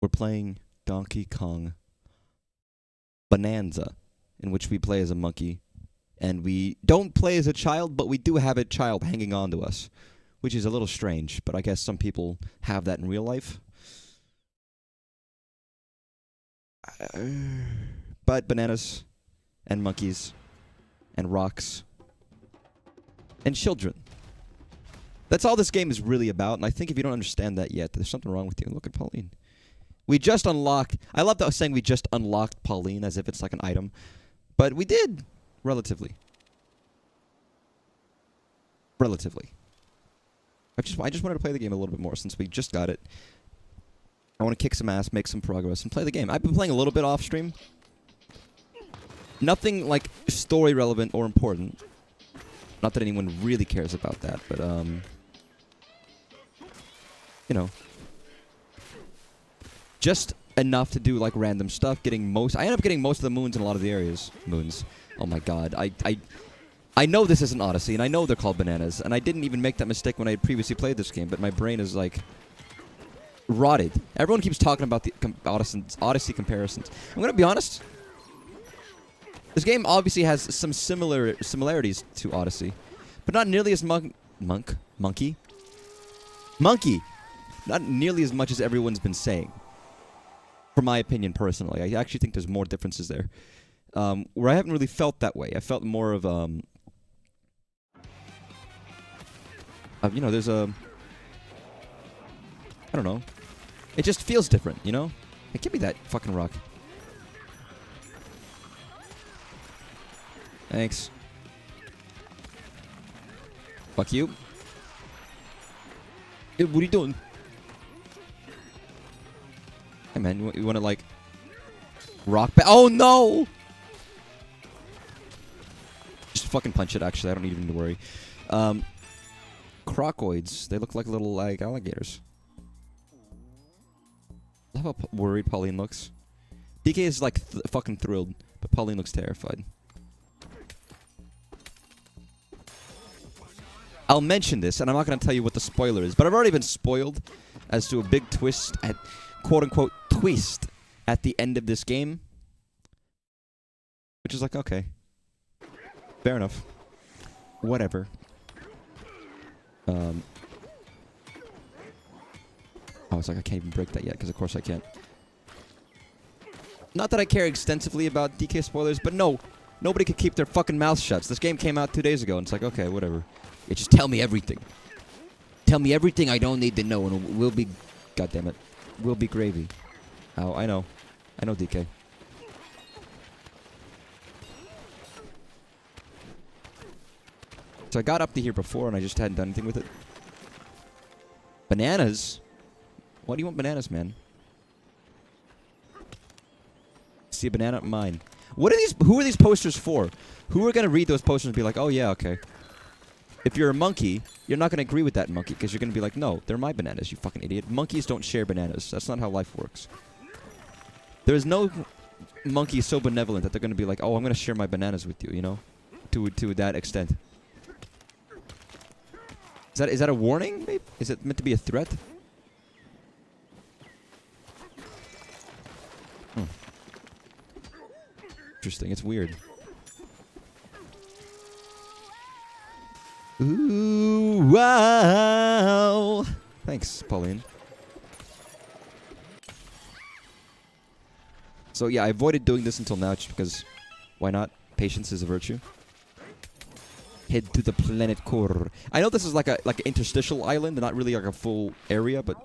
We're playing Donkey Kong Bananza, in which we play as a monkey. And we don't play as a child, but we do have a child hanging on to us, which is a little strange, but I guess some people have that in real life. But bananas and monkeys and rocks and children. That's all this game is really about, and I think if you don't understand that yet, there's something wrong with you. Look at Pauline. We just unlocked... I love that saying we just unlocked Pauline as if it's like an item. But we did, relatively. Relatively. I just wanted to play the game a little bit more since we just got it. I want to kick some ass, make some progress, and play the game. I've been playing a little bit off stream. Nothing, like, story relevant or important. Not that anyone really cares about that, but, you know. Just enough to do, like, random stuff. I end up getting most of the moons in a lot of the areas. Moons. Oh my god. I know this isn't Odyssey, and I know they're called bananas, and I didn't even make that mistake when I had previously played this game, but my brain is, like, rotted. Everyone keeps talking about the Odyssey comparisons. I'm gonna be honest. This game obviously has some similarities to Odyssey, but not nearly as monkey. Not nearly as much as everyone's been saying. For my opinion, personally, I actually think there's more differences there. Where I haven't really felt that way. I felt more of you know, there's a... I don't know. It just feels different, you know? Hey, give me that fucking rock. Thanks. Fuck you. Hey, what are you doing? Hey, man, you wanna, like... rock back? Oh, no! Just fucking punch it, actually. I don't even need to worry. Crocoids. They look like little, like, alligators. I love how worried Pauline looks. DK is, like, fucking thrilled, but Pauline looks terrified. I'll mention this, and I'm not going to tell you what the spoiler is, but I've already been spoiled as to a big twist at, quote-unquote, twist at the end of this game. Which is like, okay. Fair enough. Whatever. I was like, I can't even break that yet, because of course I can't. Not that I care extensively about DK spoilers, but no. Nobody could keep their fucking mouth shut. This game came out 2 days ago, and it's like, okay, whatever. Yeah, just tell me everything. Tell me everything I don't need to know, and we'll be... goddammit. We'll be gravy. Oh, I know. I know, DK. So I got up to here before, and I just hadn't done anything with it. Bananas? Why do you want bananas, man? See a banana? Mine. What are these? Who are these posters for? Who are gonna read those posters and be like, oh yeah, okay. If you're a monkey, you're not gonna agree with that monkey, because you're gonna be like, no, they're my bananas, you fucking idiot. Monkeys don't share bananas. That's not how life works. There is no monkey so benevolent that they're gonna be like, oh, I'm gonna share my bananas with you, you know? To that extent. Is that a warning, maybe? Is it meant to be a threat? Interesting. It's weird. Ooh, wow. Thanks, Pauline. So yeah, I avoided doing this until now just because why not? Patience is a virtue. Head to the planet core. I know this is like an interstitial island, not really like a full area, but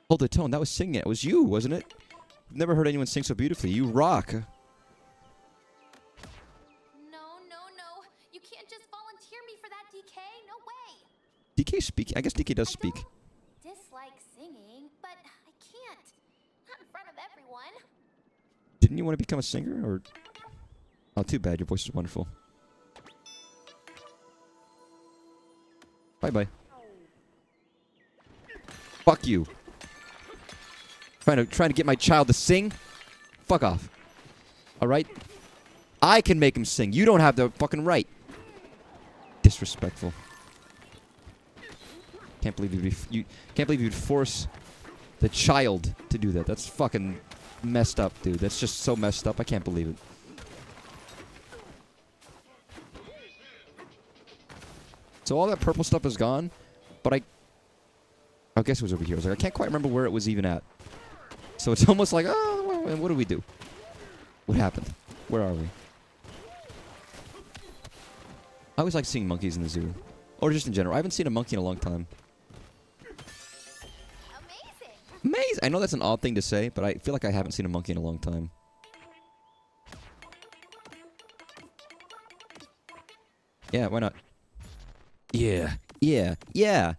hold the tone. That was singing. It was you, wasn't it? Never heard anyone sing so beautifully. You rock. No. You can't just volunteer me for that, DK. No way. DK speaking. I guess DK does speak. I don't dislike singing, but I can't. Not in front of everyone. Didn't you want to become a singer, or? Oh, too bad. Your voice is wonderful. Bye-bye. Fuck you. Trying to get my child to sing? Fuck off. Alright? I can make him sing. You don't have the fucking right. Disrespectful. Can't believe you'd force the child to do that. That's fucking messed up, dude. That's just so messed up. I can't believe it. So all that purple stuff is gone, but I guess it was over here. I was like, I can't quite remember where it was even at. So it's almost like, oh, well, what do we do? What happened? Where are we? I always like seeing monkeys in the zoo. Or just in general. I haven't seen a monkey in a long time. Amazing. Amazing! I know that's an odd thing to say, but I feel like I haven't seen a monkey in a long time. Yeah, why not? Yeah. Yeah. Yeah!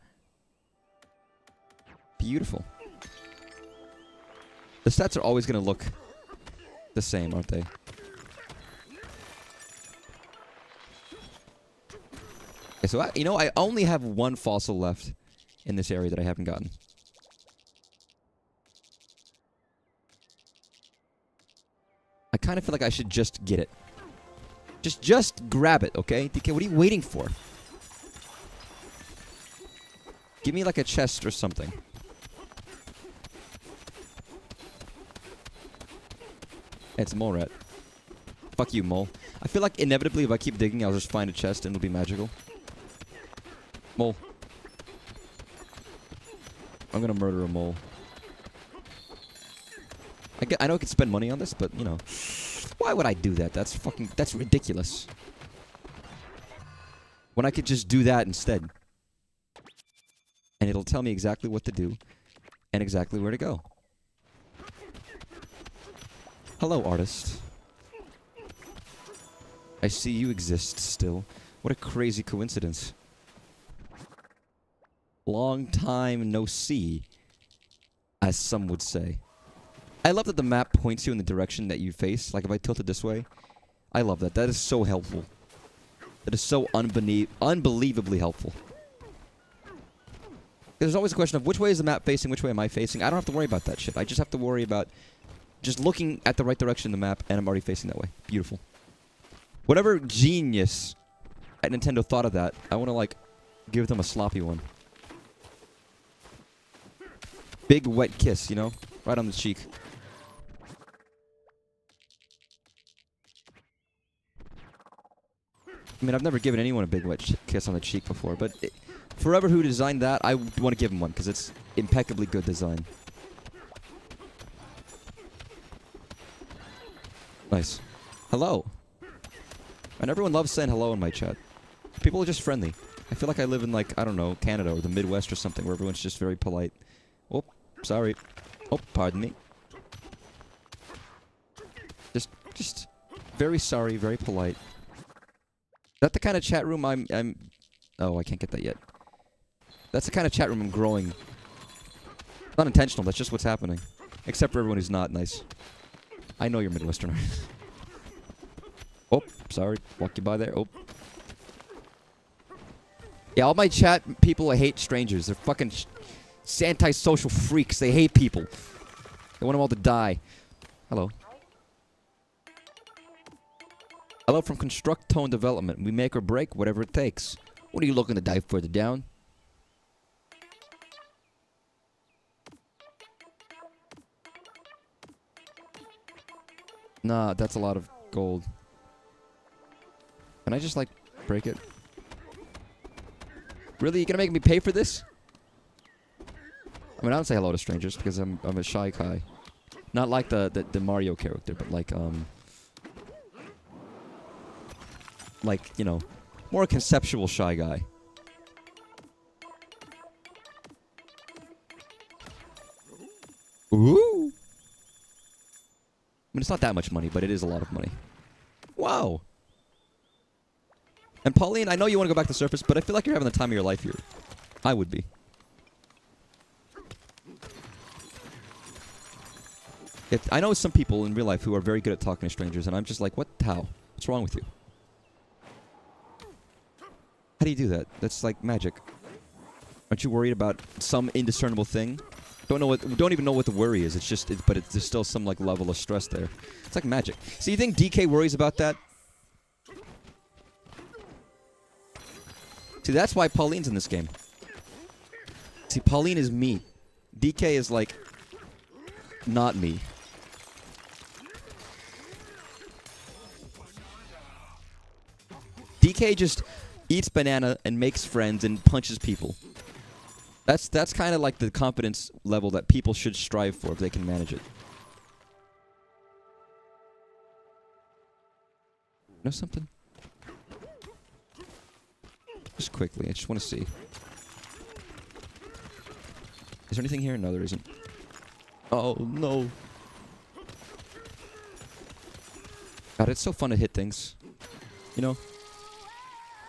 Beautiful. The stats are always going to look the same, aren't they? Okay, so I only have one fossil left in this area that I haven't gotten. I kind of feel like I should just get it. Just grab it, okay? DK, what are you waiting for? Give me like a chest or something. It's a mole rat. Fuck you, mole. I feel like inevitably if I keep digging, I'll just find a chest and it'll be magical. Mole. I'm gonna murder a mole. I know I could spend money on this, but, you know. Why would I do that? That's ridiculous. When I could just do that instead. And it'll tell me exactly what to do. And exactly where to go. Hello, artist. I see you exist still. What a crazy coincidence. Long time no see, as some would say. I love that the map points you in the direction that you face. Like if I tilt it this way. I love that. That is so helpful. That is so unbelievably helpful. There's always a question of which way is the map facing, which way am I facing? I don't have to worry about that shit. I just have to worry about just looking at the right direction in the map, and I'm already facing that way. Beautiful. Whatever genius at Nintendo thought of that, I want to, like, give them a sloppy one. Big wet kiss, you know? Right on the cheek. I mean, I've never given anyone a big wet kiss on the cheek before, but forever who designed that, I want to give him one, because it's impeccably good design. Nice. Hello. And everyone loves saying hello in my chat. People are just friendly. I feel like I live in, like, I don't know, Canada or the Midwest or something, where everyone's just very polite. Oh, sorry. Oh, pardon me. Just very sorry, very polite. Is that the kind of chat room I'm... Oh, I can't get that yet. That's the kind of chat room I'm growing. Not intentional, that's just what's happening. Except for everyone who's not nice. I know you're Midwesterner. Oh, sorry. Walk you by there. Oh. Yeah, all my chat people hate strangers. They're fucking anti-social freaks. They hate people. They want them all to die. Hello. Hello from Construct Tone Development. We make or break whatever it takes. What are you looking to dive further down? Nah, that's a lot of gold. Can I just, like, break it? Really? You gonna make me pay for this? I mean, I don't say hello to strangers because I'm a shy guy. Not like the Mario character, but like, you know, more conceptual shy guy. Ooh! I mean, it's not that much money, but it is a lot of money. Wow! And Pauline, I know you want to go back to the surface, but I feel like you're having the time of your life here. I would be. I know some people in real life who are very good at talking to strangers, and I'm just like, how? What's wrong with you? How do you do that? That's like magic. Aren't you worried about some indiscernible thing? Don't even know what the worry is. It's just, but there's still some like level of stress there. It's like magic. So you think DK worries about that? See, that's why Pauline's in this game. See, Pauline is me. DK is like Not me. DK just eats banana and makes friends and punches people. That's kind of like the confidence level that people should strive for if they can manage it. Know something? Just quickly, I just want to see. Is there anything here? No, there isn't. Oh, no. God, it's so fun to hit things. You know?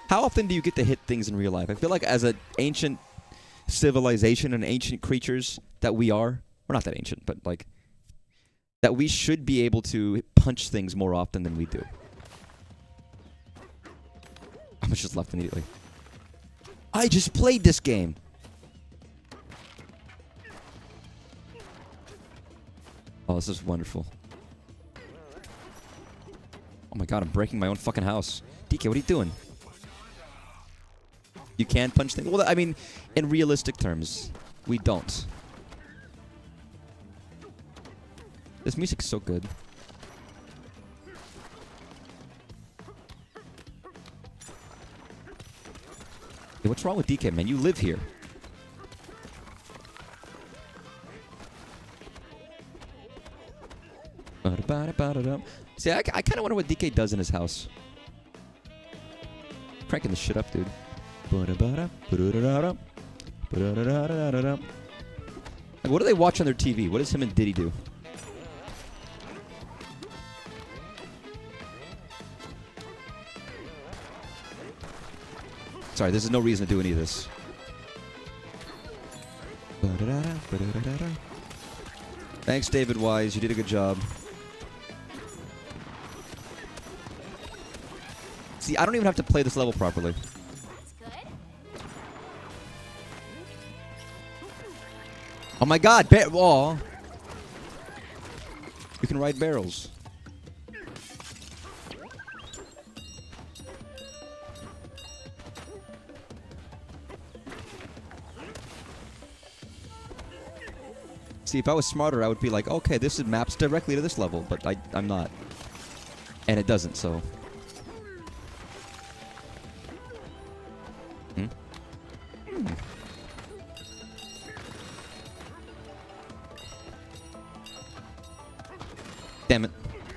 How often do you get to hit things in real life? I feel like as an ancient civilization and ancient creatures that we are, we're not that ancient, but like, that we should be able to punch things more often than we do. How much is left immediately? I just played this game. Oh, this is wonderful. Oh my god, I'm breaking my own fucking house. DK, what are you doing? You can punch things? Well, I mean, in realistic terms, we don't. This music's so good. Hey, what's wrong with DK, man? You live here. See, I kind of wonder what DK does in his house. Cranking this shit up, dude. Like, what do they watch on their TV? What does him and Diddy do? Sorry, there's no reason to do any of this. Thanks, David Wise. You did a good job. See, I don't even have to play this level properly. Oh my god, oh. You can ride barrels. See, if I was smarter, I would be like, okay, this maps directly to this level, but I'm not. And it doesn't, so. Damn it.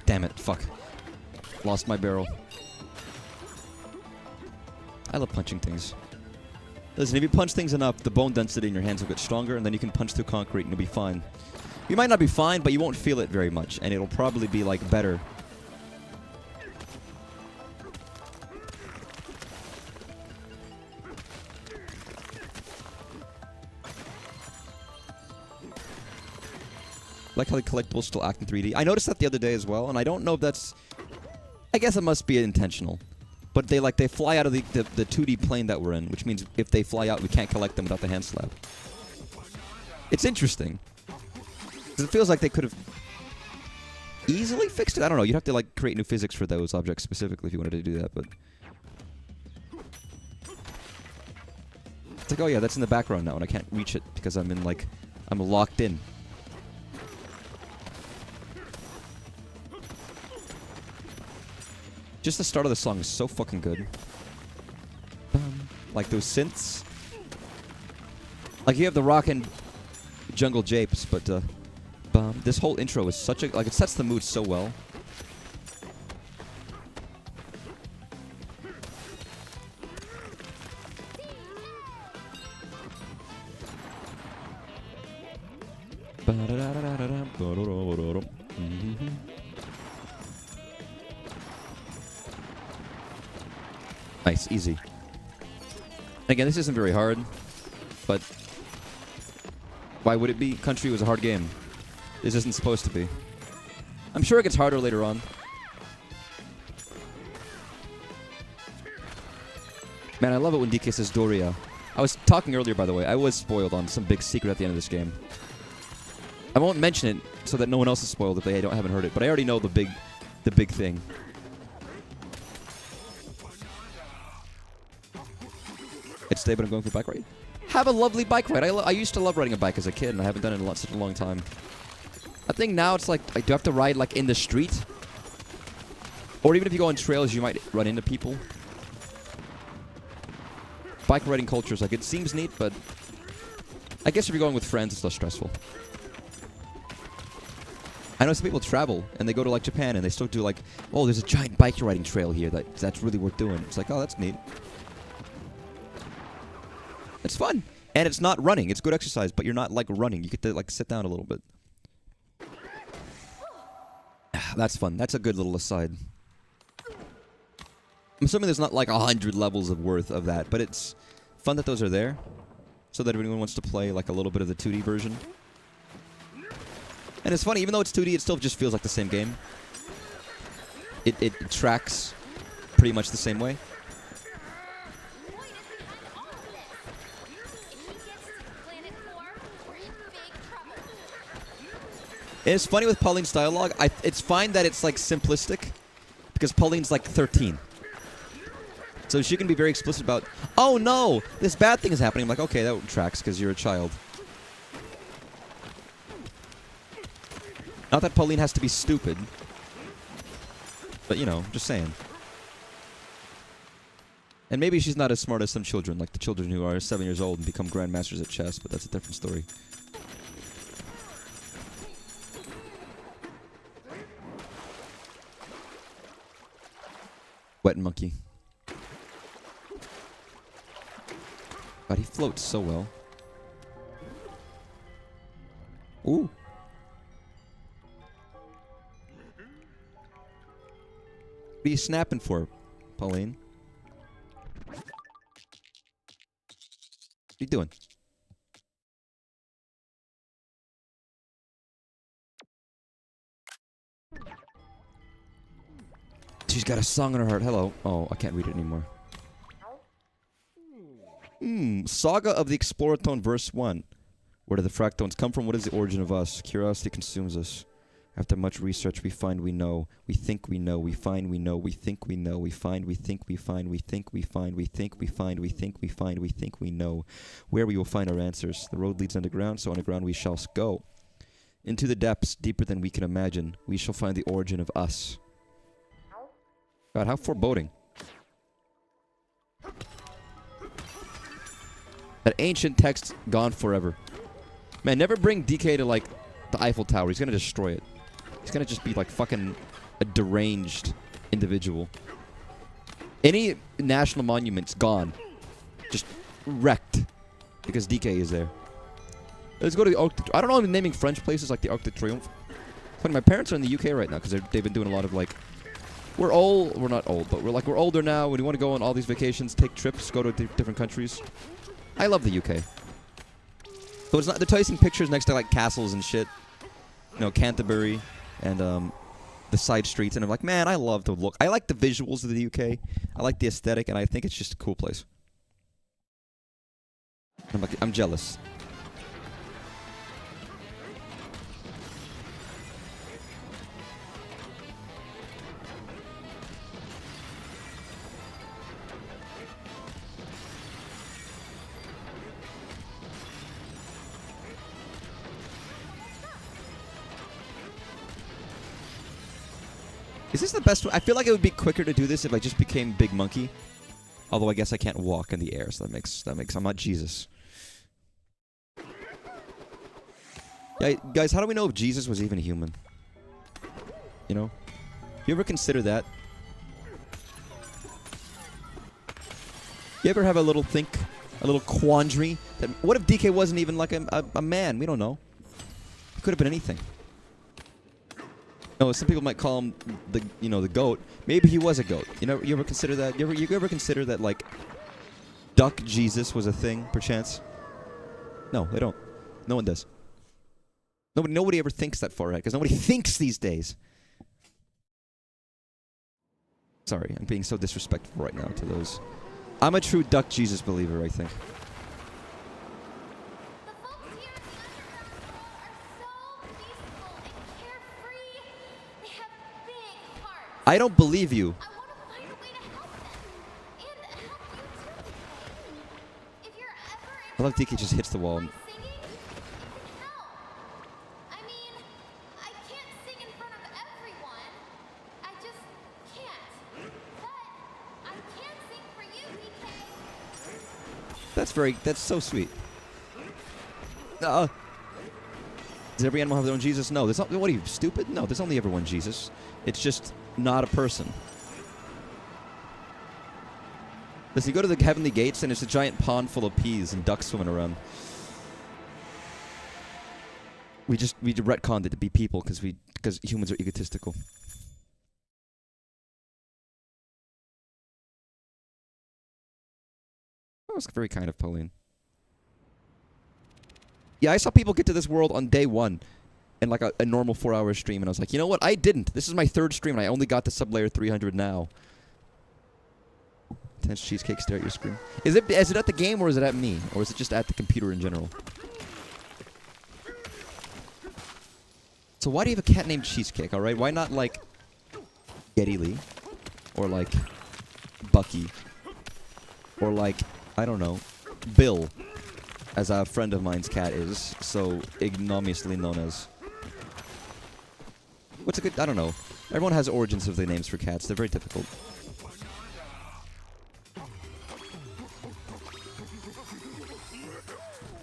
Damn it. Fuck. Lost my barrel. I love punching things. Listen, if you punch things enough, the bone density in your hands will get stronger, and then you can punch through concrete and you'll be fine. You might not be fine, but you won't feel it very much, and it'll probably be, like, better. Like how the collectibles still act in 3D. I noticed that the other day as well, and I don't know if that's... I guess it must be intentional. But they fly out of the 2D plane that we're in, which means if they fly out, we can't collect them without the hand slab. It's interesting. Because it feels like they could have easily fixed it. I don't know. You'd have to like create new physics for those objects specifically if you wanted to do that, but... It's like, oh yeah, that's in the background now, and I can't reach it because I'm in like... I'm locked in. Just the start of the song is so fucking good. Like those synths. Like you have the rockin' jungle japes, but this whole intro is such a... Like it sets the mood so well. Nice, easy. Again, this isn't very hard, but why would it be? Country was a hard game. This isn't supposed to be. I'm sure it gets harder later on. Man, I love it when DK says Doria. I was talking earlier, by the way. I was spoiled on some big secret at the end of this game. I won't mention it so that no one else is spoiled if they haven't heard it, but I already know the big thing. It's today, but I'm going for a bike ride. Have a lovely bike ride. I used to love riding a bike as a kid, and I haven't done it in such a long time. I think now it's like, do you have to ride like in the street? Or even if you go on trails, you might run into people. Bike riding culture is like, it seems neat, but I guess if you're going with friends, it's less stressful. I know some people travel and they go to like Japan and they still do like, oh, there's a giant bike riding trail here that's really worth doing. It's like, oh, that's neat. It's fun. And it's not running. It's good exercise, but you're not like running. You get to like sit down a little bit. That's fun. That's a good little aside. I'm assuming there's not like 100 levels of worth of that, but it's fun that those are there. So that if anyone wants to play like a little bit of the 2D version. And it's funny, even though it's 2D, it still just feels like the same game. It tracks pretty much the same way. And it's funny with Pauline's dialogue. It's fine that it's like simplistic, because Pauline's like 13. So she can be very explicit about, oh no, this bad thing is happening. I'm like, okay, that tracks because you're a child. Not that Pauline has to be stupid. But, you know, just saying. And maybe she's not as smart as some children, like the children who are 7 years old and become grandmasters at chess, but that's a different story. Wet monkey. God, he floats so well. Ooh. What are you snapping for, Pauline? What are you doing? She's got a song in her heart. Hello. Oh, I can't read it anymore. Saga of the Exploraton, verse 1. Where do the fractones come from? What is the origin of us? Curiosity consumes us. After much research, we find we know. We think we know. We find we know. We think we know. We find we think we find. We think we find. We think we find. We think we find. We think we know. Where we will find our answers. The road leads underground, so underground we shall go. Into the depths, deeper than we can imagine, we shall find the origin of us. God, how foreboding. That ancient text gone forever. Man, never bring DK to, like, the Eiffel Tower. He's gonna destroy it. He's gonna just be, like, fucking a deranged individual. Any national monument's gone. Just wrecked. Because DK is there. Let's go to the Arc de I don't know if I'm naming French places like the Arc de Triomphe. Funny, my parents are in the UK right now because they've been doing a lot of, like... We're not old, but we're older now. We want to go on all these vacations, take trips, go to different countries. I love the UK. So it's not, they're tasting pictures next to like castles and shit. You know, Canterbury and the side streets, and I'm like, man, I love the look. I like the visuals of the UK. I like the aesthetic, and I think it's just a cool place. I'm jealous. Is this the best way? I feel like it would be quicker to do this if I just became Big Monkey. Although I guess I can't walk in the air, so that makes I'm not Jesus. Yeah, guys, how do we know if Jesus was even human? You know? You ever consider that? You ever have a little quandary that what if DK wasn't even like a man? We don't know. It could have been anything. No, some people might call him the goat. Maybe he was a goat. You ever consider that? You ever consider that like Duck Jesus was a thing, perchance? No, they don't. No one does. Nobody ever thinks that far ahead because nobody thinks these days. Sorry, I'm being so disrespectful right now to those. I'm a true Duck Jesus believer, I think. I don't believe you. I want to find a way to help them. And help you too. If you're ever I love DK just hits the wall. singing, it can help. I mean, That's so sweet. Does every animal have their own Jesus? No. There's not, what are you, stupid? No, there's only ever one Jesus. It's just not a person. Does he go to the heavenly gates and it's a giant pond full of peas and ducks swimming around? We retconned it to be people because humans are egotistical. That was very kind of Pauline. Yeah, I saw people get to this world on day 1 in like a normal 4-hour stream, and I was like, you know what? I didn't. This is my 3rd stream, and I only got to sublayer 300 now. Intense cheesecake stare at your screen. Is it at the game, or is it at me? Or is it just at the computer in general? So why do you have a cat named Cheesecake, alright? Why not, like, Geddy Lee? Or, like, Bucky? Or, like, I don't know, Bill, as a friend of mine's cat is so ignominiously known as. What's a good... I don't know. Everyone has origins of their names for cats. They're very difficult.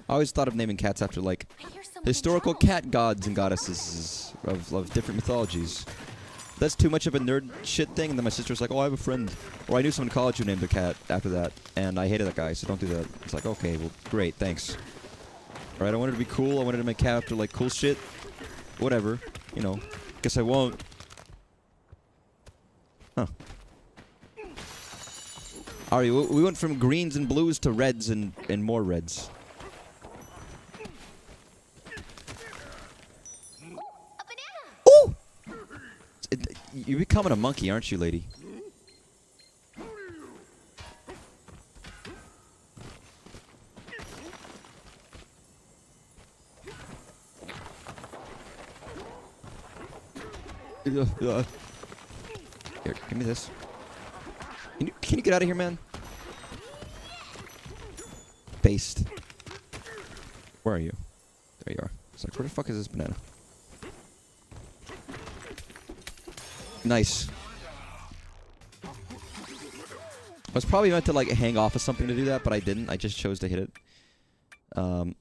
I always thought of naming cats after, like, historical cat gods and goddesses of different mythologies. That's too much of a nerd shit thing, and then my sister was like, oh, I have a friend. Or I knew someone in college who named their cat after that, and I hated that guy, so don't do that. It's like, okay, well, great, thanks. Alright, I wanted to be cool, I wanted to make cat after, like, cool shit. Whatever, you know. Guess I won't. Huh. Alright, we went from greens and blues to reds and more reds. You're becoming a monkey, aren't you, lady? Here, give me this. Can you get out of here, man? Based. Where are you? There you are. It's like, where the fuck is this banana? Nice. I was probably meant to, like, hang off of something to do that, but I didn't. I just chose to hit it. Can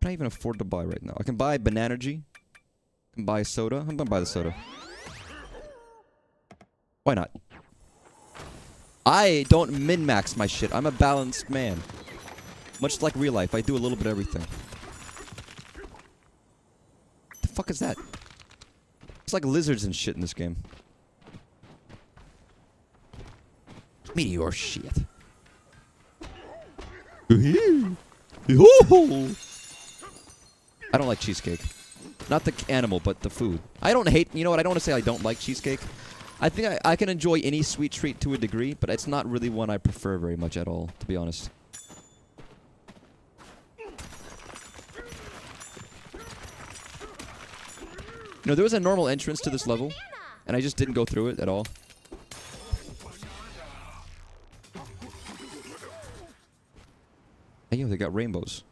I even afford to buy right now? I can buy Bananergy. I can buy soda. I'm gonna buy the soda. Why not? I don't min-max my shit. I'm a balanced man. Much like real life, I do a little bit of everything. The fuck is that? It's like lizards and shit in this game. Meteor shit. I don't like cheesecake. Not the animal, but the food. I don't hate... You know what? I don't want to say I don't like cheesecake. I think I can enjoy any sweet treat to a degree, but it's not really one I prefer very much at all, to be honest. You know, there was a normal entrance to this level, and I just didn't go through it at all. Hey, yo, they got rainbows.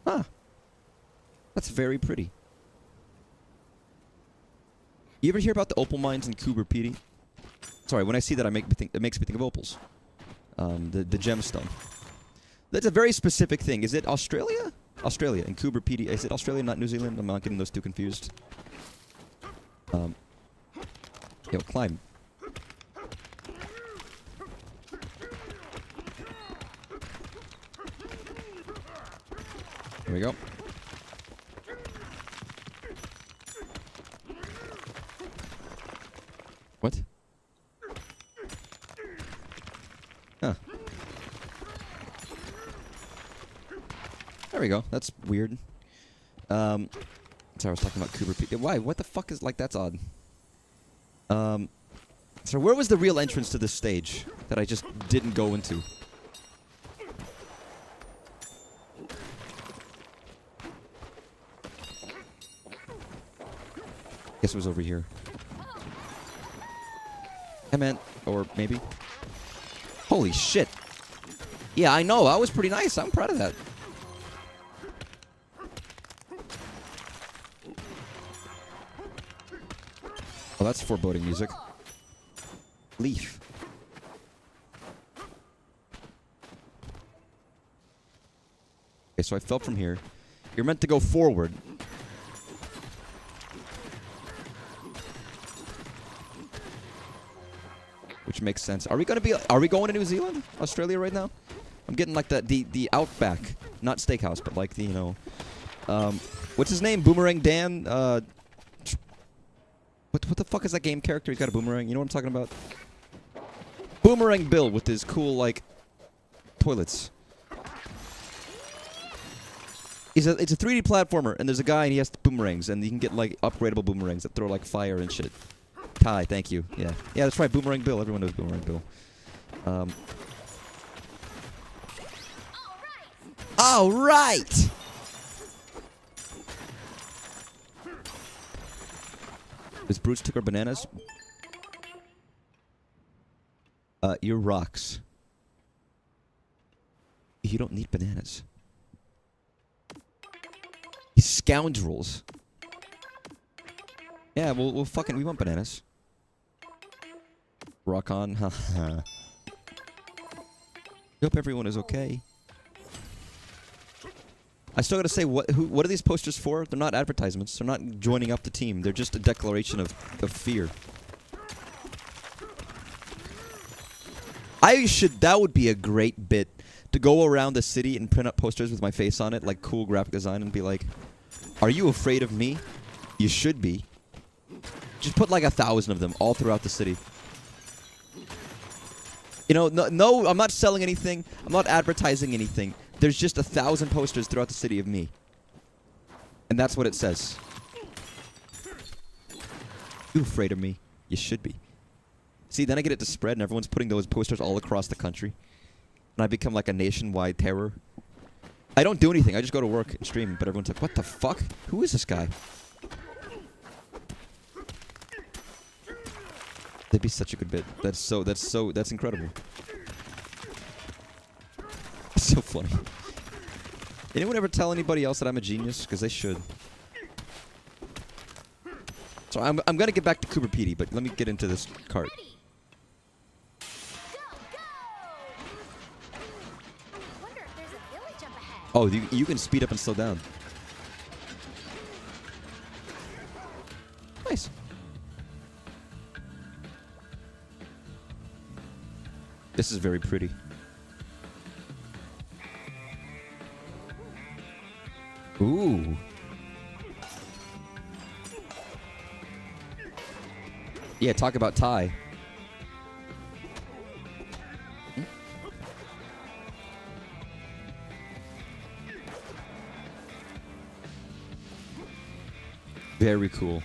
Huh. That's very pretty. You ever hear about the opal mines in Coober Pedy? Sorry, when I see that, it makes me think of opals. The gemstone. That's a very specific thing. Is it Australia? Australia, in Coober Pedy. Is it Australia, not New Zealand? I'm not getting those two confused. Yo, climb. Here we go. What? Huh. There we go. That's weird. Sorry, I was talking about Coober Pedy. Why? What the fuck is... Like, that's odd. So where was the real entrance to this stage that I just didn't go into? Guess it was over here. I meant, or maybe. Holy shit. Yeah, I know. That was pretty nice. I'm proud of that. Oh, that's foreboding music. Leaf. Okay, so I fell from here. You're meant to go forward. Which makes sense. Are we going to New Zealand? Australia right now? I'm getting like the Outback. Not steakhouse, but like the, you know... what's his name? Boomerang Dan? What the fuck is that game character? He's got a boomerang. You know what I'm talking about? Boomerang Bill with his cool, like, toilets. It's a 3D platformer, and there's a guy, and he has boomerangs, and you can get, like, upgradable boomerangs that throw, like, fire and shit. Ty, thank you. Yeah. Yeah, that's right, Boomerang Bill. Everyone knows Boomerang Bill. All right! This Bruce took our bananas. Your rocks. You don't need bananas. You scoundrels. Yeah, we want bananas. Rock on. Hope everyone is okay. I still gotta say, what are these posters for? They're not advertisements. They're not joining up the team. They're just a declaration of fear. That would be a great bit. To go around the city and print up posters with my face on it, like cool graphic design, and be like, are you afraid of me? You should be. Just put like 1,000 of them all throughout the city. You know, no, I'm not selling anything. I'm not advertising anything. There's just 1,000 posters throughout the city of me. And that's what it says. You afraid of me? You should be. See, then I get it to spread, and everyone's putting those posters all across the country. And I become like a nationwide terror. I don't do anything. I just go to work and stream, but everyone's like, what the fuck? Who is this guy? That'd be such a good bit. That's incredible. It's so funny. Anyone ever tell anybody else that I'm a genius? Because they should. So I'm gonna get back to Cooper Petey, but let me get into this cart. Oh, you can speed up and slow down. Nice. This is very pretty. Ooh. Yeah, talk about Ty. Very cool.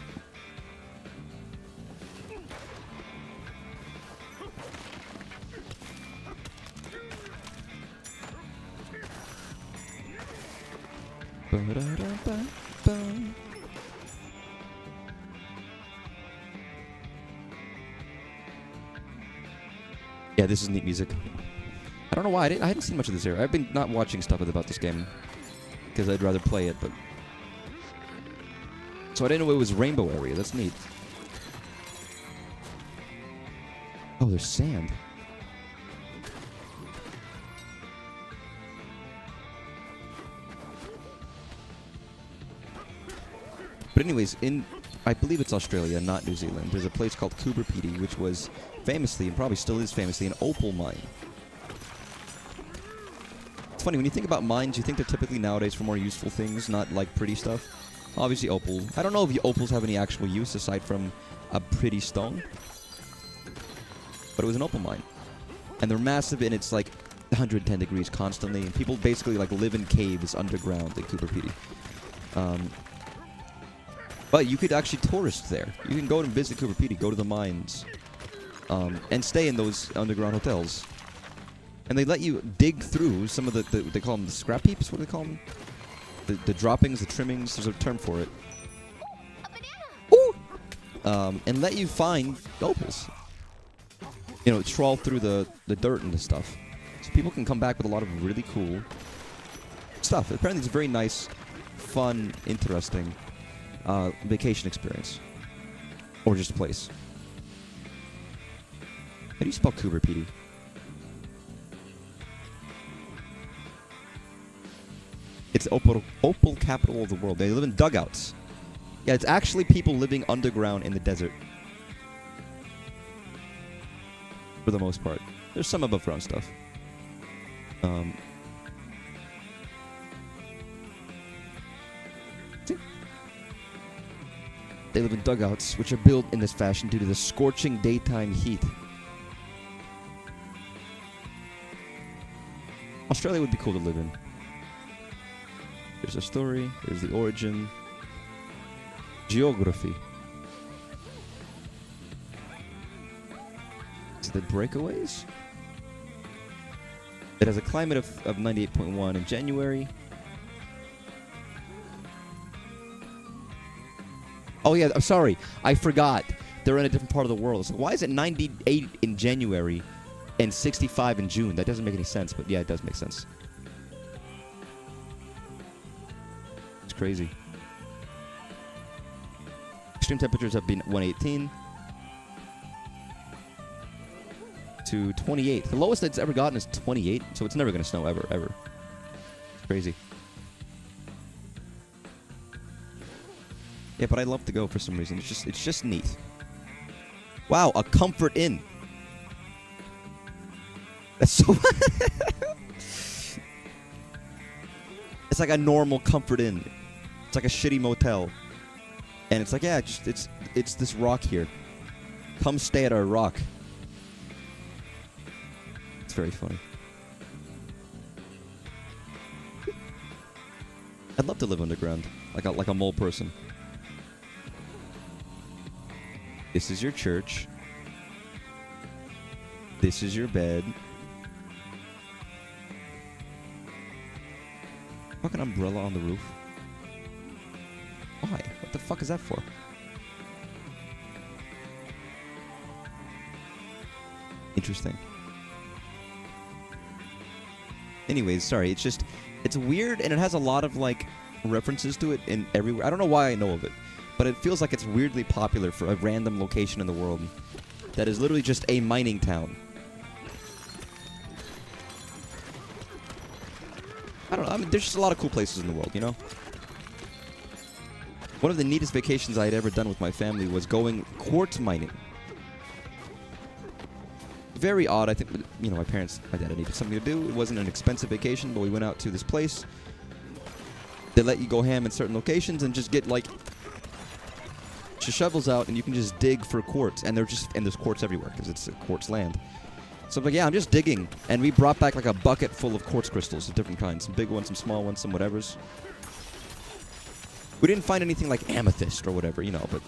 Yeah, this is neat music. I don't know why I hadn't seen much of this area. I've been not watching stuff about this game because I'd rather play it, but so I didn't know it was rainbow area. That's neat. Oh, there's sand. But anyways, I believe it's Australia, not New Zealand. There's a place called Cooper Petey, which was famously, and probably still is famously, an opal mine. It's funny, when you think about mines, you think they're typically nowadays for more useful things, not like pretty stuff. Obviously opal. I don't know if the opals have any actual use aside from a pretty stone. But it was an opal mine. And they're massive, and it's like 110 degrees constantly, and people basically like live in caves underground in Cooper Petey. But you could actually tourist there. You can go and visit Cooper Petey, go to the mines, and stay in those underground hotels. And they let you dig through some of they call them the scrap heaps? What do they call them? The droppings, the trimmings, there's a term for it. Ooh! And let you find opals. You know, trawl through the dirt and the stuff. So people can come back with a lot of really cool stuff. Apparently it's a very nice, fun, interesting vacation experience. Or just a place. do you spell cougar, Petey? It's opal capital of the world. They live in dugouts. Yeah, it's actually people living underground in the desert. For the most part. There's some above ground stuff. They live in dugouts, which are built in this fashion due to the scorching daytime heat. Australia would be cool to live in. There's a story, there's the origin. Geography. Is it the breakaways? It has a climate of 98.1 in January. Oh yeah, I'm sorry. I forgot. They're in a different part of the world. So why is it 98 in January and 65 in June? That doesn't make any sense, but yeah, it does make sense. It's crazy. Extreme temperatures have been 118 to 28. The lowest it's ever gotten is 28, so it's never going to snow ever. It's crazy. Yeah, but I love to go for some reason. It's just neat. Wow, a Comfort Inn. That's so. It's like a normal Comfort Inn. It's like a shitty motel, and it's like, yeah, it's this rock here. Come stay at our rock. It's very funny. I'd love to live underground, like a mole person. This is your church. This is your bed. Fucking umbrella on the roof. Why? What the fuck is that for? Interesting. Anyways, sorry. It's weird, and it has a lot of like references to it in everywhere. I don't know why I know of it, but it feels like it's weirdly popular for a random location in the world that is literally just a mining town. I don't know. I mean, there's just a lot of cool places in the world, you know? One of the neatest vacations I had ever done with my family was going quartz mining. Very odd. I think, you know, my dad needed something to do. It wasn't an expensive vacation, but we went out to this place. They let you go ham in certain locations and just get, like, shovels out, and you can just dig for quartz. And there's quartz everywhere because it's a quartz land. So I'm like, yeah, I'm just digging. And we brought back, like, a bucket full of quartz crystals of different kinds. Some big ones, some small ones, some whatevers. We didn't find anything like amethyst or whatever, you know, but...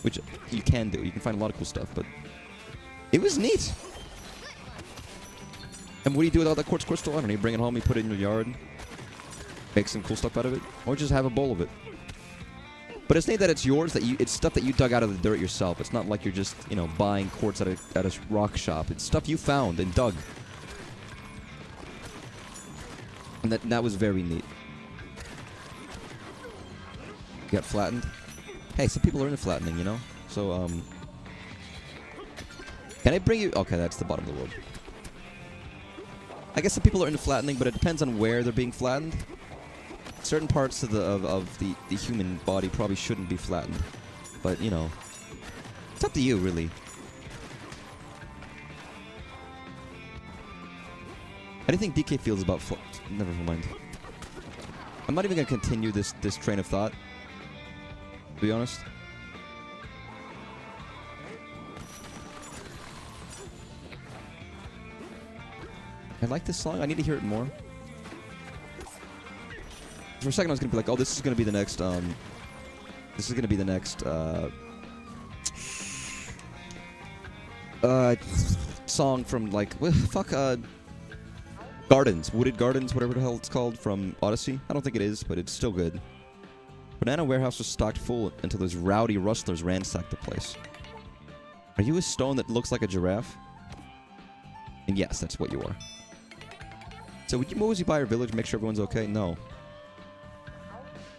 Which you can do. You can find a lot of cool stuff, but... It was neat. And what do you do with all that quartz crystal? I don't know. You bring it home, you put it in your yard. Make some cool stuff out of it. Or just have a bowl of it. But it's neat that it's yours, it's stuff that you dug out of the dirt yourself. It's not like you're just, you know, buying quartz at a rock shop. It's stuff you found and dug. And that was very neat. You got flattened? Hey, some people are into flattening, you know? So, can I bring you... Okay, that's the bottom of the world. I guess some people are into flattening, but it depends on where they're being flattened. Certain parts of the human body probably shouldn't be flattened. But, you know, it's up to you, really. How do you think DK feels about Never mind. I'm not even going to continue this train of thought, to be honest. I like this song. I need to hear it more. For a second, I was gonna be like, "Oh, this is gonna be the next. This is gonna be the next song from like Gardens, Wooded Gardens, whatever the hell it's called from Odyssey. I don't think it is, but it's still good. Banana warehouse was stocked full until those rowdy rustlers ransacked the place. Are you a stone that looks like a giraffe? And yes, that's what you are. So would you mosey by our village, make sure everyone's okay? No.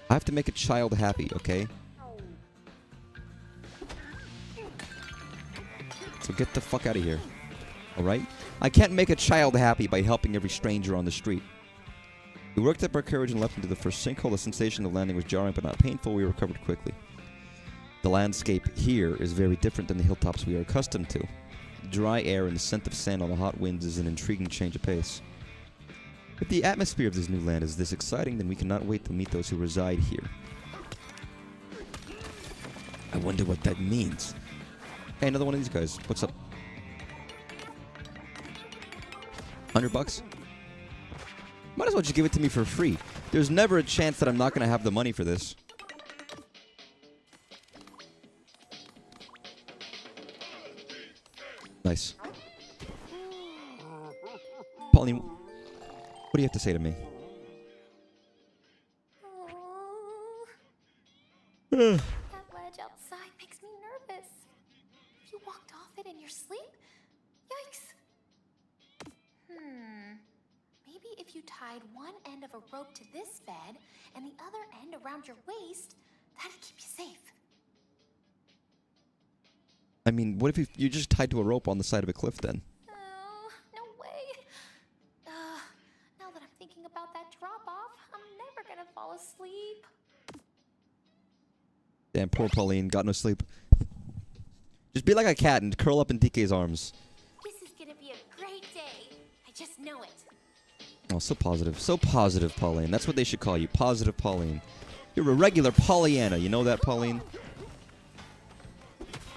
I have to make a child happy, okay? So Get the fuck out of here. Alright? I can't make a child happy by helping every stranger on the street. We worked up our courage and leapt into the first sinkhole. The sensation of landing was jarring but not painful. We recovered quickly. The landscape here is very different than the hilltops we are accustomed to. Dry air and the scent of sand on the hot winds is an intriguing change of pace. If the atmosphere of this new land is this exciting, then we cannot wait to meet those who reside here. I wonder what that means. Hey, another one of these guys. What's up? $100? Might as well just give it to me for free. There's never a chance that I'm not going to have the money for this. Nice. Pauline, what do you have to say to me? That ledge outside makes me nervous. You walked off it in your sleep? Yikes. Maybe if you tied one end of a rope to this bed and the other end around your waist, that'd keep you safe. I mean, what if you're just tied to a rope on the side of a cliff then? Oh, no way. Now that I'm thinking about that drop-off, I'm never gonna fall asleep. Damn, poor Pauline. Got no sleep. Just be like a cat and curl up in DK's arms. This is gonna be a great day. I just know it. Oh, so positive. So positive, Pauline. That's what they should call you. Positive Pauline. You're a regular Pollyanna. You know that, Pauline?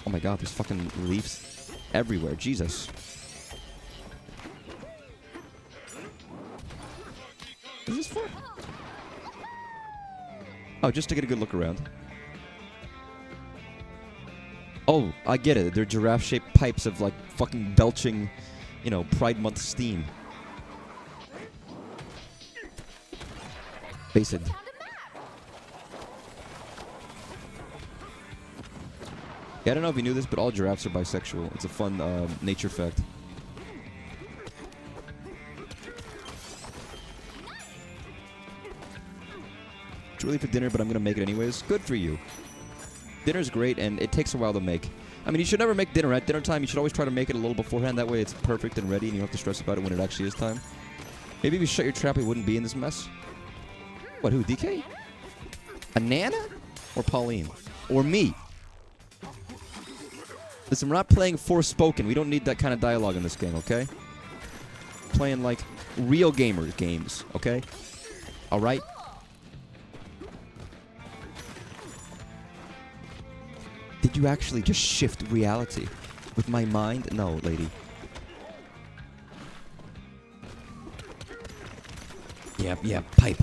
Oh my god, there's fucking leaves everywhere. Jesus. What is this for? Oh, just to get a good look around. Oh, I get it. They're giraffe-shaped pipes of, like, fucking belching, you know, Pride Month steam. Basic. Yeah, I don't know if you knew this, but all giraffes are bisexual. It's a fun nature fact. It's really for dinner, but I'm going to make it anyways. Good for you. Dinner's great, and it takes a while to make. I mean, you should never make dinner at dinner time. You should always try to make it a little beforehand. That way it's perfect and ready, and you don't have to stress about it when it actually is time. Maybe if you shut your trap, it wouldn't be in this mess. What, who, DK? A Nana? Or Pauline? Or me? Listen, we're not playing Forspoken. We don't need that kind of dialogue in this game, okay? Playing, like, real gamer games, okay? Alright? Did you actually just shift reality with my mind? No, lady. Yeah, pipe.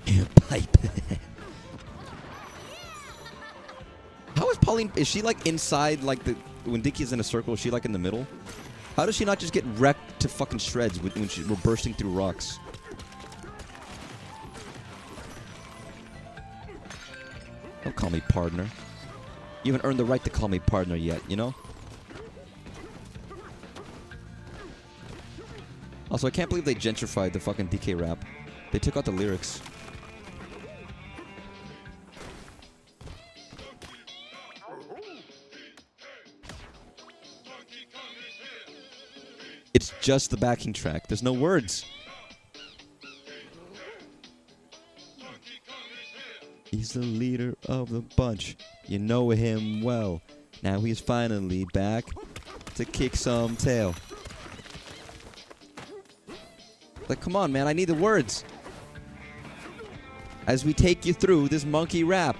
Yeah, pipe. How is Pauline... Is she, like, inside, like, the... When Dickie's in a circle, is she, like, in the middle? How does she not just get wrecked to fucking shreds when we're bursting through rocks? Don't call me partner. You haven't earned the right to call me partner yet, you know? Also, I can't believe they gentrified the fucking DK rap. They took out the lyrics. It's just the backing track. There's no words. He's the leader of the bunch. You know him well. Now he's finally back to kick some tail. Like, come on, man. I need the words. As we take you through this monkey rap.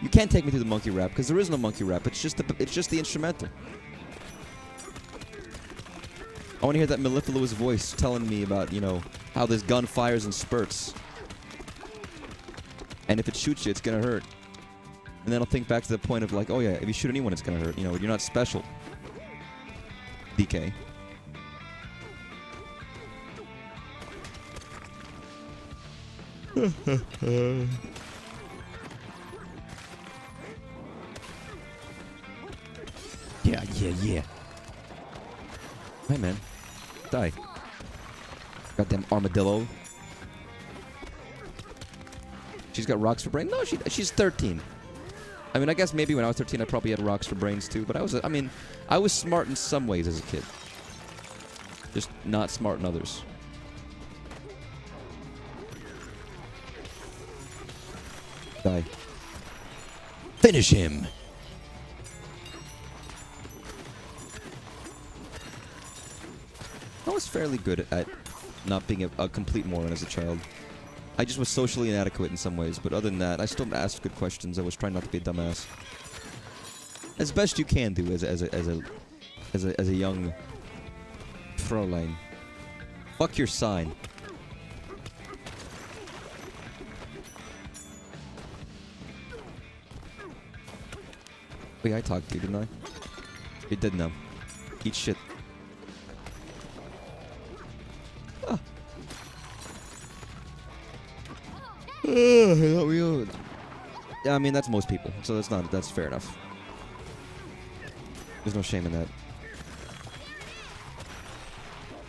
You can't take me through the monkey rap because there is no monkey rap. It's just the instrumental. I want to hear that mellifluous voice telling me about, you know, how this gun fires in spurts. And if it shoots you, it's going to hurt. And then I'll think back to the point of like, oh yeah, if you shoot anyone, it's going to hurt. You know, you're not special. DK. Yeah. Hey, man. Die. Goddamn armadillo. She's got rocks for brain? No, she's 13. I mean, I guess maybe when I was 13, I probably had rocks for brains too. But I mean, I was smart in some ways as a kid. Just not smart in others. Die. Finish him. I was fairly good at not being a complete moron as a child. I just was socially inadequate in some ways, but other than that, I still asked good questions. I was trying not to be a dumbass, as best you can do as a young Fräulein. Fuck your sign. Wait, I talked to you, didn't I? You did now. Eat shit. Ah. Yeah, I mean, that's most people, so that's fair enough. There's no shame in that.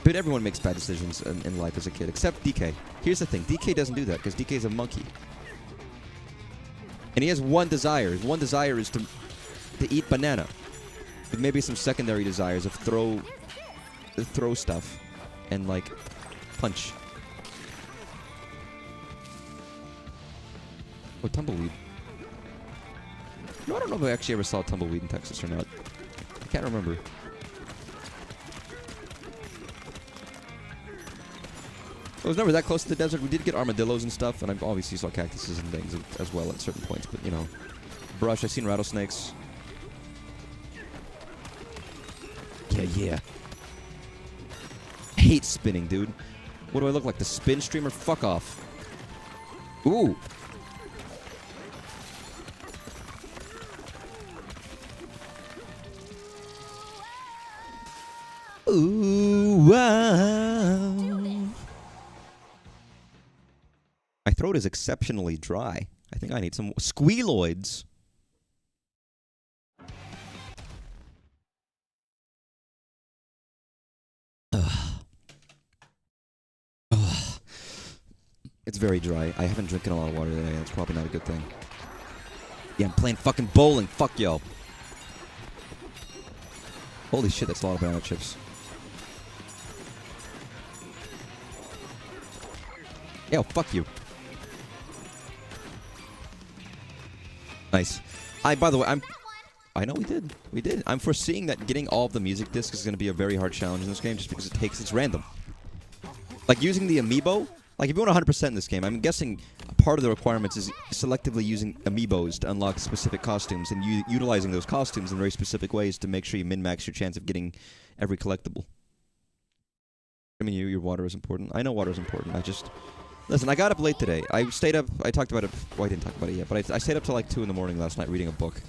But everyone makes bad decisions in life as a kid, except DK. Here's the thing, DK doesn't do that, because DK is a monkey. And he has one desire. His one desire is to eat banana. With maybe some secondary desires of throw stuff and, like, punch. Oh, tumbleweed. No, I don't know if I actually ever saw tumbleweed in Texas or not. I can't remember. I was never that close to the desert. We did get armadillos and stuff, and I obviously saw cactuses and things as well at certain points, but, you know. Brush, I've seen rattlesnakes. Yeah. Hate spinning, dude. What do I look like? The spin streamer? Fuck off. Ooh. Ooh, wow. My throat is exceptionally dry. I think I need some squealoids. It's very dry. I haven't drinking a lot of water today. That's probably not a good thing. Yeah, I'm playing fucking bowling. Fuck yo. Holy shit, that's a lot of banana chips. Yo, fuck you. Nice. By the way, I know we did. We did. I'm foreseeing that getting all of the music discs is going to be a very hard challenge in this game just because it's random. Like using the amiibo. Like, if you want 100% in this game, I'm guessing part of the requirements is selectively using amiibos to unlock specific costumes and utilizing those costumes in very specific ways to make sure you min-max your chance of getting every collectible. I mean, your water is important. I know water is important. Listen, I got up late today. I stayed up, I talked about it, well, I didn't talk about it yet, but I stayed up till like 2 in the morning last night reading a book.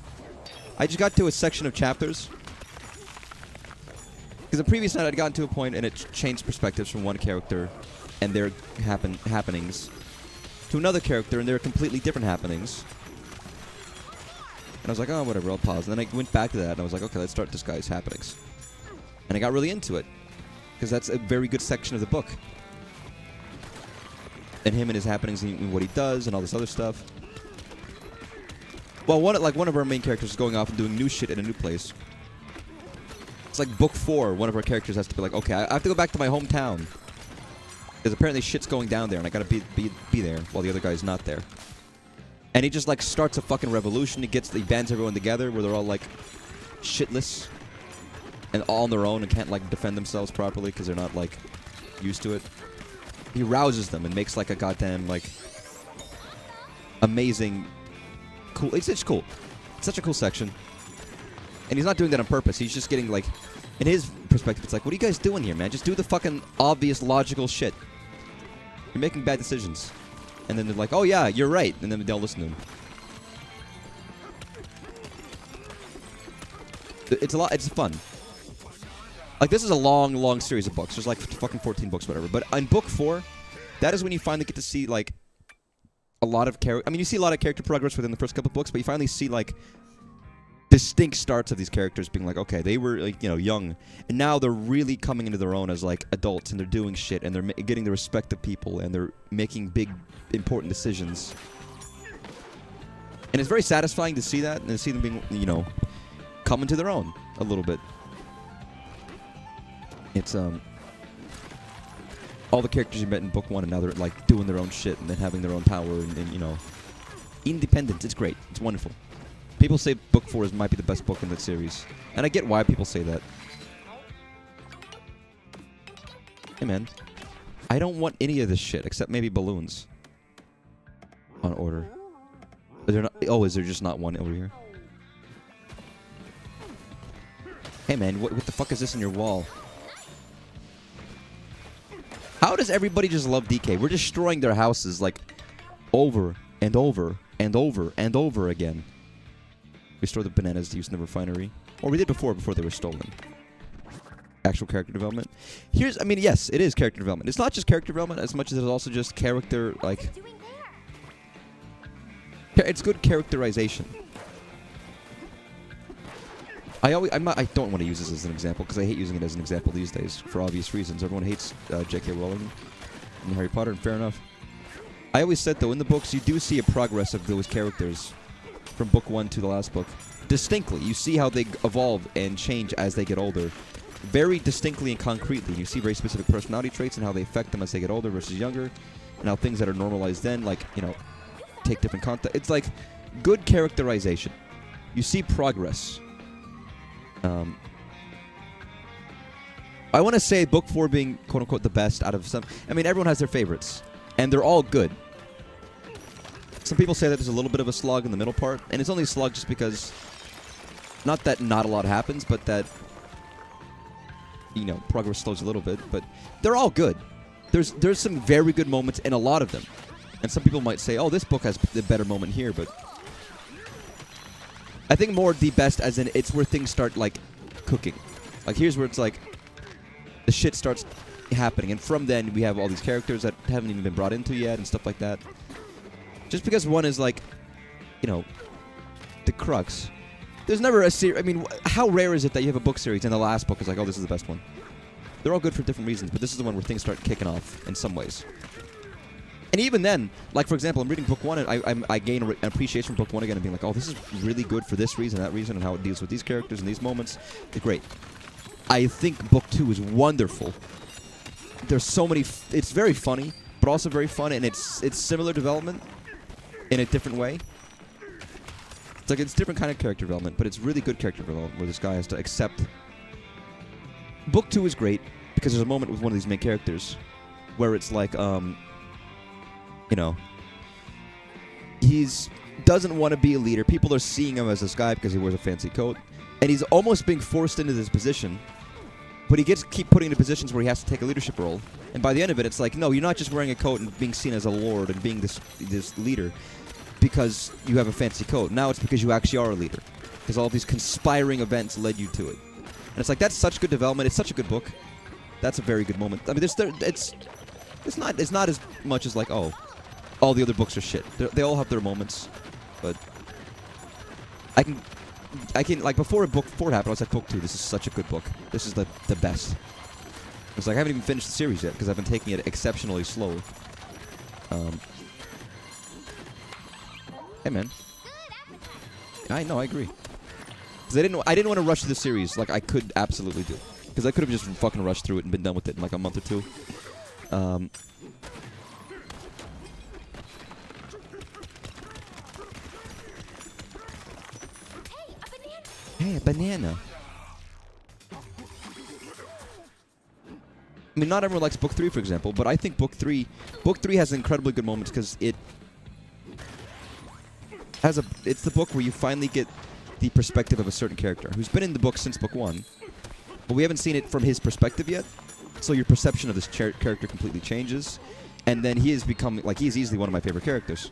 I just got to a section of chapters. Because the previous night I'd gotten to a point and it changed perspectives from one character and their happenings to another character and their completely different happenings. And I was like, oh, whatever, I'll pause. And then I went back to that and I was like, okay, let's start this guy's happenings. And I got really into it. Because that's a very good section of the book. And him and his happenings and what he does and all this other stuff. Well, one of our main characters is going off and doing new shit in a new place. It's like book 4, one of our characters has to be like, okay, I have to go back to my hometown. Because apparently shit's going down there, and I gotta be there while the other guy's not there. And he just, like, starts a fucking revolution. He bands everyone together where they're all, like, shitless. And all on their own and can't, like, defend themselves properly because they're not, like, used to it. He rouses them and makes, like, a goddamn, like, amazing, cool... It's just cool. It's such a cool section. And he's not doing that on purpose. He's just getting, like... In his perspective, it's like, what are you guys doing here, man? Just do the fucking obvious, logical shit. You're making bad decisions. And then they're like, oh yeah, you're right. And then they'll listen to him. It's fun. Like, this is a long series of books. There's like fucking 14 books, whatever. But in book 4, that is when you finally get to see, like, a lot of character... I mean, you see a lot of character progress within the first couple of books, but you finally see, like... distinct starts of these characters being like, okay, they were, like, you know, young, and now they're really coming into their own as, like, adults, and they're doing shit, and they're getting the respect of people, and they're making big, important decisions. And it's very satisfying to see that and to see them being, you know, coming to their own a little bit. It's all the characters you met in book 1 and now they're like doing their own shit and then having their own power and you know, independence. It's great. It's wonderful. People say book 4 might be the best book in that series, and I get why people say that. Hey man, I don't want any of this shit except maybe balloons. On order. Are there not, oh, is there just not one over here? Hey man, what the fuck is this in your wall? How does everybody just love DK? We're destroying their houses like over and over and over and over again. Restore the bananas to use in the refinery. Or we did before they were stolen. Actual character development. I mean, yes, it is character development. It's not just character development as much as it's also just character, like... It's good characterization. I don't want to use this as an example, because I hate using it as an example these days, for obvious reasons. Everyone hates J.K. Rowling and Harry Potter, and fair enough. I always said, though, in the books, you do see a progress of those characters from book 1 to the last book. Distinctly. You see how they evolve and change as they get older. Very distinctly and concretely. You see very specific personality traits and how they affect them as they get older versus younger, and how things that are normalized then, like, you know, take different content. It's like good characterization. You see progress. I want to say book 4 being quote-unquote the best out of some... I mean, everyone has their favorites, and they're all good. Some people say that there's a little bit of a slog in the middle part, and it's only a slog just because... Not that not a lot happens, but that... You know, progress slows a little bit, but they're all good. There's some very good moments in a lot of them. And some people might say, oh, this book has the better moment here, but... I think more the best as in it's where things start, like, cooking. Like, here's where it's like... The shit starts happening, and from then we have all these characters that haven't even been brought into yet and stuff like that. Just because one is like, you know, the crux. There's never a series. I mean, how rare is it that you have a book series and the last book is like, oh, this is the best one? They're all good for different reasons, but this is the one where things start kicking off in some ways. And even then, like for example, I'm reading book 1 and I gain an appreciation for book 1 again and being like, oh, this is really good for this reason, that reason, and how it deals with these characters and these moments. It's great. I think book 2 is wonderful. There's so many... it's very funny, but also very fun, and it's similar development in a different way. It's like it's different kind of character development, but it's really good character development where this guy has to accept... Book 2 is great because there's a moment with one of these main characters where it's like, you know, he's doesn't want to be a leader. People are seeing him as this guy because he wears a fancy coat, and he's almost being forced into this position. But he gets keep putting into positions where he has to take a leadership role. And by the end of it, it's like, no, you're not just wearing a coat and being seen as a lord and being this leader because you have a fancy coat. Now it's because you actually are a leader. Because all these conspiring events led you to it. And it's like, that's such good development. It's such a good book. That's a very good moment. I mean, it's not as much as like, oh, all the other books are shit. They all have their moments. But I can, like, before book 4 happened, I was like, book 2, this is such a good book. This is the best. It's like, I haven't even finished the series yet, because I've been taking it exceptionally slow. Hey, man. I know, I agree. Because I didn't want to rush through the series like I could absolutely do. Because I could have just fucking rushed through it and been done with it in like a month or two. Hey, a banana. I mean, not everyone likes book 3, for example, but I think book 3 has incredibly good moments because it has it's the book where you finally get the perspective of a certain character who's been in the book since book 1, but we haven't seen it from his perspective yet. So your perception of this character completely changes, and then he has become like he's easily one of my favorite characters.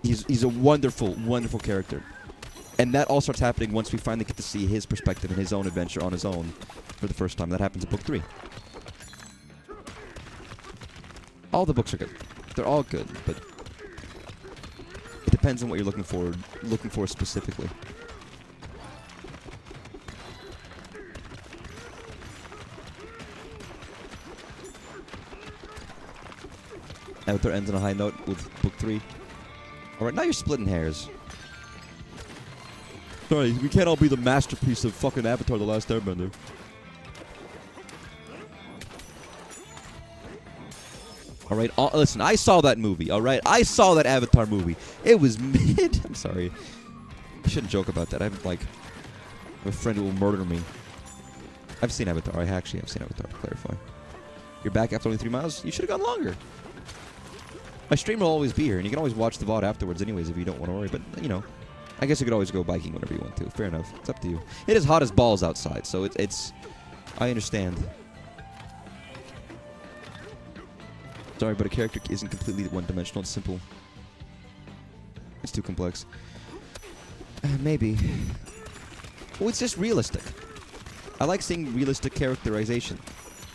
He's a wonderful, wonderful character. And that all starts happening once we finally get to see his perspective and his own adventure on his own for the first time. That happens in book 3. All the books are good. They're all good, but it depends on what you're looking for specifically. Avatar ends on a high note with book 3. All right, now you're splitting hairs. Sorry, we can't all be the masterpiece of fucking Avatar: The Last Airbender. All right, listen, I saw that movie, all right? I saw that Avatar movie. It was mid. I'm sorry. I shouldn't joke about that. I have, like, a friend who will murder me. I've seen Avatar. I actually have seen Avatar, to clarify. You're back after only 3 miles? You should have gone longer. My stream will always be here, and you can always watch the VOD afterwards anyways if you don't want to worry. But, you know, I guess you could always go biking whenever you want to. Fair enough. It's up to you. It is hot as balls outside, so it's I understand. Sorry, but a character isn't completely one-dimensional. It's simple. It's too complex. Maybe. Well, it's just realistic. I like seeing realistic characterization.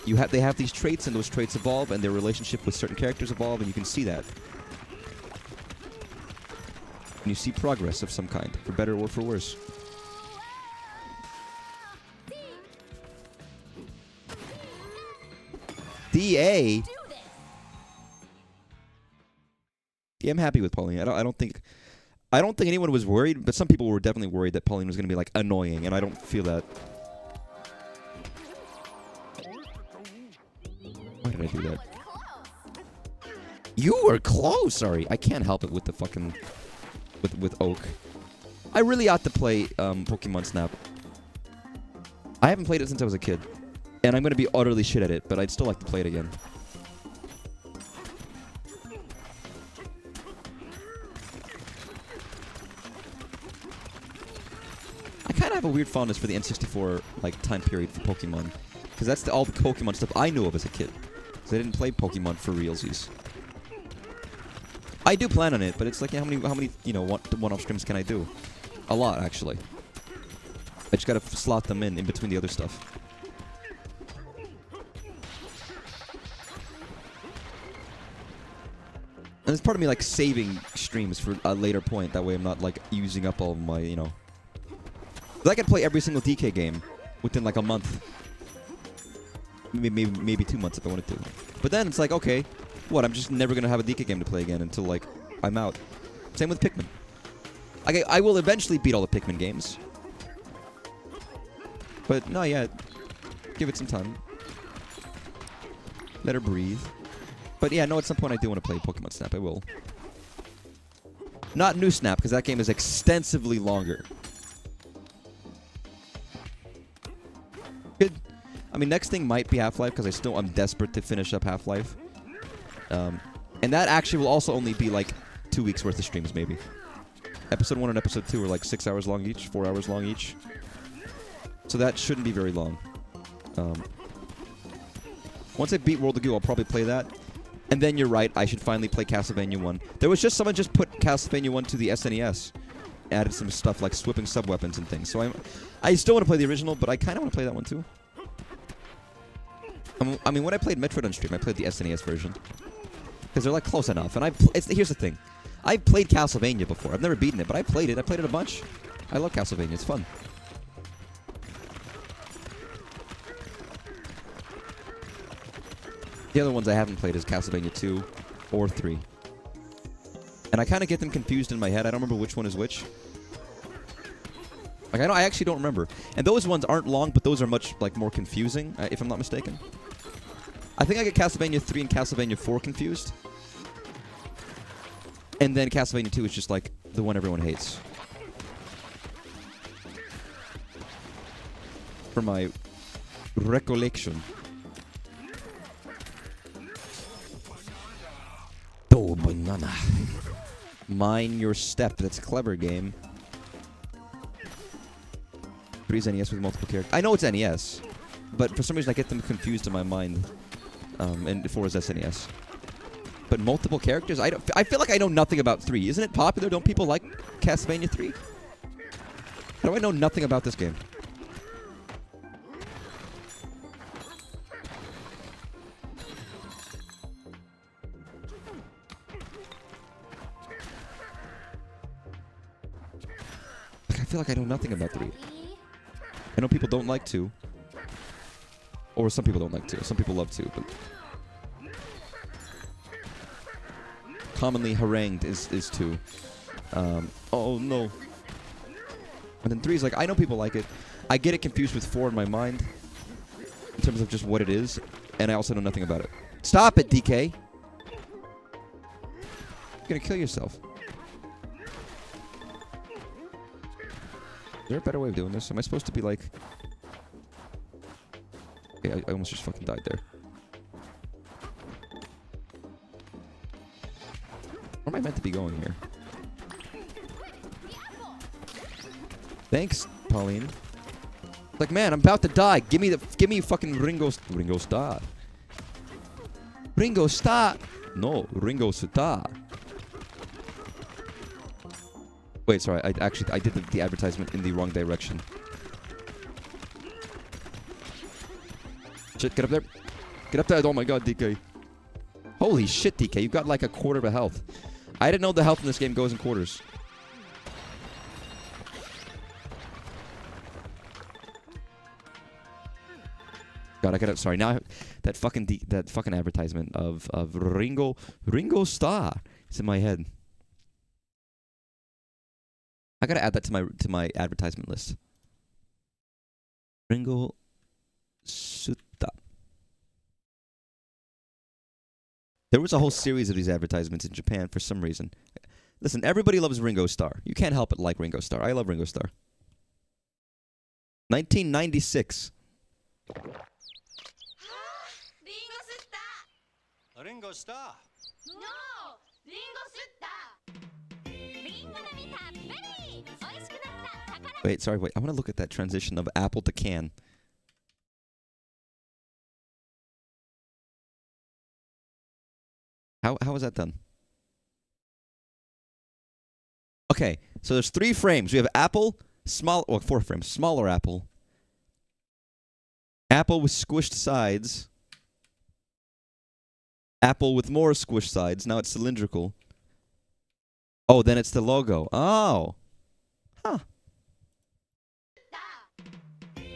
They have these traits, and those traits evolve, and their relationship with certain characters evolve, and you can see that. And you see progress of some kind, for better or for worse. DA. Yeah, I'm happy with Pauline. I don't think anyone was worried, but some people were definitely worried that Pauline was going to be like annoying, and I don't feel that. Why did I do that? You were close. Sorry, I can't help it with the fucking with Oak. I really ought to play Pokemon Snap. I haven't played it since I was a kid, and I'm going to be utterly shit at it, but I'd still like to play it again. I kind of have a weird fondness for the N64 like time period for Pokemon, because that's all the Pokemon stuff I knew of as a kid. So I didn't play Pokemon for realsies. I do plan on it, but it's like, yeah, how many you know one-off streams can I do? A lot, actually. I just gotta slot them in between the other stuff. And it's part of me like saving streams for a later point. That way I'm not like using up all of my, you know. I could play every single DK game within like a month. Maybe 2 months if I wanted to. But then it's like, okay, what? I'm just never going to have a DK game to play again until like I'm out. Same with Pikmin. I will eventually beat all the Pikmin games. But no, yeah. Give it some time. Let her breathe. But yeah, no, at some point I do want to play Pokemon Snap. I will. Not New Snap, because that game is extensively longer. Good. I mean, next thing might be Half-Life, because I'm desperate to finish up Half-Life. And that actually will also only be like 2 weeks worth of streams, maybe. Episode 1 and Episode 2 are like 6 hours long each, 4 hours long each. So that shouldn't be very long. Once I beat World of Goo, I'll probably play that. And then you're right, I should finally play Castlevania 1. There was just someone just put Castlevania 1 to the SNES. Added some stuff like swapping sub-weapons and things. So I still want to play the original, but I kind of want to play that one too. I mean, when I played Metroid on stream, I played the SNES version. Because they're like close enough. And here's the thing. I've played Castlevania before. I've never beaten it, but I played it. I played it a bunch. I love Castlevania. It's fun. The other ones I haven't played is Castlevania 2 or 3. And I kind of get them confused in my head. I don't remember which one is which. Like, I actually don't remember. And those ones aren't long, but those are much like more confusing, if I'm not mistaken. I think I get Castlevania 3 and Castlevania 4 confused. And then Castlevania 2 is just like the one everyone hates. For my recollection. Oh, banana. Mind your step. That's a clever game. 3's NES with multiple characters. I know it's NES, but for some reason I get them confused in my mind. And 4 is SNES. But multiple characters? I feel like I know nothing about 3. Isn't it popular? Don't people like Castlevania 3? How do I know nothing about this game? I feel like I know nothing about 3. I know people don't like 2. Or some people don't like 2. Some people love 2, but... commonly harangued is 2. Oh no. And then 3 is like, I know people like it. I get it confused with 4 in my mind. In terms of just what it is. And I also know nothing about it. Stop it, DK! You're gonna kill yourself. Is there a better way of doing this? Am I supposed to be like... Okay, I almost just fucking died there. Where am I meant to be going here? Thanks, Pauline. Like, man, I'm about to die. Give me fucking Ringo Starr. Ringo Starr. No, Ringo Starr. Wait, sorry. I did the advertisement in the wrong direction. Shit, get up there. Get up there. Oh my god, DK. Holy shit, DK. You got like a quarter of a health. I didn't know the health in this game goes in quarters. God, I gotta. Sorry, now that fucking advertisement of Ringo Starr is in my head. I gotta add that to my advertisement list. Ringo Starr. There was a whole series of these advertisements in Japan for some reason. Listen, everybody loves Ringo Starr. You can't help but like Ringo Starr. I love Ringo Starr. 1996. Ringo Starr. No! Wait, sorry, wait. I want to look at that transition of apple to can. How was that done? Okay, so there's 3 frames. We have apple, 4 frames. Smaller apple. Apple with squished sides. Apple with more squished sides. Now it's cylindrical. Oh, then it's the logo. Oh. Huh.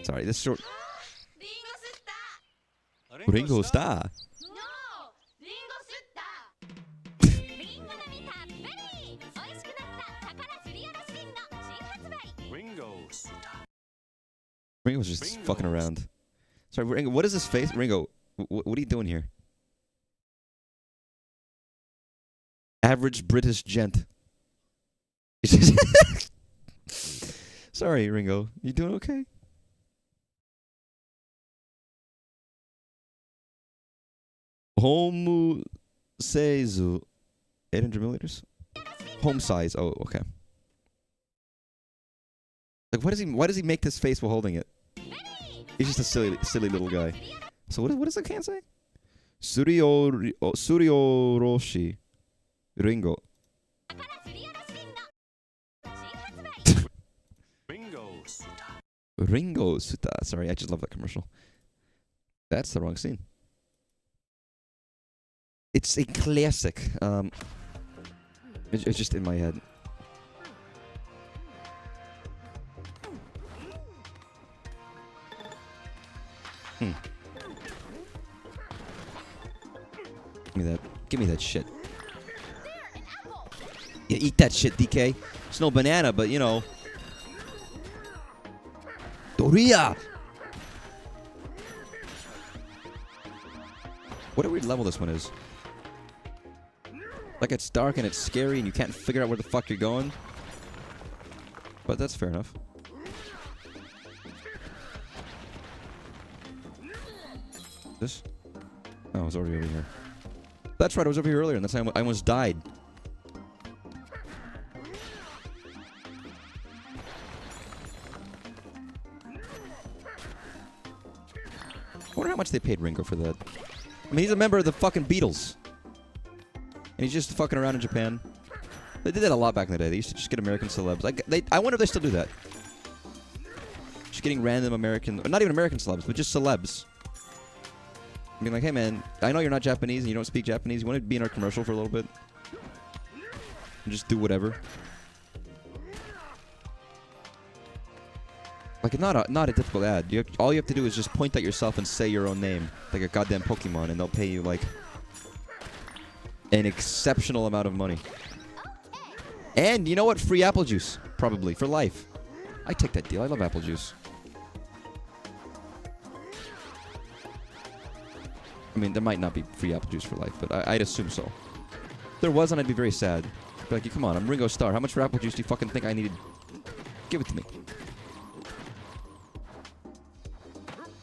Sorry, this short... Ringo Starr. Ringo's just fucking around. Sorry, Ringo, what is his face? Ringo, what are you doing here? Average British gent. Sorry, Ringo. You doing okay? Home size 800 milliliters? Home size. Oh, okay. Like, why does he make this face while holding it? He's just a silly little guy. So what does the can say? Surioroshi Ringo. Ringo Suta. Sorry, I just love that commercial. That's the wrong scene. It's a classic. It's just in my head. Give me that shit. Yeah, eat that shit, DK. It's no banana, but you know. Doria! What a weird level this one is. Like, it's dark and it's scary and you can't figure out where the fuck you're going. But that's fair enough. This? Oh, I was already over here. That's right, I was over here earlier, and that's how I almost died. I wonder how much they paid Ringo for that. I mean, he's a member of the fucking Beatles. And he's just fucking around in Japan. They did that a lot back in the day. They used to just get American celebs. I wonder if they still do that. Just getting random American... Or not even American celebs, but just celebs. Being like, hey man, I know you're not Japanese and you don't speak Japanese. You want to be in our commercial for a little bit? And just do whatever. Like, not a difficult ad. All you have to do is just point at yourself and say your own name. Like a goddamn Pokemon, and they'll pay you like... an exceptional amount of money. And you know what? Free apple juice. Probably. For life. I take that deal. I love apple juice. I mean, there might not be free apple juice for life, but I'd assume so. If there wasn't, I'd be very sad. I'd be like, come on, I'm Ringo Starr. How much for apple juice do you fucking think I needed? Give it to me.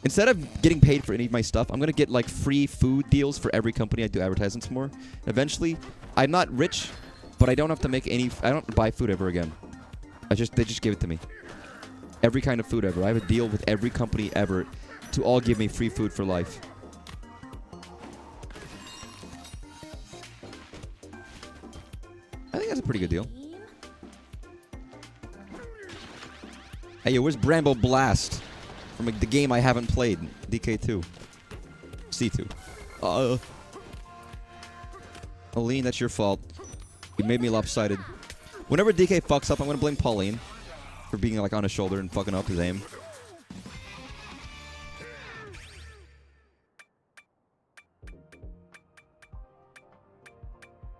Instead of getting paid for any of my stuff, I'm going to get, like, free food deals for every company I do advertisements for. Eventually, I'm not rich, but I don't have to make any... I don't buy food ever again. They just give it to me. Every kind of food ever. I have a deal with every company ever to all give me free food for life. I think that's a pretty good deal. Hey, where's Bramble Blast? From the game I haven't played. DK2. C2. Aline, that's your fault. You made me lopsided. Whenever DK fucks up, I'm gonna blame Pauline for being like on his shoulder and fucking up his aim.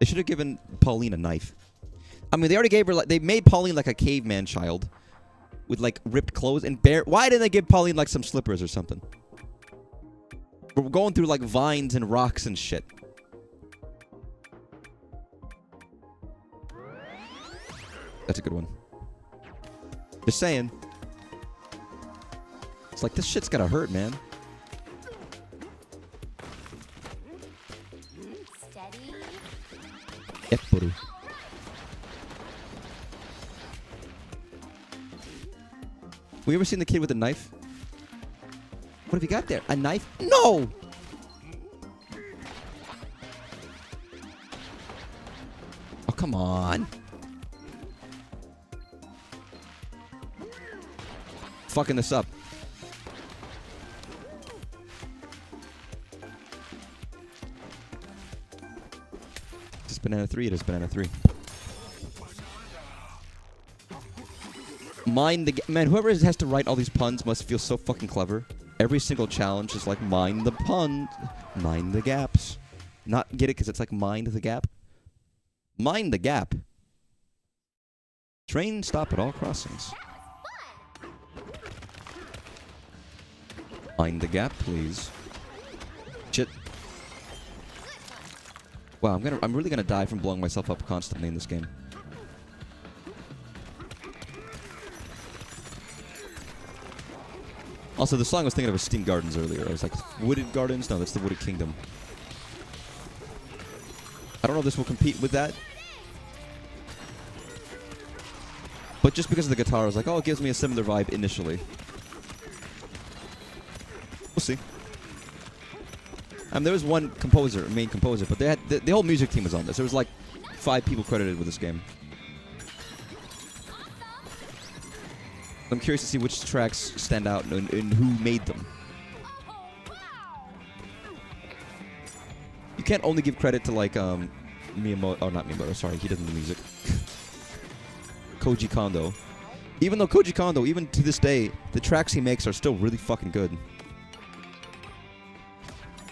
They should have given Pauline a knife. I mean, they already gave her like they made Pauline like a caveman child with like ripped clothes and bare. Why didn't they give Pauline like some slippers or something? We're going through like vines and rocks and shit. That's a good one. Just saying. It's like, this shit's gotta hurt, man. Steady. Epuru. We ever seen the kid with a knife? What have you got there? A knife? No! Oh, come on. Fucking this up. Is this banana 3? It is banana 3. Mind the... Man, whoever has to write all these puns must feel so fucking clever. Every single challenge is like, mind the pun. Mind the gaps. Not get it because it's like, mind the gap. Mind the gap. Train stop at all crossings. Mind the gap, please. Shit. Wow, I'm really gonna die from blowing myself up constantly in this game. Also, the song I was thinking of was Steam Gardens earlier. I was like, Wooded Gardens? No, that's the Wooded Kingdom. I don't know if this will compete with that. But just because of the guitar, I was like, oh, it gives me a similar vibe initially. We'll see. There was one composer, main composer, but they had the whole music team was on this. There was like 5 people credited with this game. I'm curious to see which tracks stand out and who made them. You can't only give credit to like Miyamoto. Oh, not Miyamoto. Sorry, he doesn't do music. Koji Kondo. Even though Koji Kondo, even to this day, the tracks he makes are still really fucking good.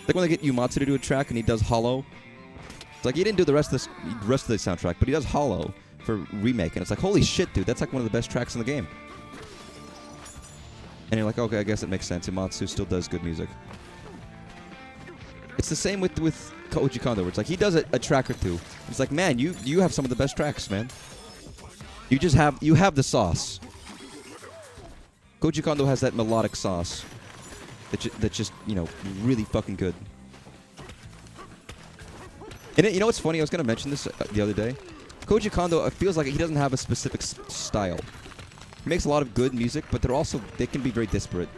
Like when they get Umatsu to do a track and he does Hollow. It's like he didn't do the rest of the soundtrack, but he does Hollow for remake, and it's like, holy shit, dude, that's like one of the best tracks in the game. And you're like, okay, I guess it makes sense. Umatsu still does good music. It's the same with Koji Kondo, where it's like he does a track or two. It's like, man, you have some of the best tracks, man. You have the sauce. Koji Kondo has that melodic sauce. That's just, you know, really fucking good. And you know what's funny? I was going to mention this the other day. Koji Kondo, it feels like he doesn't have a specific style. He makes a lot of good music, but they can be very disparate.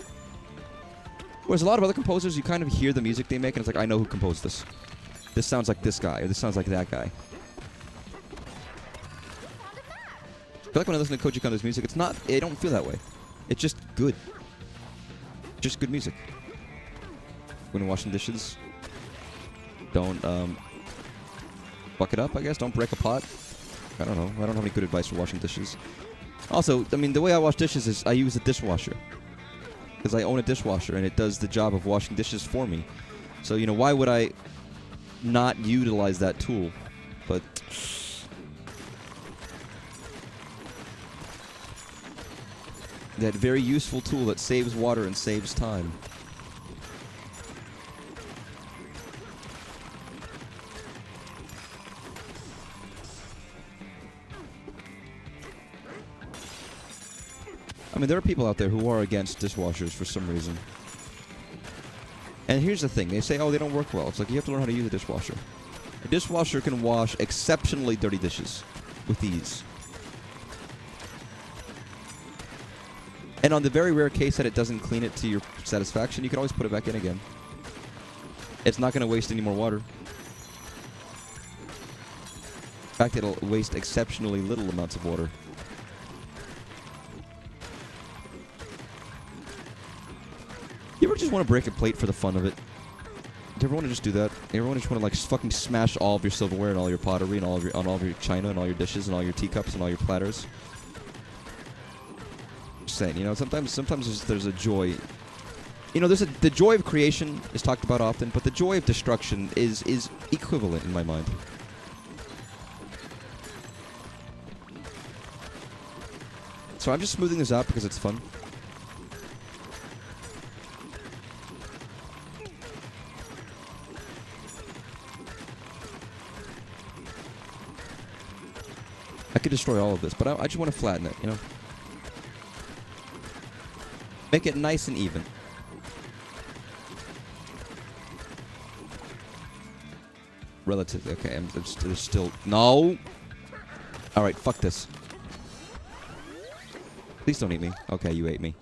Whereas a lot of other composers, you kind of hear the music they make, and it's like, I know who composed this. This sounds like this guy, or this sounds like that guy. I feel like when I listen to Koji Kondo's music, I don't feel that way. It's just good. Just good music. When you're washing dishes, don't fuck it up, I guess. Don't break a pot. I don't know. I don't have any good advice for washing dishes. Also, I mean, the way I wash dishes is I use a dishwasher. Because I own a dishwasher, and it does the job of washing dishes for me. So, you know, why would I not utilize that tool. But that very useful tool that saves water and saves time. I mean, there are people out there who are against dishwashers for some reason. And here's the thing. They say, oh, they don't work well. It's like, you have to learn how to use a dishwasher. A dishwasher can wash exceptionally dirty dishes with ease. And on the very rare case that it doesn't clean it to your satisfaction, you can always put it back in again. It's not going to waste any more water. In fact, it'll waste exceptionally little amounts of water. You ever just want to break a plate for the fun of it? Do you ever want to just do that? You ever want to just want to like fucking smash all of your silverware and all your pottery and all of your china and all your dishes and all your teacups and all your platters? Just saying, you know, sometimes there's a joy. You know, the joy of creation is talked about often, but the joy of destruction is equivalent in my mind. So I'm just smoothing this out because it's fun. I could destroy all of this, but I just want to flatten it, you know? Make it nice and even. Relatively, okay, there's still... No! Alright, fuck this. Please don't eat me. Okay, you ate me.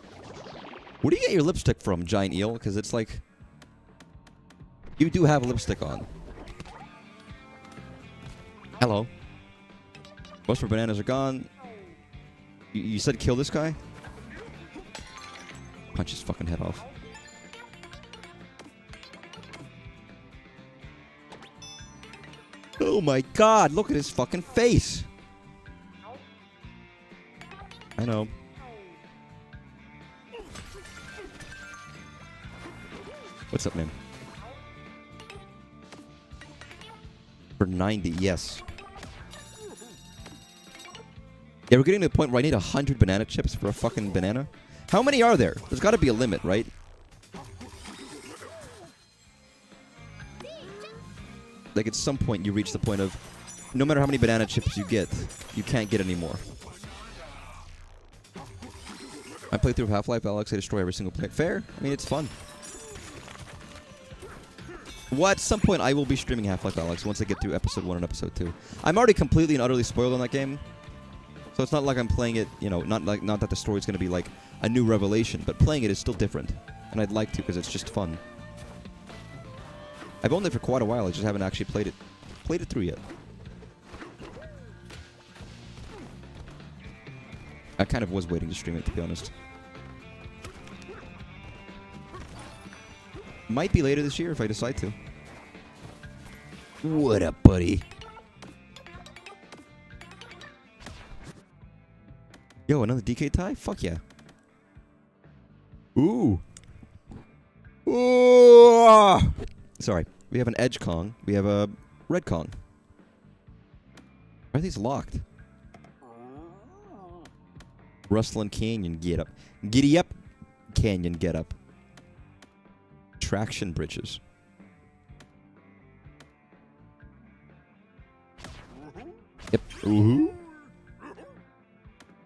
Where do you get your lipstick from, giant eel? Because it's like... You do have a lipstick on. Hello. Most of our bananas are gone. You said kill this guy? Punch his fucking head off. Oh my god, look at his fucking face! I know. What's up, man? For 90, yes. Yeah, we're getting to the point where I need 100 banana chips for a fucking banana. How many are there? There's got to be a limit, right? Like, at some point, you reach the point of, no matter how many banana chips you get, you can't get any more. I play through Half-Life Alyx, I destroy every single planet. Fair? I mean, it's fun. Well, at some point, I will be streaming Half-Life Alyx once I get through Episode 1 and Episode 2. I'm already completely and utterly spoiled on that game. So it's not like I'm playing it, you know, not that the story's going to be like a new revelation, but playing it is still different. And I'd like to because it's just fun. I've owned it for quite a while, I just haven't actually played it through yet. I kind of was waiting to stream it, to be honest. Might be later this year if I decide to. What up, buddy? Yo, another DK tie? Fuck yeah. Ooh. Ooh. Sorry. We have an Edge Kong. We have a Red Kong. Why are these locked? Rustling Canyon get up. Giddy up. Canyon get up. Traction bridges. Yep. Ooh.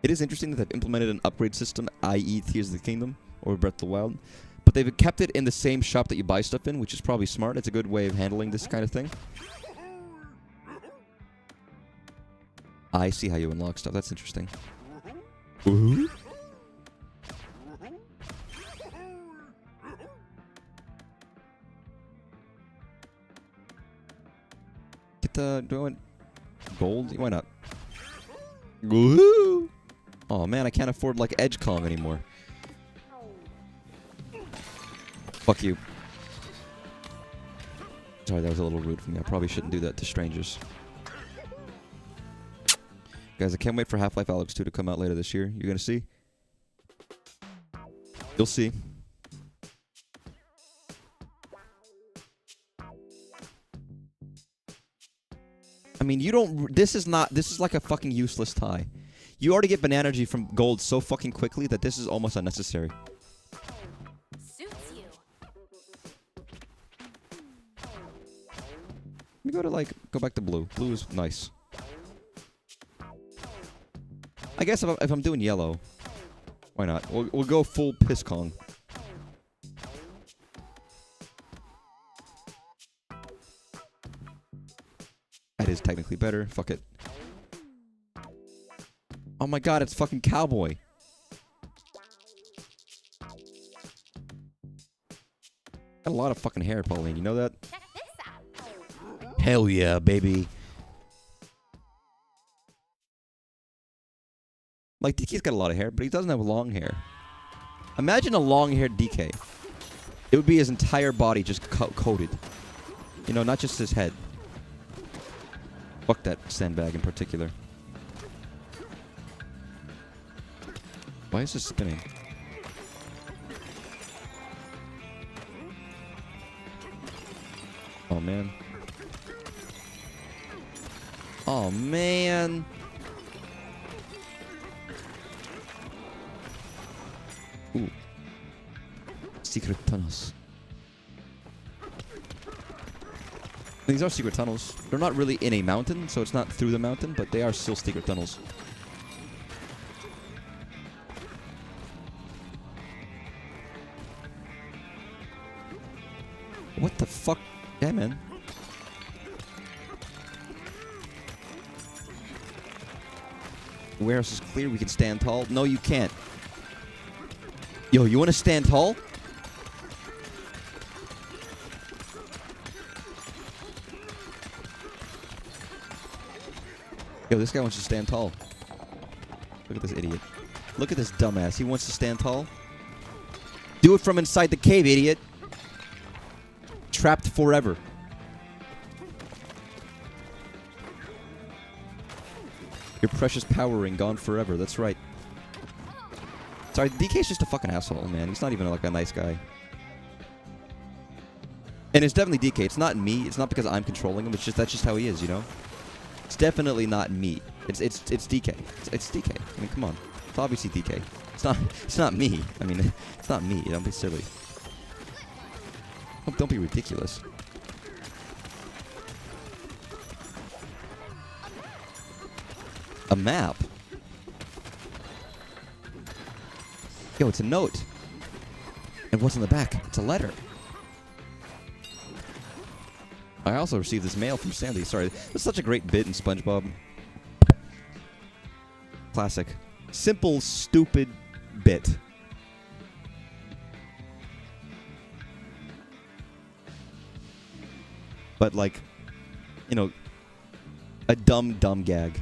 It is interesting that they've implemented an upgrade system, i.e. Tears of the Kingdom or Breath of the Wild. But they've kept it in the same shop that you buy stuff in, which is probably smart. It's a good way of handling this kind of thing. I see how you unlock stuff. That's interesting. Ooh. Get the... Do I want gold? Why not? Ooh. Oh man, I can't afford like Edge Kong anymore. Fuck you. Sorry, that was a little rude for me. I probably shouldn't do that to strangers. Guys, I can't wait for Half-Life Alyx 2 to come out later this year. You're gonna see? You'll see. I mean, you don't. This is not. This is like a fucking useless tie. You already get banana energy from gold so fucking quickly that this is almost unnecessary. Suits you. Let me go to like go back to blue. Blue is nice. I guess if I'm doing yellow, why not? We'll go full piss Kong. That is technically better. Fuck it. Oh my god, it's fucking cowboy. Got a lot of fucking hair, Pauline. You know that? Check this out. Hell yeah, baby. Like, DK's got a lot of hair, but he doesn't have long hair. Imagine a long-haired DK. It would be his entire body just coated. You know, not just his head. Fuck that sandbag in particular. Why is this spinning? Oh, man. Oh, man. Ooh. Secret tunnels. These are secret tunnels. They're not really in a mountain, so it's not through the mountain, but they are still secret tunnels. What the fuck? Yeah, man. Warehouse is clear. We can stand tall. No, you can't. Yo, you want to stand tall? Yo, this guy wants to stand tall. Look at this idiot. Look at this dumbass. He wants to stand tall. Do it from inside the cave, idiot. Trapped forever. Your precious power ring gone forever. That's right. Sorry, DK's just a fucking asshole, man. He's not even like a nice guy. And it's definitely DK. It's not me. It's not because I'm controlling him. It's just that's just how he is, you know. It's definitely not me. It's DK. It's DK. I mean, come on. It's obviously DK. It's not me. I mean, it's not me. Don't be silly. Don't be ridiculous. A map? Yo, it's a note. And what's in the back? It's a letter. I also received this mail from Sandy. Sorry, it's such a great bit in SpongeBob. Classic. Simple, stupid bit. But like, you know, a dumb gag.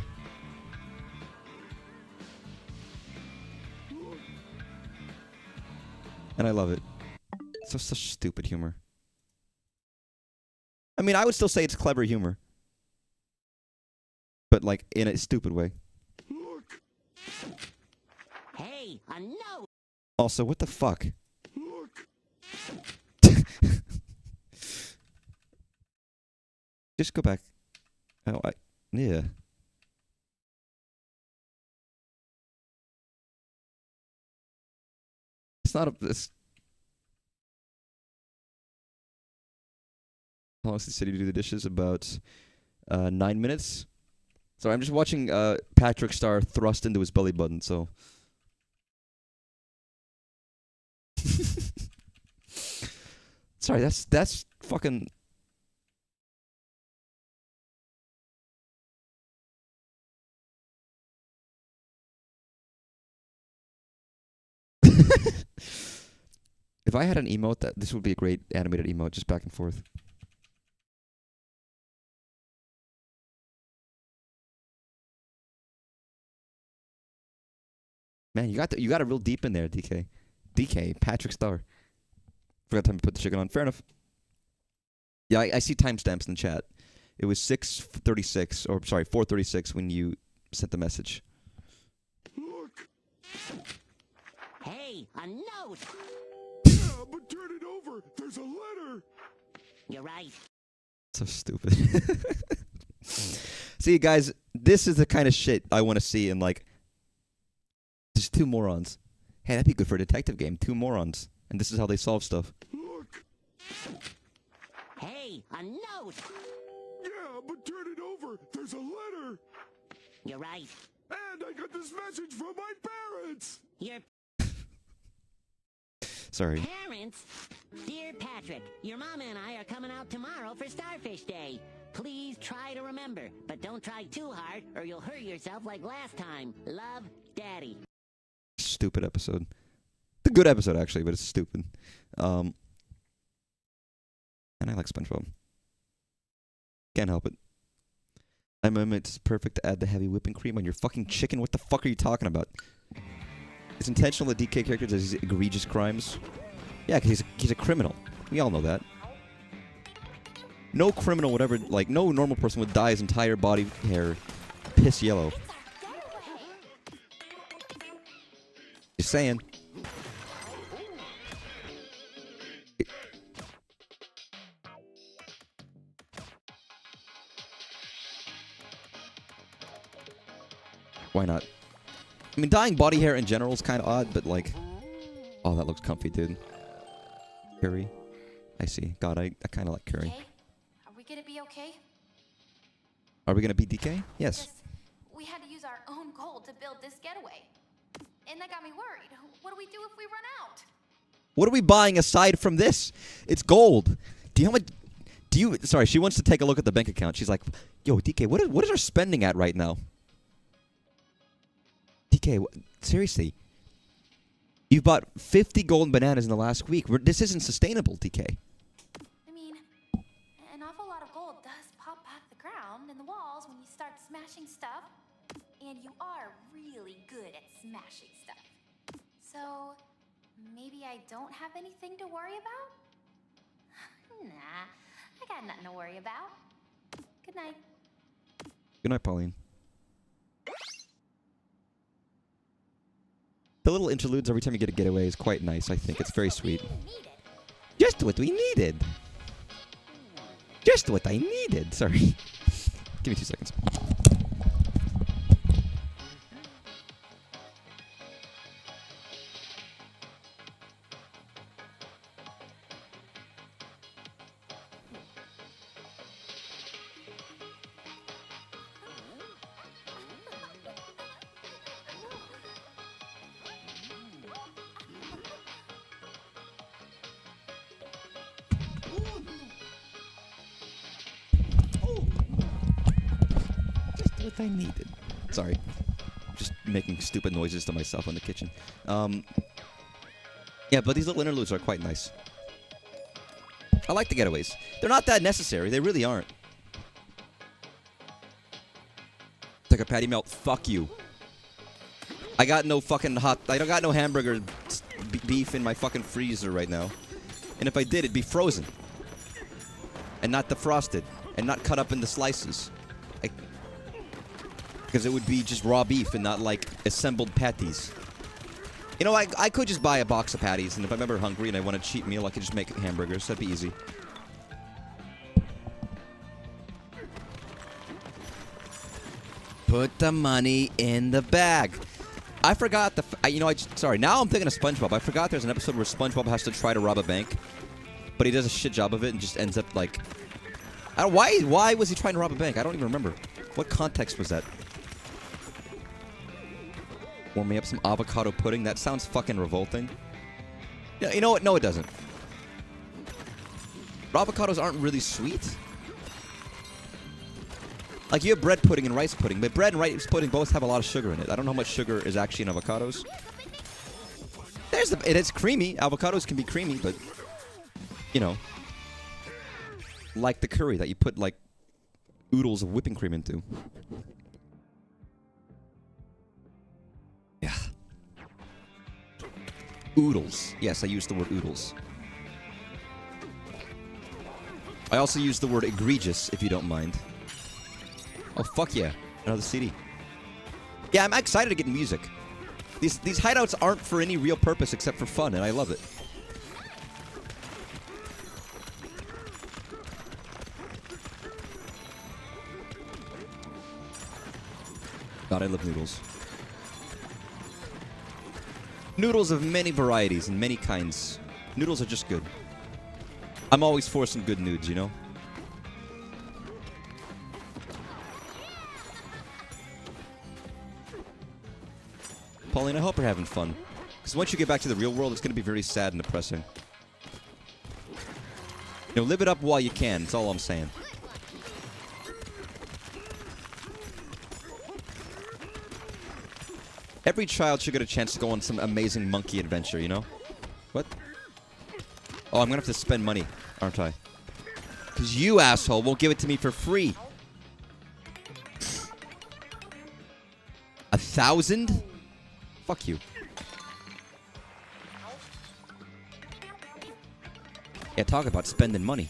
And I love it. So such stupid humor. I mean, I would still say it's clever humor. But like, in a stupid way. Look. Hey, a note. Also, what the fuck? Look. Just go back. Oh, yeah. It's not a... How long does the city to do the dishes? About 9 minutes. So I'm just watching Patrick Star thrust into his belly button, so... Sorry, that's fucking... If I had an emote, this would be a great animated emote, just back and forth. Man, you got it real deep in there, DK. DK, Patrick Star. Forgot time to put the chicken on. Fair enough. Yeah, I see timestamps in the chat. It was 6:36, or sorry, 4:36 when you sent the message. Look. Hey, a note! Yeah, but turn it over. There's a letter. You're right. So stupid. See, guys, this is the kind of shit I want to see in, like, just two morons. Hey, that'd be good for a detective game. Two morons. And this is how they solve stuff. Look. Hey, a note! Yeah, but turn it over. There's a letter. You're right. And I got this message from my parents. Your Sorry. parents? Dear Patrick, your mama and I are coming out tomorrow for Starfish Day. Please try to remember, but don't try too hard or you'll hurt yourself like last time. Love, Daddy. Stupid episode. It's a good episode, actually, but it's stupid. And I like SpongeBob. Can't help it. I mean, it's perfect to add the heavy whipping cream on your fucking chicken. What the fuck are you talking about? It's intentional that DK character does these egregious crimes. Yeah, because he's a criminal. We all know that. No criminal would ever, like, no normal person would dye his entire body hair piss yellow. Just saying. Why not? I mean, dyeing body hair in general is kind of odd, but like... Oh, that looks comfy, dude. Curry. I see. God, I kind of like curry. Okay. Are we gonna be okay? Are we going to beat DK? Yes. Just, we had to use our own gold to build this getaway. And that got me worried. What do we do if we run out? What are we buying aside from this? It's gold. Do you know how much... Do you... Sorry, she wants to take a look at the bank account. She's like, yo, DK, what is our spending at right now? DK, seriously. You've bought 50 golden bananas in the last week. This isn't sustainable, DK. I mean, an awful lot of gold does pop out of the ground and the walls when you start smashing stuff. And you are really good at smashing stuff. So, maybe I don't have anything to worry about? Nah, I got nothing to worry about. Good night. Good night, Pauline. The little interludes every time you get a getaway is quite nice, I think. It's very sweet. Just what we needed. Just what I needed. Sorry. Give me 2 seconds. What I needed. Sorry. Just making stupid noises to myself in the kitchen. Yeah, but these little interludes are quite nice. I like the getaways. They're not that necessary. They really aren't. Take a patty melt. Fuck you. I got no fucking I don't got no hamburger beef in my fucking freezer right now. And if I did, it'd be frozen. And not defrosted. And not cut up into slices. Because it would be just raw beef and not, like, assembled patties. You know, I could just buy a box of patties, and if I'm ever hungry and I want a cheap meal, I could just make hamburgers. That'd be easy. Put the money in the bag. I forgot sorry, now I'm thinking of SpongeBob. I forgot there's an episode where SpongeBob has to try to rob a bank, but he does a shit job of it and just ends up, like... why was he trying to rob a bank? I don't even remember. What context was that? Warm me up some avocado pudding. That sounds fucking revolting. Yeah, you know what? No, it doesn't. Avocados aren't really sweet. Like, you have bread pudding and rice pudding, but bread and rice pudding both have a lot of sugar in it. I don't know how much sugar is actually in avocados. It is creamy. Avocados can be creamy, but, you know, like the curry that you put, like, oodles of whipping cream into. Yeah. Oodles. Yes, I used the word oodles. I also used the word egregious, if you don't mind. Oh, fuck yeah. Another CD. Yeah, I'm excited to get music. These hideouts aren't for any real purpose except for fun, and I love it. God, I love noodles. Noodles of many varieties and many kinds. Noodles are just good. I'm always for some good nudes, you know? Pauline, I hope you're having fun. Because once you get back to the real world, it's going to be very sad and depressing. You know, live it up while you can. That's all I'm saying. Every child should get a chance to go on some amazing monkey adventure, you know? What? Oh, I'm gonna have to spend money, aren't I? Because you, asshole, won't give it to me for free. 1,000? Fuck you. Yeah, talk about spending money.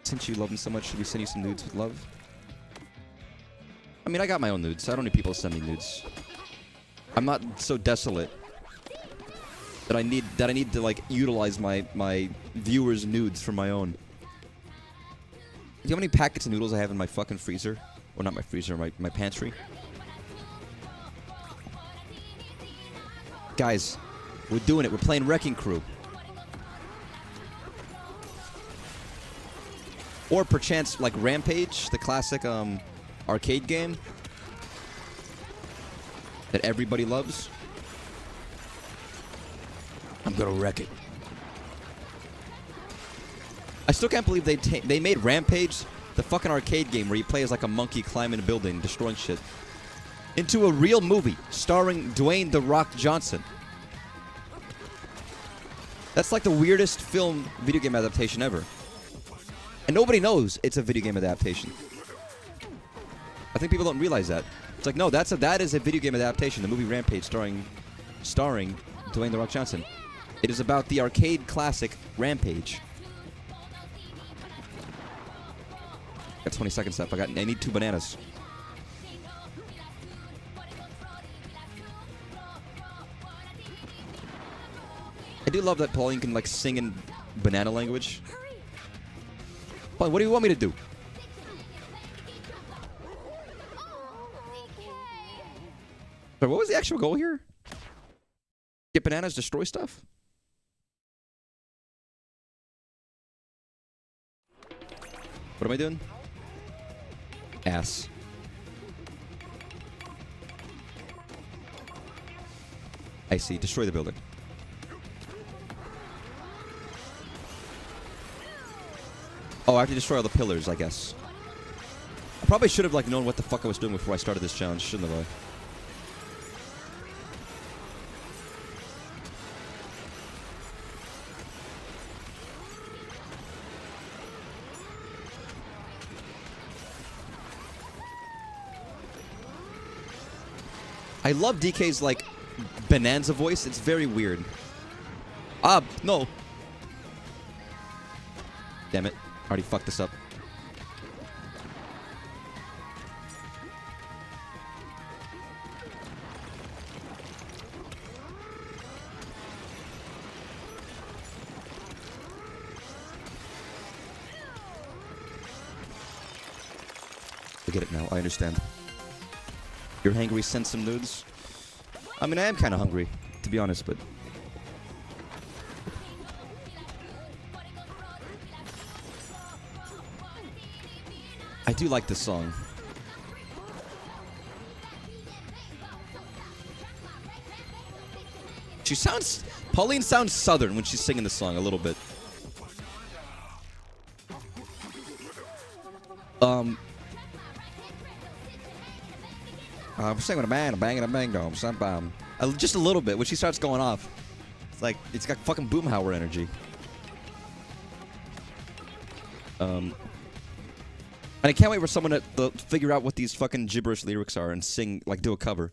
Since you love him so much, should we send you some nudes with love? I mean, I got my own nudes. I don't need people to send me nudes. I'm not so desolate that I need to like utilize my viewers' nudes for my own. Do you know how many packets of noodles I have in my fucking freezer? Well, not my freezer, my pantry. Guys, we're doing it. We're playing Wrecking Crew. Or perchance like Rampage, the classic arcade game that everybody loves. I'm gonna wreck it. I still can't believe they made Rampage, the fucking arcade game where you play as like a monkey climbing a building, destroying shit, into a real movie starring Dwayne "The Rock" Johnson. That's like the weirdest video game adaptation ever. And nobody knows it's a video game adaptation. I think people don't realize that. It's like, no, that is a video game adaptation. The movie Rampage starring Dwayne "The Rock" Johnson. It is about the arcade classic Rampage. Got 20 seconds left. I need 2 bananas. I do love that Pauline can like sing in banana language. Pauline, what do you want me to do? So what was the actual goal here? Get bananas, destroy stuff? What am I doing? Ass. I see. Destroy the building. Oh, I have to destroy all the pillars, I guess. I probably should have like known what the fuck I was doing before I started this challenge, shouldn't have I? I love DK's like Bananza voice. It's very weird. Ah, no. Damn it. Already fucked this up. I get it now. I understand. You're hungry, send some nudes. I mean, I am kind of hungry, to be honest, but... I do like this song. Pauline sounds southern when she's singing the song a little bit. I'm singing a bang, a bang, dong, just a little bit when she starts going off. It's like it's got fucking Boomhauer energy. And I can't wait for someone to figure out what these fucking gibberish lyrics are and sing, like, do a cover.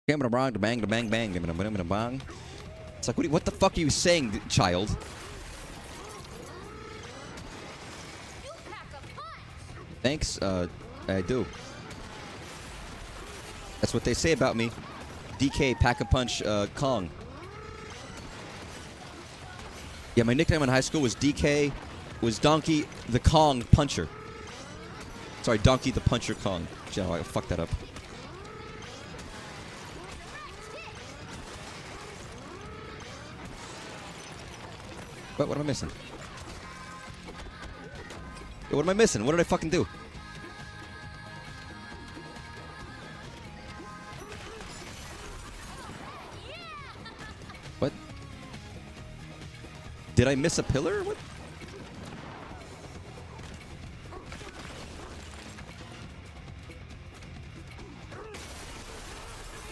It's like, what the fuck are you saying, child? Thanks, I do. That's what they say about me. DK, Pack-a-Punch, Kong. Yeah, my nickname in high school was DK, was Donkey the Kong Puncher. Sorry, Donkey the Puncher Kong. Joe, I fucked that up. What am I missing? What am I missing? What did I fucking do? What? Did I miss a pillar? What?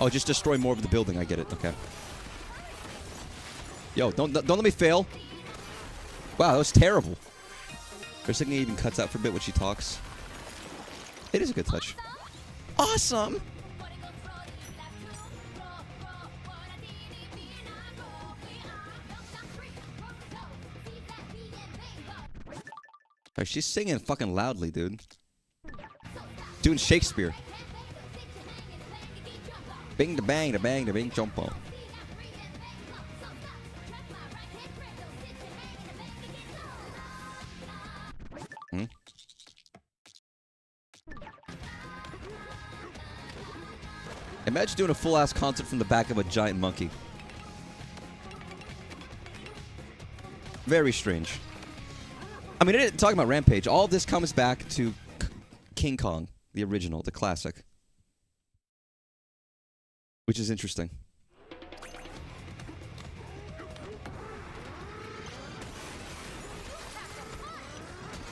Oh, just destroy more of the building. I get it. Okay. Yo, don't let me fail. Wow, that was terrible. There's something even cuts out for a bit when she talks. It is a good touch. Awesome. She's singing fucking loudly, dude. Doing Shakespeare. Bing da bang da bang da bing jump on. Imagine doing a full-ass concert from the back of a giant monkey. Very strange. I mean, talking about Rampage, all of this comes back to King Kong, the original, the classic. Which is interesting.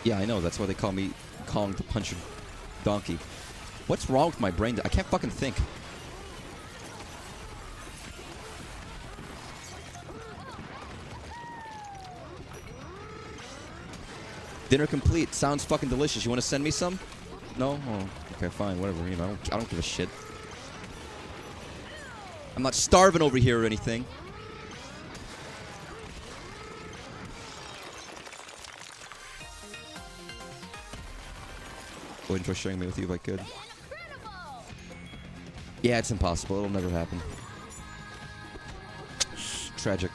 Yeah, I know. That's why they call me Kong the Puncher Donkey. What's wrong with my brain? I can't fucking think. Dinner complete. Sounds fucking delicious. You want to send me some? No? Oh, okay, fine. Whatever. You know, I don't give a shit. I'm not starving over here or anything. I would enjoy sharing me with you if I could. Yeah, it's impossible. It'll never happen. Tragic.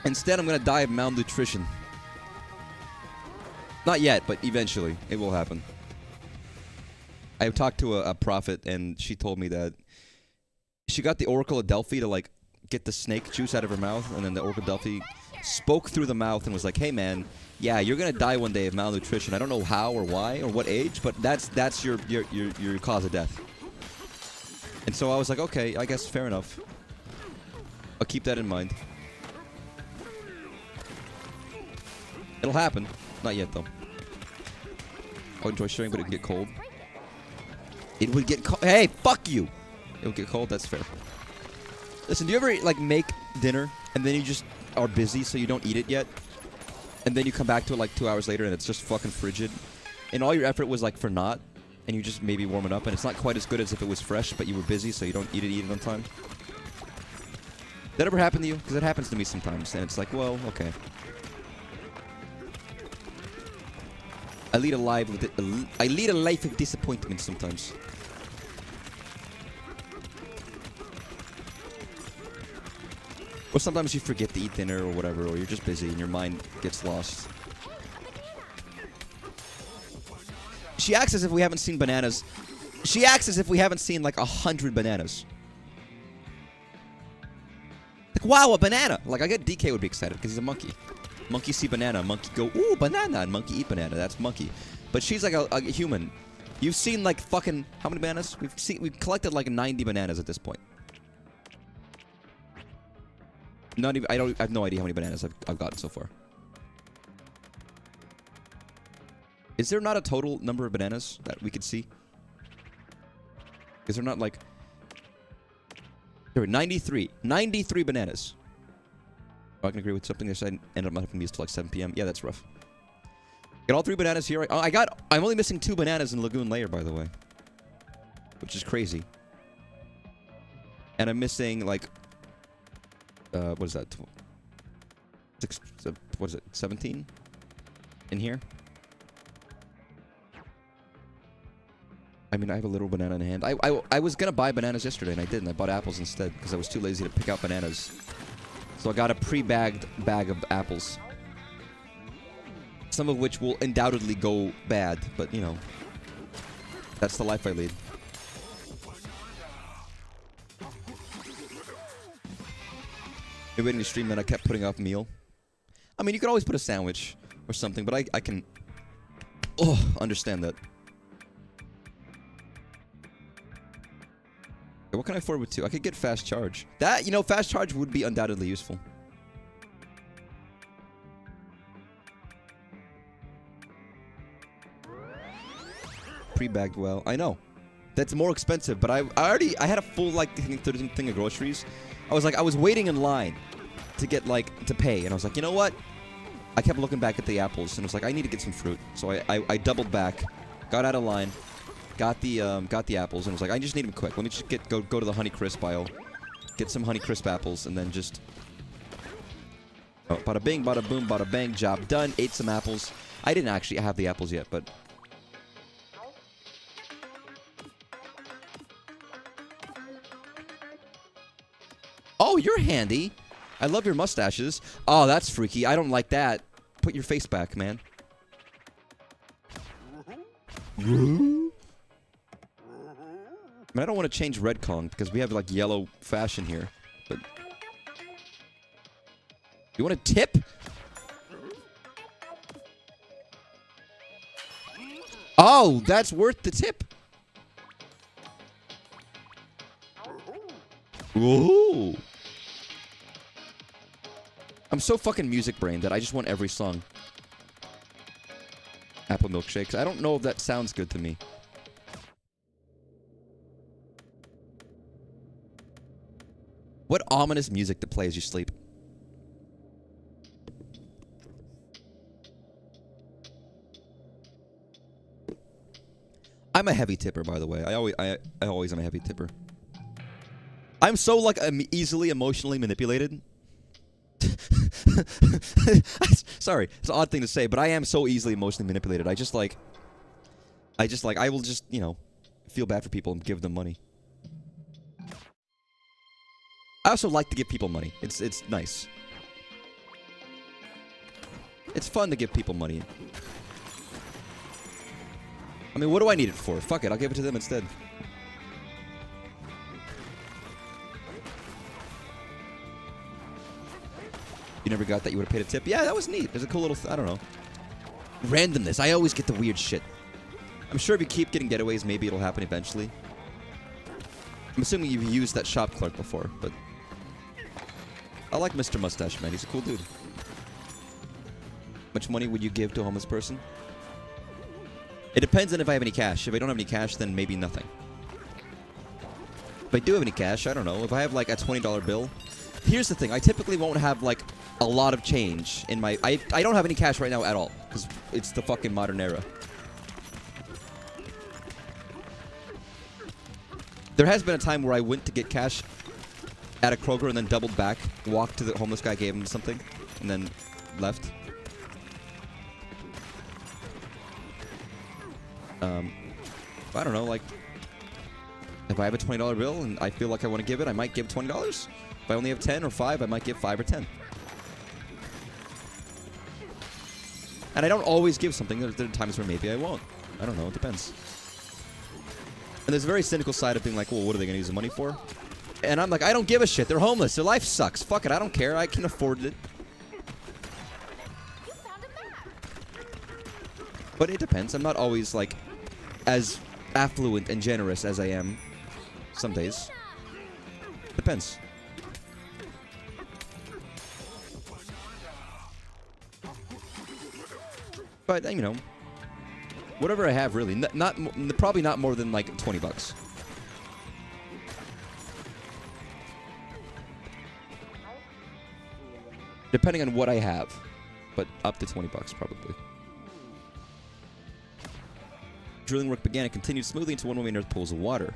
Instead, I'm gonna die of malnutrition. Not yet, but eventually. It will happen. I talked to a prophet, and she told me that she got the Oracle of Delphi to, like, get the snake juice out of her mouth, and then the Oracle of Delphi spoke through the mouth and was like, hey, man, yeah, you're gonna die one day of malnutrition. I don't know how or why or what age, but that's your cause of death. And so I was like, okay, I guess fair enough. I'll keep that in mind. It'll happen. Not yet, though. I would enjoy sharing, but it can get cold. It would get cold. Hey, fuck you! It would get cold, that's fair. Listen, do you ever, like, make dinner, and then you just are busy, so you don't eat it yet? And then you come back to it, like, 2 hours later, and it's just fucking frigid? And all your effort was, like, for naught, and you just maybe warm it up, and it's not quite as good as if it was fresh, but you were busy, so you don't eat it on time? That ever happen to you? Because it happens to me sometimes, and it's like, well, okay. I lead a life of disappointment sometimes. Or sometimes you forget to eat dinner or whatever, or you're just busy and your mind gets lost. She acts as if we haven't seen bananas. She acts as if we haven't seen like 100 bananas. Like, wow, a banana! Like, I get DK would be excited because he's a monkey. Monkey see banana, monkey go, ooh, banana, and monkey eat banana. That's monkey. But she's like a human. You've seen like fucking, how many bananas? We've collected like 90 bananas at this point. Not even, I have no idea how many bananas I've gotten so far. Is there not a total number of bananas that we could see? Is there not like, there were 93 bananas. Oh, I can agree with something. This I ended up not having these till like 7 p.m. Yeah, that's rough. Get all 3 bananas here. Oh, I'm only missing 2 bananas in Lagoon Lair, by the way. Which is crazy. And I'm missing like, what is that? What is it? 17? In here? I mean, I have a little banana in hand. I was gonna buy bananas yesterday, and I didn't. I bought apples instead, because I was too lazy to pick out bananas. So I got a pre-bagged bag of apples. Some of which will undoubtedly go bad, but you know, that's the life I lead. You're waiting to stream, and I kept putting off meal. I mean, you could always put a sandwich or something, but I can understand that. Okay, what can I afford with 2? I could get fast charge. That, you know, fast charge would be undoubtedly useful. Pre-bagged well. I know. That's more expensive, but I had a full, like, thing of groceries. I was waiting in line to get, like, to pay, and I was like, you know what? I kept looking back at the apples, and I was like, I need to get some fruit. So I doubled back, got out of line, got the apples, and I was like, I just need them quick. Let me just go to the Honey Crisp aisle, get some Honey Crisp apples, and then just... Oh, bada bing, bada boom, bada bang, job done. Ate some apples. I didn't actually have the apples yet, but... Oh, you're handy. I love your mustaches. Oh, that's freaky. I don't like that. Put your face back, man. I mean, I don't want to change Red Kong because we have, like, yellow fashion here. But... You want a tip? Oh, that's worth the tip. Ooh. I'm so fucking music brain that I just want every song. Apple milkshakes. I don't know if that sounds good to me. What ominous music to play as you sleep? I'm a heavy tipper, by the way. I always am a heavy tipper. I'm so, like, easily emotionally manipulated. Sorry, it's an odd thing to say, but I am so easily emotionally manipulated. I will just, you know, feel bad for people and give them money. I also like to give people money. It's nice. It's fun to give people money. I mean, what do I need it for? Fuck it, I'll give it to them instead. You never got that? You would have paid a tip? Yeah, that was neat. There's a cool little... I don't know. Randomness. I always get the weird shit. I'm sure if you keep getting getaways, maybe it'll happen eventually. I'm assuming you've used that shop clerk before, but... I like Mr. Mustache Man. He's a cool dude. How much money would you give to a homeless person? It depends on if I have any cash. If I don't have any cash, then maybe nothing. If I do have any cash, I don't know. If I have, like, a $20 bill... Here's the thing. I typically won't have, like, a lot of change in my... I don't have any cash right now at all. Because it's the fucking modern era. There has been a time where I went to get cash at a Kroger and then doubled back, walked to the homeless guy, gave him something, and then left. I don't know, like... If I have a $20 bill and I feel like I want to give it, I might give $20. If I only have 10 or 5, I might give 5 or 10. And I don't always give something. There are times where maybe I won't. I don't know. It depends. And there's a very cynical side of being like, well, what are they going to use the money for? And I'm like, I don't give a shit. They're homeless. Their life sucks. Fuck it. I don't care. I can afford it. You found a map. But it depends. I'm not always, like, as affluent and generous as I am some days. Depends. But, you know, whatever I have, really. Probably not more than, like, 20 bucks. Depending on what I have. But up to 20 bucks, probably. Drilling work began and continued smoothly until one way unearthed pools of water.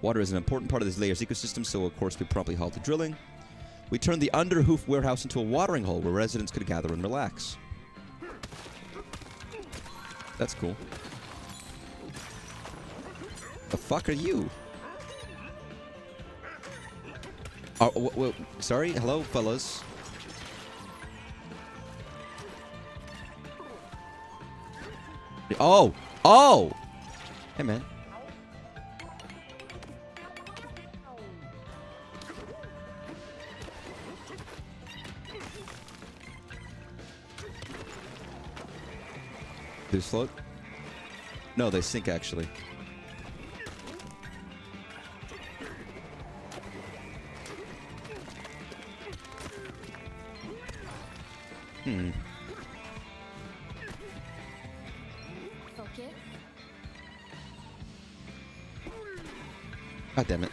Water is an important part of this layer's ecosystem, so, of course, we promptly halted drilling. We turned the under-hoof warehouse into a watering hole where residents could gather and relax. That's cool. The fuck are you? Sorry? Hello, fellas. Oh! Oh! Hey, man. Do they float? No, they sink, actually. Focus. God damn it.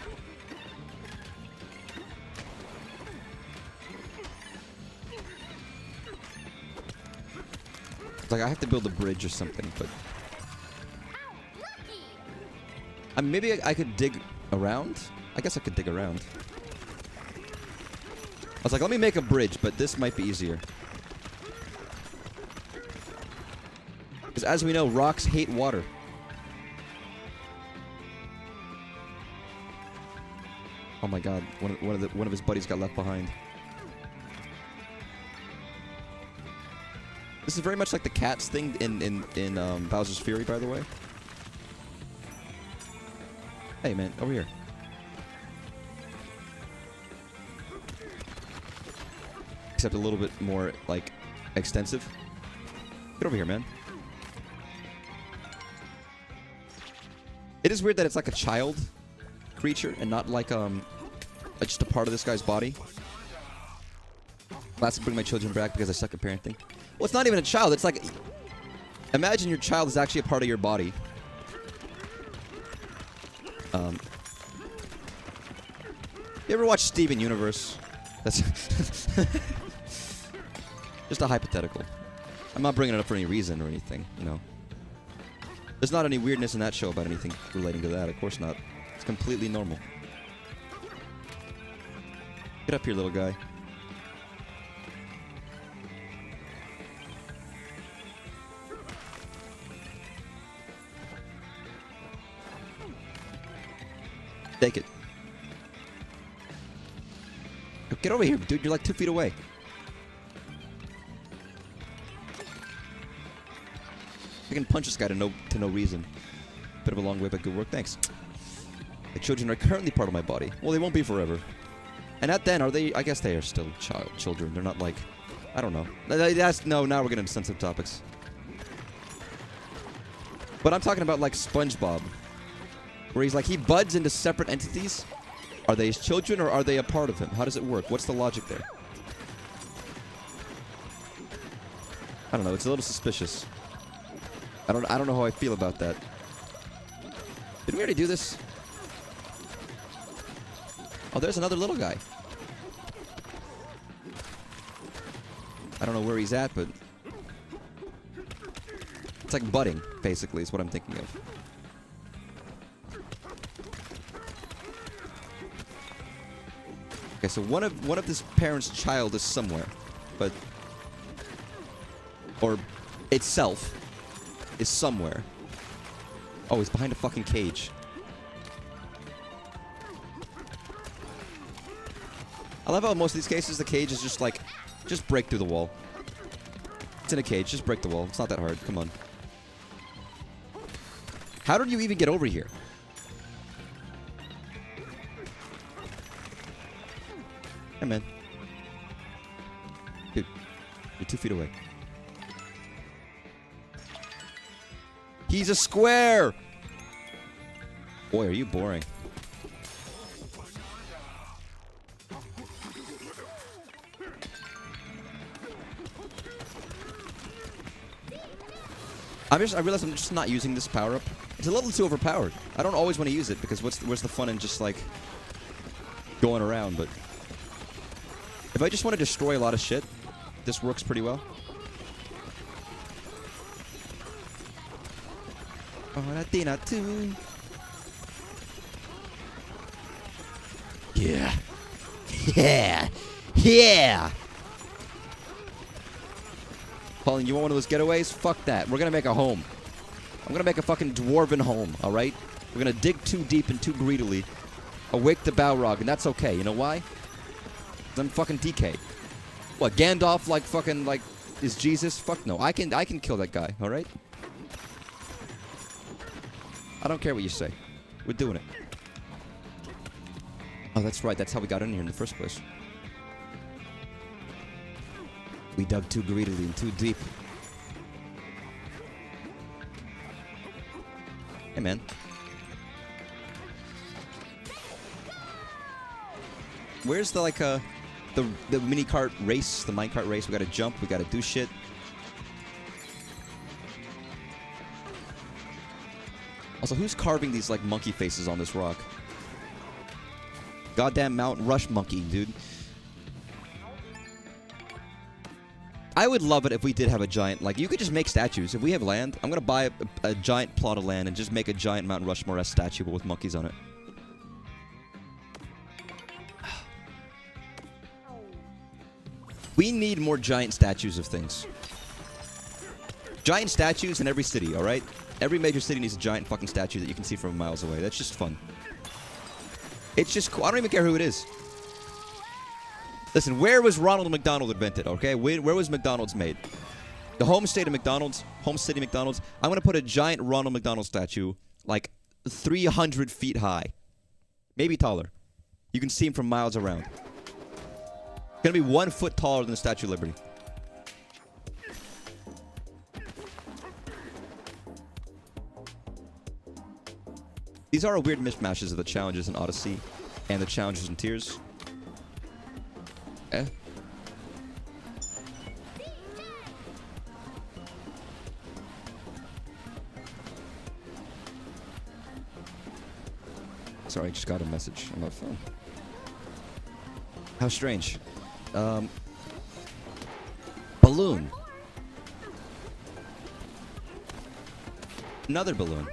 It's like I have to build a bridge or something, but... Lucky! I mean, maybe I could dig around? I guess I could dig around. I was like, let me make a bridge, but this might be easier. Because as we know, rocks hate water. Oh my god, one of his buddies got left behind. This is very much like the cats thing in Bowser's Fury, by the way. Hey man, over here. Except a little bit more, like, extensive. Get over here, man. It is weird that it's like a child creature and not like just a part of this guy's body. Last to bring my children back because I suck at parenting. Well, it's not even a child. It's like, imagine your child is actually a part of your body. You ever watch Steven Universe? That's just a hypothetical. I'm not bringing it up for any reason or anything, you know. There's not any weirdness in that show about anything relating to that. Of course not. It's completely normal. Get up here, little guy. Take it. Get over here, dude. You're like 2 feet away. I can punch this guy to no reason. Bit of a long way, but good work. Thanks. The children are currently part of my body. Well, they won't be forever. And at then, are they? I guess they are still children. They're not like, I don't know. No, now we're getting into sensitive topics. But I'm talking about like SpongeBob, where he's like he buds into separate entities. Are they his children or are they a part of him? How does it work? What's the logic there? I don't know. It's a little suspicious. I don't know how I feel about that. Did we already do this? Oh, there's another little guy. I don't know where he's at, but it's like budding, basically, is what I'm thinking of. Okay, so one of this parent's child is somewhere, but or itself is somewhere. Oh, he's behind a fucking cage. I love how in most of these cases the cage is just like, just break through the wall. It's in a cage, just break the wall. It's not that hard. Come on. How did you even get over here? Hey, man. Dude, you're 2 feet away. He's a square! Boy, are you boring. I realize I'm just not using this power-up. It's a little too overpowered. I don't always want to use it because where's the fun in just like going around, but if I just want to destroy a lot of shit, this works pretty well. Yeah. Yeah. Yeah. Pauline, you want one of those getaways? Fuck that. We're gonna make a home. I'm gonna make a fucking dwarven home, alright? We're gonna dig too deep and too greedily. Awake the Balrog, and that's okay. You know why? 'Cause I'm fucking DK. What, Gandalf like fucking like is Jesus? Fuck no. I can kill that guy, alright? I don't care what you say. We're doing it. Oh, that's right. That's how we got in here in the first place. We dug too greedily and too deep. Hey, man. Where's the, like, the mini kart race, the minecart race? We gotta jump, we gotta do shit. Also, who's carving these, like, monkey faces on this rock? Goddamn Mountain Rush monkey, dude. I would love it if we did have a giant, like, you could just make statues. If we have land, I'm gonna buy a giant plot of land and just make a giant Mount Rushmore-esque statue with monkeys on it. We need more giant statues of things. Giant statues in every city, alright? Every major city needs a giant fucking statue that you can see from miles away. That's just fun. It's just cool. I don't even care who it is. Listen, where was Ronald McDonald invented, okay? Where was McDonald's made? The home state of McDonald's, home city McDonald's. I'm going to put a giant Ronald McDonald statue, like 300 feet high. Maybe taller. You can see him from miles around. Going to be 1 foot taller than the Statue of Liberty. These are weird mishmashes of the challenges in Odyssey and the challenges in Tears. Eh? Sorry, I just got a message on my phone. How strange. Balloon. Another balloon.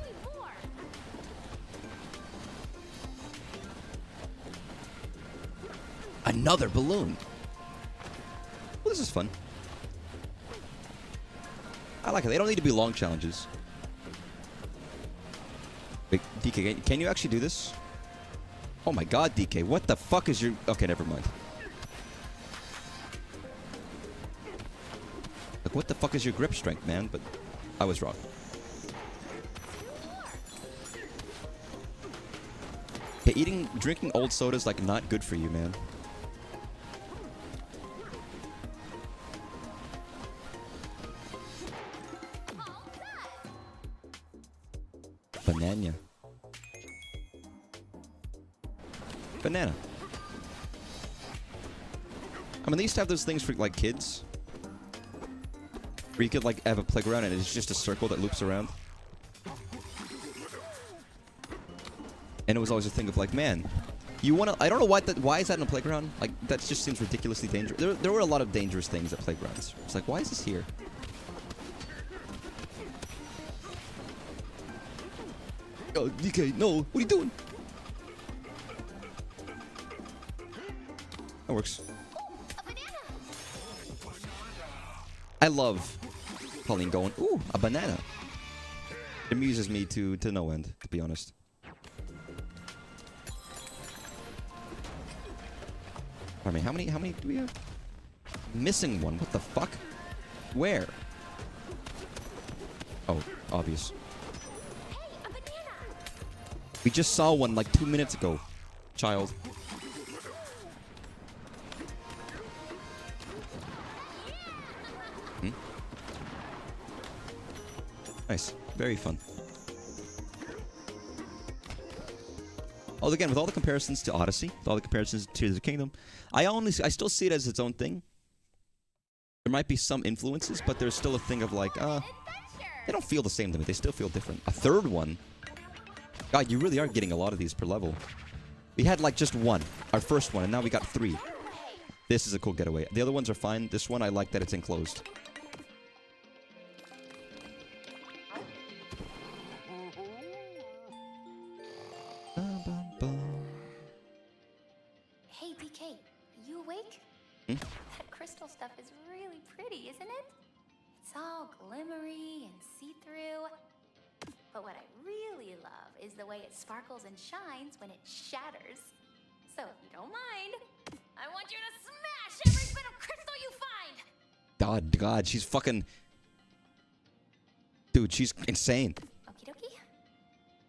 Another balloon. Well, this is fun. I like it. They don't need to be long challenges. Wait, DK, can you actually do this? Oh my god, DK, what the fuck is your... Okay, never mind. Like, what the fuck is your grip strength, man? But I was wrong. Okay, drinking old soda is, like, not good for you, man. Banana. Banana. I mean, they used to have those things for, like, kids. Where you could, like, have a playground and it's just a circle that loops around. And it was always a thing of, like, man, you want to... I don't know why is that in a playground? Like, that just seems ridiculously dangerous. There were a lot of dangerous things at playgrounds. It's like, why is this here? Oh, DK, no. What are you doing? That works. I love Pauline going, ooh, a banana. It amuses me to no end, to be honest. I mean, how many do we have? Missing one. What the fuck? Where? Oh, obvious. We just saw one like 2 minutes ago, child. Hmm? Nice. Very fun. Oh, again, with all the comparisons to Odyssey, with all the comparisons to Tears of the Kingdom, I still see it as its own thing. There might be some influences, but there's still a thing of like, they don't feel the same to me. They still feel different. A third one. God, you really are getting a lot of these per level. We had like just one, our first one, and now we got 3. This is a cool getaway. The other ones are fine. This one, I like that it's enclosed. Hey, DK, are you awake? Hmm? That crystal stuff is really pretty, isn't it? It's all glimmery and see-through. But what I really love is the way it sparkles and shines when it shatters. So if you don't mind, I want you to smash every bit of crystal you find! God, she's fucking... Dude, she's insane. Okie dokie.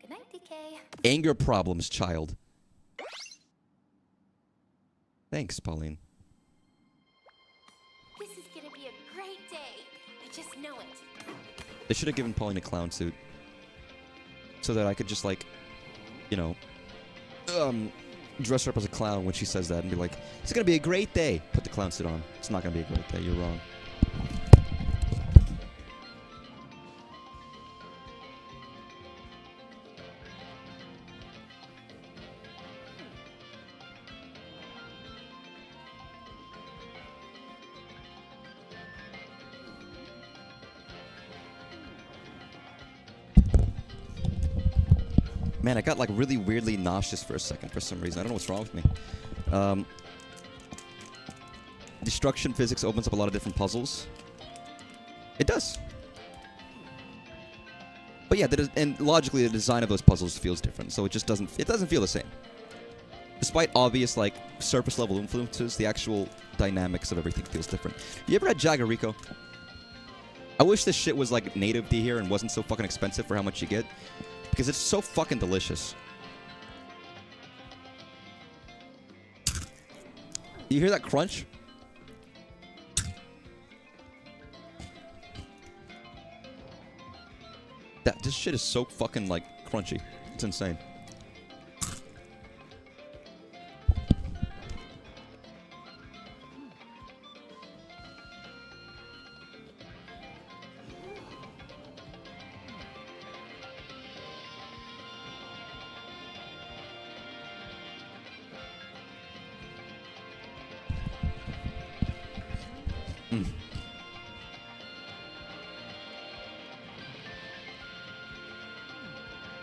Good night. Anger problems, child. Thanks, Pauline. This is gonna be a great day. I just know it. They should have given Pauline a clown suit. So that I could just, like, you know, dress her up as a clown when she says that and be like, it's gonna be a great day. Put the clown suit on. It's not gonna be a great day. You're wrong. Man, I got like really weirdly nauseous for a second for some reason. I don't know what's wrong with me. Destruction physics opens up a lot of different puzzles. It does. But yeah, and logically the design of those puzzles feels different, so it just doesn't feel the same. Despite obvious like surface level influences, the actual dynamics of everything feels different. You ever had Jagariko? I wish this shit was like native to here and wasn't so fucking expensive for how much you get. Because it's so fucking delicious. You hear that crunch? This shit is so fucking, like, crunchy. It's insane.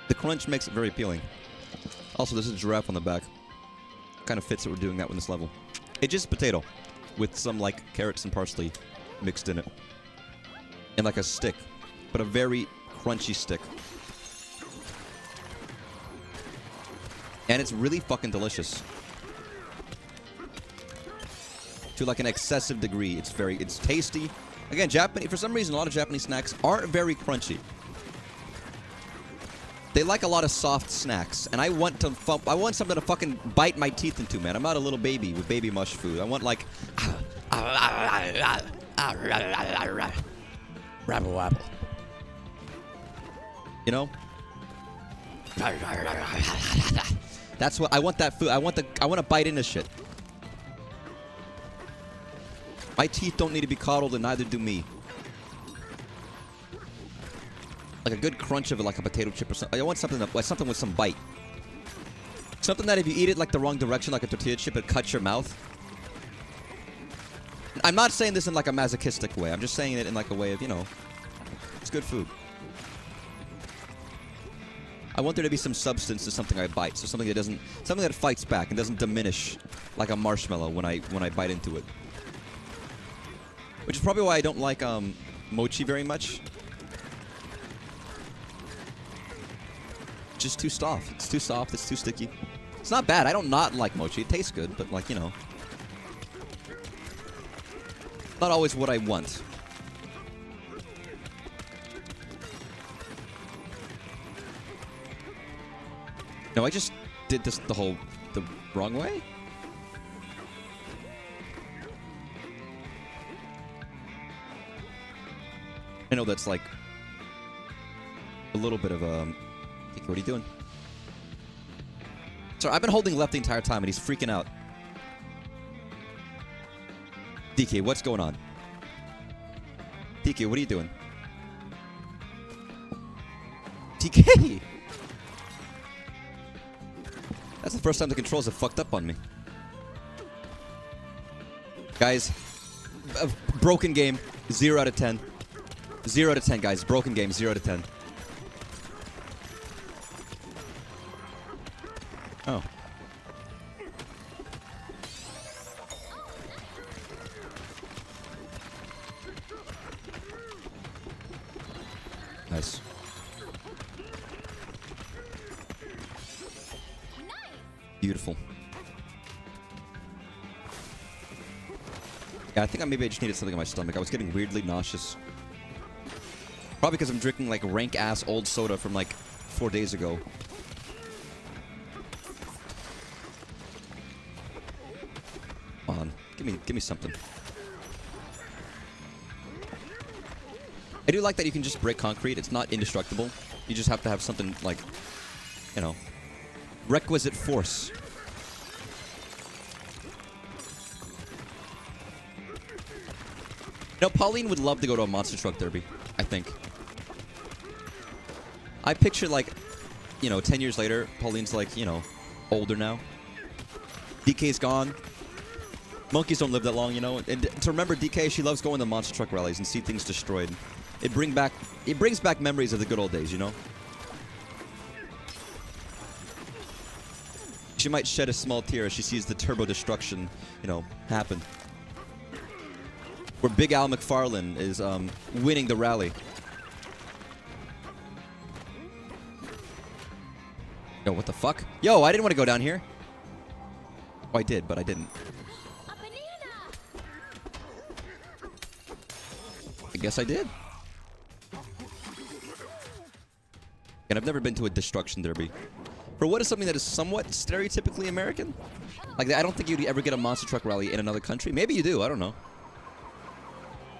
The crunch makes it very appealing. Also, there's a giraffe on the back. Kind of fits that we're doing that with this level. It's just potato with some, like, carrots and parsley mixed in it. And, like, a stick. But a very crunchy stick. And it's really fucking delicious. To, like, an excessive degree. It's tasty. Again, for some reason, a lot of Japanese snacks aren't very crunchy. They like a lot of soft snacks, and I want something to fucking bite my teeth into, man. I'm not a little baby with baby mush food. I want like rabble wabble. You know? That's what I want. That food. I want to bite into shit. My teeth don't need to be coddled, and neither do me. Like a good crunch of it, like a potato chip or something. I want something with some bite. Something that if you eat it like the wrong direction, like a tortilla chip, it cuts your mouth. I'm not saying this in like a masochistic way. I'm just saying it in like a way of, you know, it's good food. I want there to be some substance to something I bite, so something that fights back and doesn't diminish like a marshmallow when I bite into it. Which is probably why I don't like mochi very much. Just too soft. It's too soft. It's too sticky. It's not bad. I don't not like mochi. It tastes good, but like, you know, not always what I want. No, I just did this the wrong way. I know that's like a little bit of a... What are you doing? Sorry, I've been holding left the entire time and he's freaking out. DK, what's going on? DK, what are you doing? DK! That's the first time the controls have fucked up on me. Guys, broken game, 0 out of 10. 0 out of 10, guys. Broken game, 0 out of 10. Oh. Nice. Beautiful. Yeah, I think maybe I just needed something in my stomach. I was getting weirdly nauseous. Probably because I'm drinking like rank-ass old soda from like 4 days ago. Come on. Give me something. I do like that you can just break concrete. It's not indestructible. You just have to have something like, you know, requisite force. You know, Pauline would love to go to a monster truck derby, I think. I picture, like, you know, 10 years later, Pauline's, like, you know, older now. DK's gone. Monkeys don't live that long, you know. And to remember DK, she loves going to monster truck rallies and see things destroyed. It brings back memories of the good old days, you know. She might shed a small tear as she sees the turbo destruction, you know, happen. Where Big Al McFarlane is winning the rally. Yo, what the fuck? Yo, I didn't want to go down here. Oh, I did, but I didn't. A banana! I guess I did. And I've never been to a destruction derby. For what is something that is somewhat stereotypically American? Like, I don't think you'd ever get a monster truck rally in another country. Maybe you do, I don't know.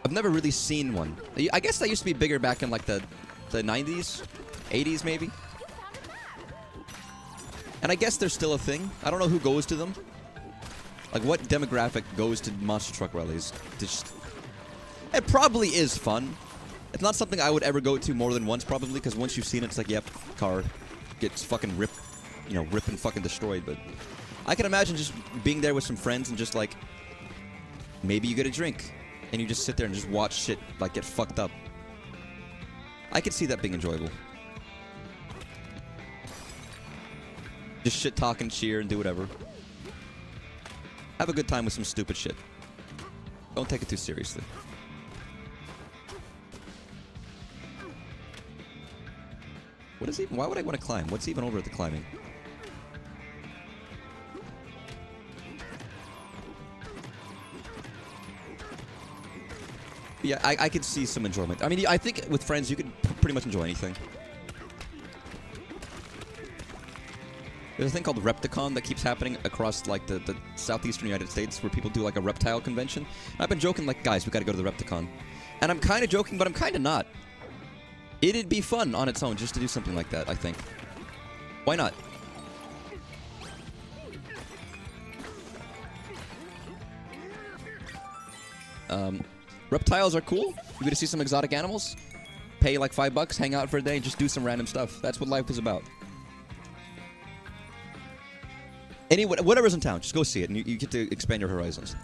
I've never really seen one. I guess that used to be bigger back in, like, the 90s? 80s, maybe? And I guess they're still a thing. I don't know who goes to them. Like, what demographic goes to monster truck rallies? It probably is fun. It's not something I would ever go to more than once, probably, because once you've seen it, it's like, yep, car gets fucking ripped, you know, ripped and fucking destroyed. But I can imagine just being there with some friends and just, like, maybe you get a drink, and you just sit there and just watch shit, like, get fucked up. I could see that being enjoyable. Just shit talk and cheer and do whatever. Have a good time with some stupid shit. Don't take it too seriously. What is even? Why would I want to climb? What's even over at the climbing? Yeah, I could see some enjoyment. I mean, I think with friends you could pretty much enjoy anything. There's a thing called Repticon that keeps happening across, like, the southeastern United States where people do, like, a reptile convention. And I've been joking, like, guys, we gotta go to the Repticon. And I'm kind of joking, but I'm kind of not. It'd be fun on its own just to do something like that, I think. Why not? Reptiles are cool. You get to see some exotic animals. Pay, like, $5, hang out for a day, and just do some random stuff. That's what life is about. Whatever's in town, just go see it, and you get to expand your horizons.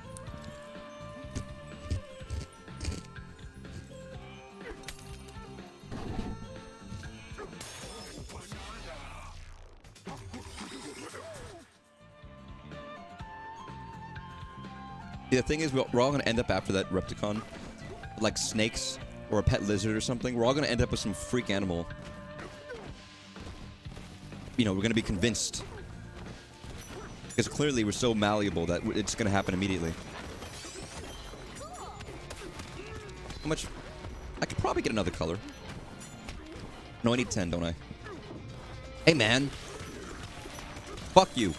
The thing is, we're all going to end up after that Repticon, like snakes or a pet lizard or something. We're all going to end up with some freak animal. You know, we're going to be convinced. Because clearly we're so malleable that it's going to happen immediately. How much? I could probably get another color. No, I need 10, don't I? Hey, man. Fuck you.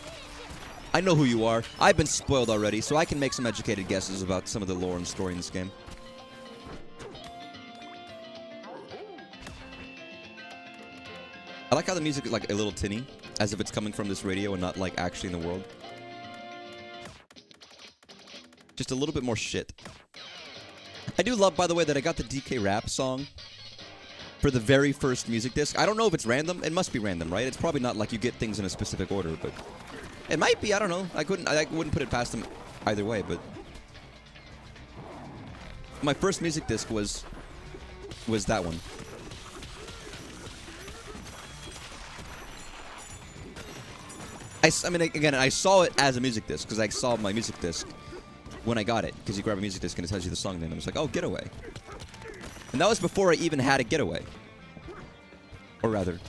I know who you are. I've been spoiled already, so I can make some educated guesses about some of the lore and story in this game. I like how the music is, like, a little tinny, as if it's coming from this radio and not, like, actually in the world. Just a little bit more shit. I do love, by the way, that I got the DK rap song for the very first music disc. I don't know if it's random. It must be random, right? It's probably not like you get things in a specific order, but it might be. I don't know. I wouldn't put it past them either way, but my first music disc was that one. I mean, again, I saw it as a music disc because I saw my music disc when I got it, because you grab a music disc and it tells you the song name. And I was like, oh, Getaway. And that was before I even had a Getaway. Or rather,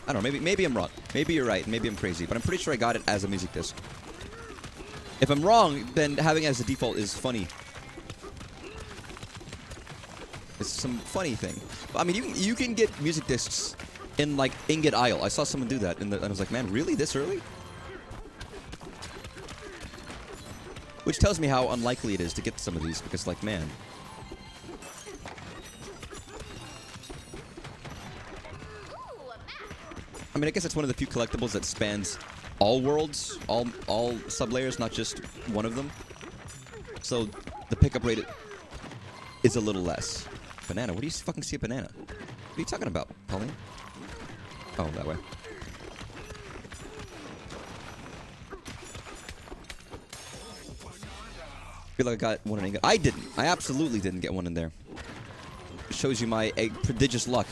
I don't know, maybe I'm wrong. Maybe you're right, maybe I'm crazy, but I'm pretty sure I got it as a music disc. If I'm wrong, then having it as a default is funny. It's some funny thing. I mean, you can get music discs in, like, Ingot Isle. I saw someone do that, and I was like, man, really? This early? Which tells me how unlikely it is to get some of these, because, like, man. Ooh, a map. I mean, I guess it's one of the few collectibles that spans all worlds, all sub-layers, not just one of them. So, the pickup rate is a little less. Banana? What do you fucking see a banana? What are you talking about, Pauline? Oh, that way. I feel like I got one in England. I didn't. I absolutely didn't get one in there. It shows you my prodigious luck.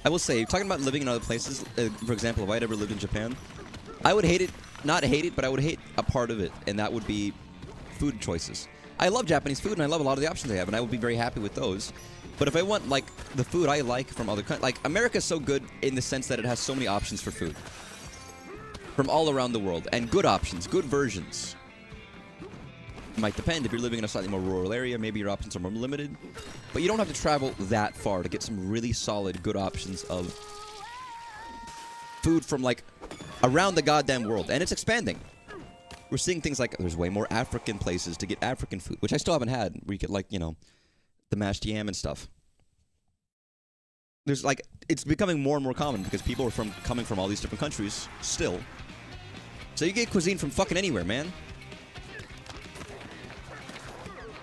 I will say, talking about living in other places, for example, if I had ever lived in Japan, I would hate it, not hate it, but I would hate a part of it, and that would be food choices. I love Japanese food, and I love a lot of the options they have, and I would be very happy with those. But if I want, like, the food I like from other countries, like, America's so good in the sense that it has so many options for food. From all around the world, and good options, good versions. It might depend. If you're living in a slightly more rural area, maybe your options are more limited. But you don't have to travel that far to get some really solid, good options of food from, like, around the goddamn world. And it's expanding. We're seeing things like there's way more African places to get African food, which I still haven't had, where you get, like, you know, the mashed yam and stuff. There's, like, it's becoming more and more common because people are coming from all these different countries still. So you get cuisine from fucking anywhere, man.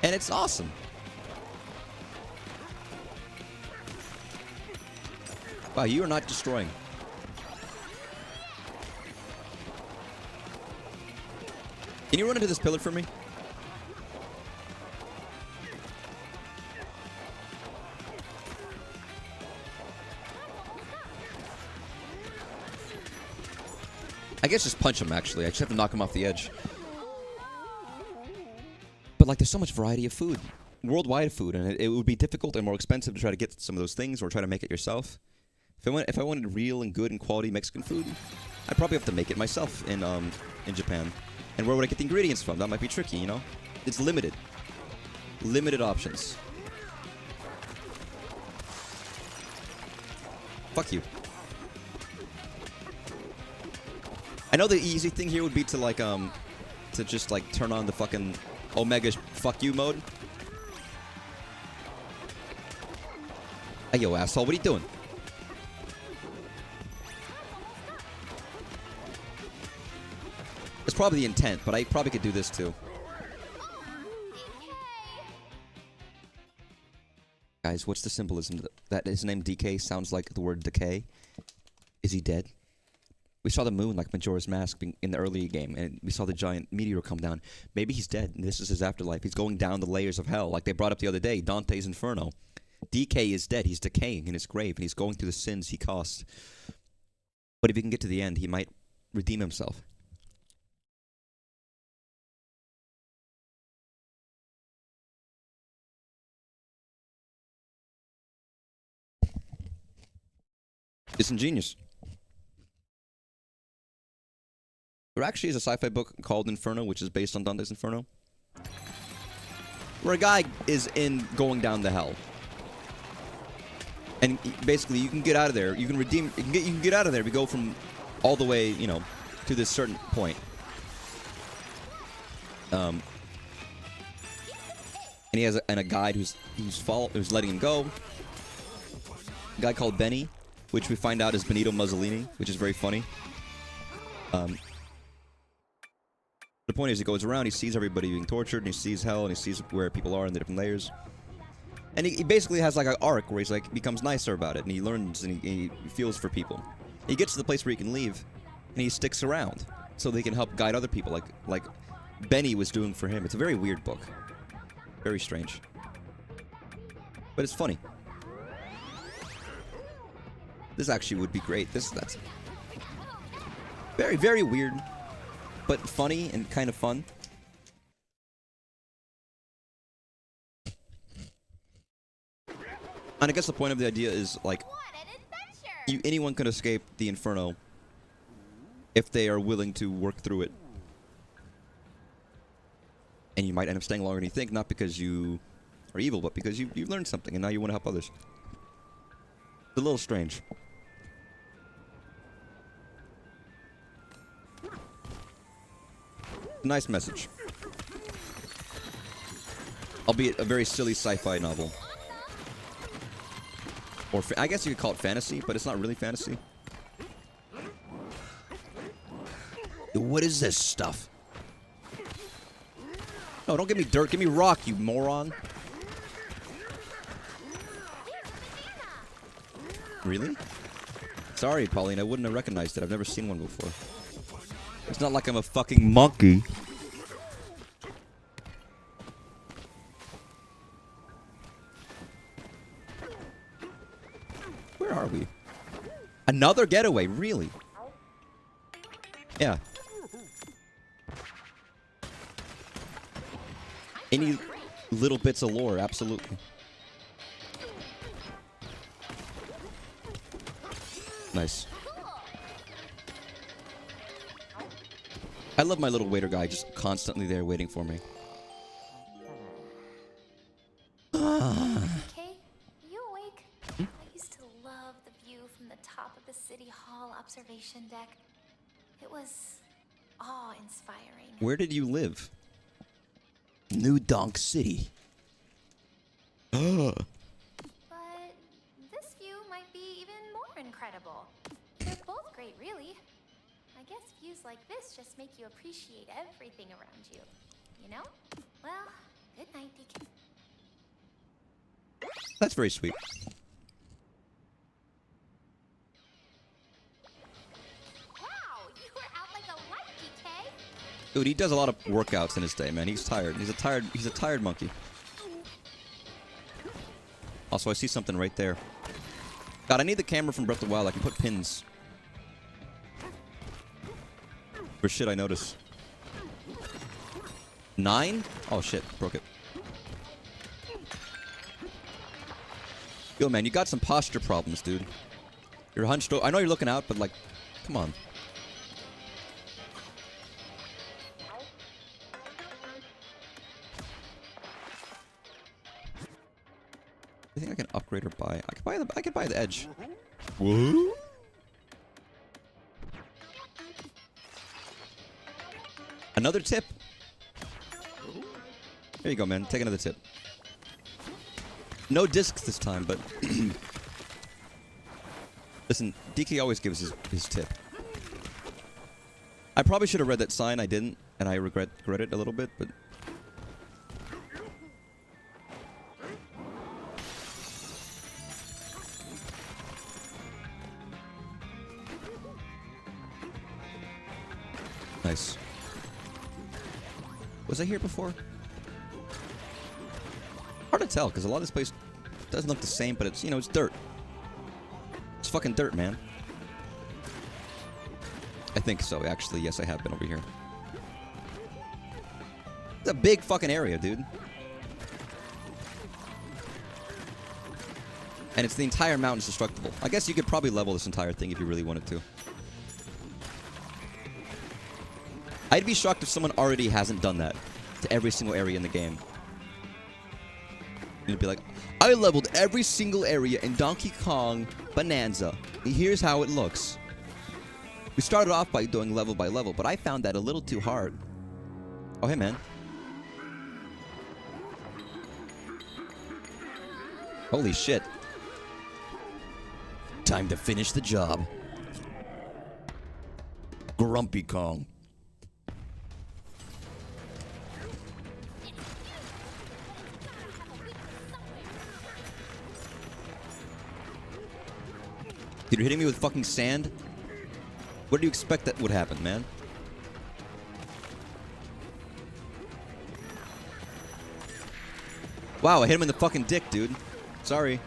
And it's awesome. Wow, you are not destroying. Can you run into this pillar for me? I guess just punch him, actually. I just have to knock him off the edge. But, like, there's so much variety of food. Worldwide food, and it would be difficult and more expensive to try to get some of those things or try to make it yourself. If I wanted real and good and quality Mexican food, I'd probably have to make it myself in Japan. And where would I get the ingredients from? That might be tricky, you know? It's limited. Limited options. Fuck you. I know the easy thing here would be to, like, to just, like, turn on the fucking Omega fuck you mode. Hey, yo, asshole, what are you doing? It's probably the intent, but I probably could do this too. Guys, what's the symbolism that his name DK sounds like the word decay? Is he dead? We saw the moon like Majora's Mask in the early game, and we saw the giant meteor come down. Maybe he's dead, and this is his afterlife. He's going down the layers of hell, like they brought up the other day, Dante's Inferno. DK is dead. He's decaying in his grave, and he's going through the sins he caused. But if he can get to the end, he might redeem himself. It's ingenious. There actually is a sci-fi book called Inferno, which is based on Dante's Inferno, where a guy is going down the hell, and basically you can get out of there. You can redeem. You can get out of there. We go from all the way, you know, to this certain point. And he has a guide who's letting him go. A guy called Benny, which we find out is Benito Mussolini, which is very funny. The point is, he goes around, he sees everybody being tortured, and he sees hell, and he sees where people are in the different layers. And he basically has like an arc where he's like becomes nicer about it, and he learns and he feels for people. He gets to the place where he can leave, and he sticks around so they can help guide other people, like Benny was doing for him. It's a very weird book, very strange, but it's funny. This actually would be great. That's very, very weird, but funny and kind of fun. And I guess the point of the idea is, like, anyone can escape the Inferno if they are willing to work through it. And you might end up staying longer than you think, not because you are evil, but because you've learned something and now you want to help others. It's a little strange. Nice message. Albeit a very silly sci-fi novel. Or I guess you could call it fantasy, but it's not really fantasy. What is this stuff? No, don't give me dirt. Give me rock, you moron. Really? Sorry, Pauline. I wouldn't have recognized it. I've never seen one before. It's not like I'm a fucking monkey. Where are we? Another getaway, really? Yeah. Any little bits of lore, absolutely. Nice. I love my little waiter guy just constantly there waiting for me. Okay, you awake? I used to love the view from the top of the City Hall observation deck. It was awe-inspiring. Where did you live? New Donk City. But this view might be even more incredible. They're both great, really. I guess views like this just make you appreciate everything around you. You know? Well, good night, DK. That's very sweet. Wow, you were out like a light, DK. Dude, he does a lot of workouts in his day, man. He's tired. He's a tired monkey. Also, I see something right there. God, I need the camera from Breath of the Wild. I can put pins. For shit I notice. 9? Oh shit, broke it. Yo, man, you got some posture problems, dude. You're hunched over. I know you're looking out, but like, come on. I think I can upgrade or buy. I could buy the edge. What? Another tip. There you go, man. Take another tip. No discs this time, but listen, DK always gives his tip. I probably should have read that sign. I didn't, and I regret it a little bit, but nice. Was I here before? Hard to tell, because a lot of this place doesn't look the same, but it's, you know, it's dirt. It's fucking dirt, man. I think so, actually. Yes, I have been over here. It's a big fucking area, dude. And it's the entire mountain's destructible. I guess you could probably level this entire thing if you really wanted to. I'd be shocked if someone already hasn't done that to every single area in the game. It'd be like, I leveled every single area in Donkey Kong Bananza. Here's how it looks. We started off by doing level by level, but I found that a little too hard. Oh, hey, man. Holy shit. Time to finish the job. Grumpy Kong. Dude, you're hitting me with fucking sand? What do you expect that would happen, man? Wow, I hit him in the fucking dick, dude. Sorry.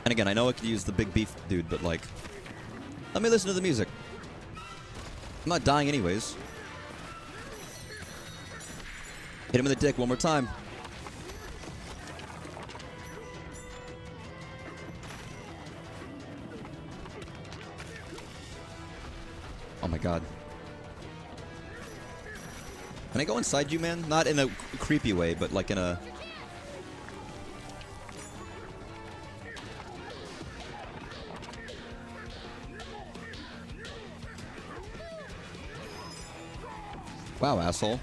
And again, I know I could use the big beef dude, but like, let me listen to the music. I'm not dying anyways. Hit him in the dick one more time. Oh my god. Can I go inside you, man? Not in a creepy way, but like in a Wow, asshole.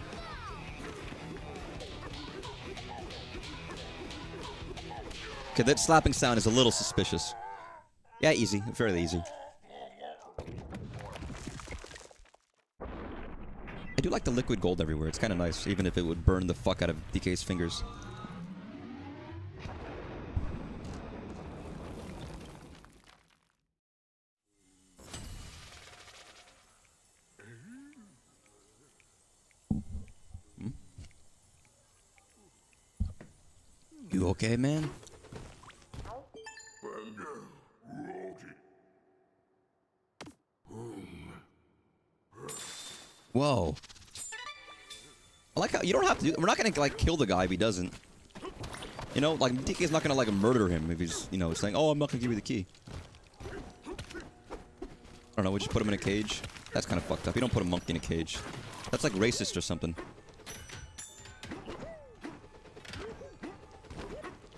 Okay, that slapping sound is a little suspicious. Yeah, easy. Fairly easy. I do like the liquid gold everywhere. It's kind of nice, even if it would burn the fuck out of DK's fingers. You okay, man? Whoa. I like how you don't have to do. We're not gonna like kill the guy if he doesn't. You know, like DK's not gonna like murder him if he's, you know, saying, "Oh, I'm not gonna give you the key." I don't know. We just put him in a cage. That's kind of fucked up. You don't put a monkey in a cage. That's like racist or something.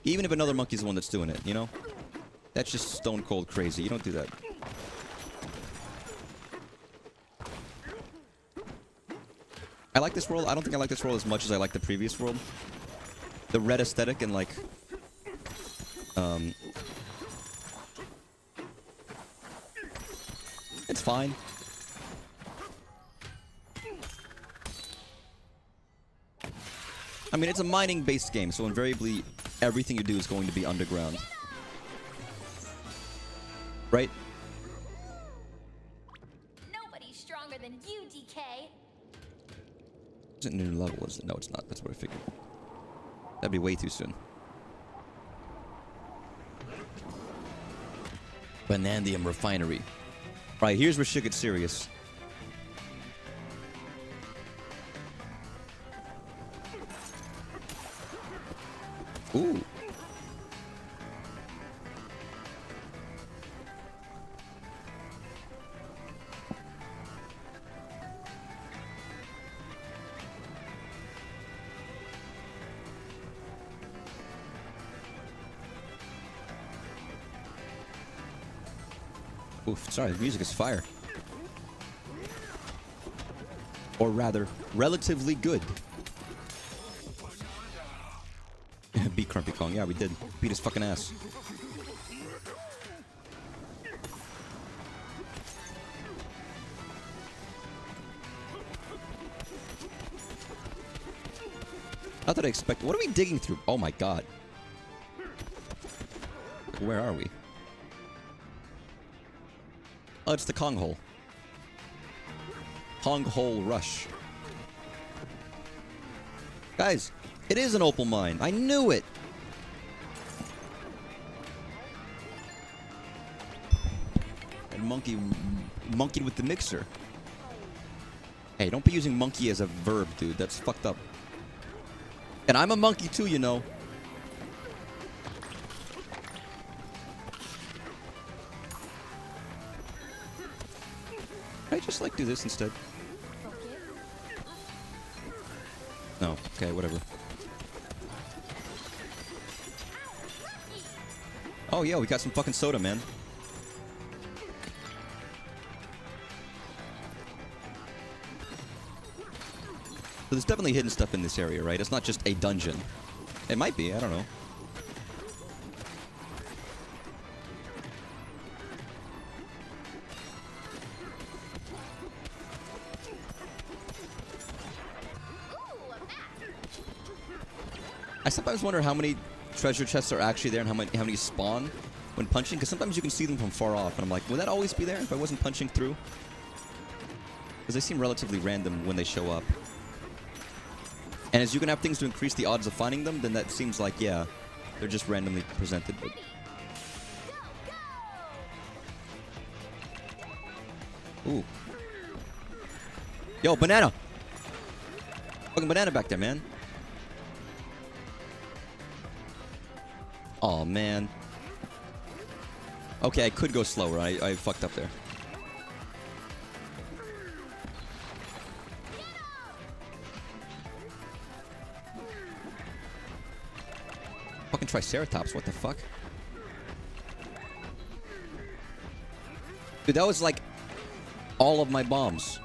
Even if another monkey's the one that's doing it, you know? That's just stone cold crazy. You don't do that. I like this world. I don't think I like this world as much as I like the previous world. The red aesthetic and like... It's fine. I mean, it's a mining-based game, so invariably everything you do is going to be underground. Right? Nobody's stronger than you, DK. Is it a new level? Is it? No, it's not. That's what I figured. That'd be way too soon. Vanadium Refinery. Alright, here's where shit gets serious. Ooh. Oof, sorry, the music is fire. Or rather, relatively good. Beat Crumpy Kong. Yeah, we did. Beat his fucking ass. Not that I expect. What are we digging through? Oh my god. Where are we? Oh, it's the Kong Hole. Kong Hole Rush. Guys, it is an opal mine. I knew it. And monkeyed with the mixer. Hey, don't be using monkey as a verb, dude. That's fucked up. And I'm a monkey too, you know. Can I just like do this instead? No. Okay, whatever. Oh yeah, we got some fucking soda, man. So there's definitely hidden stuff in this area, right? It's not just a dungeon. It might be, I don't know. I sometimes wonder how many treasure chests are actually there and how many spawn when punching, because sometimes you can see them from far off, and I'm like, would that always be there if I wasn't punching through? Because they seem relatively random when they show up. And as you can have things to increase the odds of finding them, then that seems like, yeah, they're just randomly presented. But... Ooh. Yo, banana! Fucking banana back there, man. Aw, man. Okay, I could go slower. I fucked up there. Fucking Triceratops, what the fuck? Dude, that was like all of my bombs.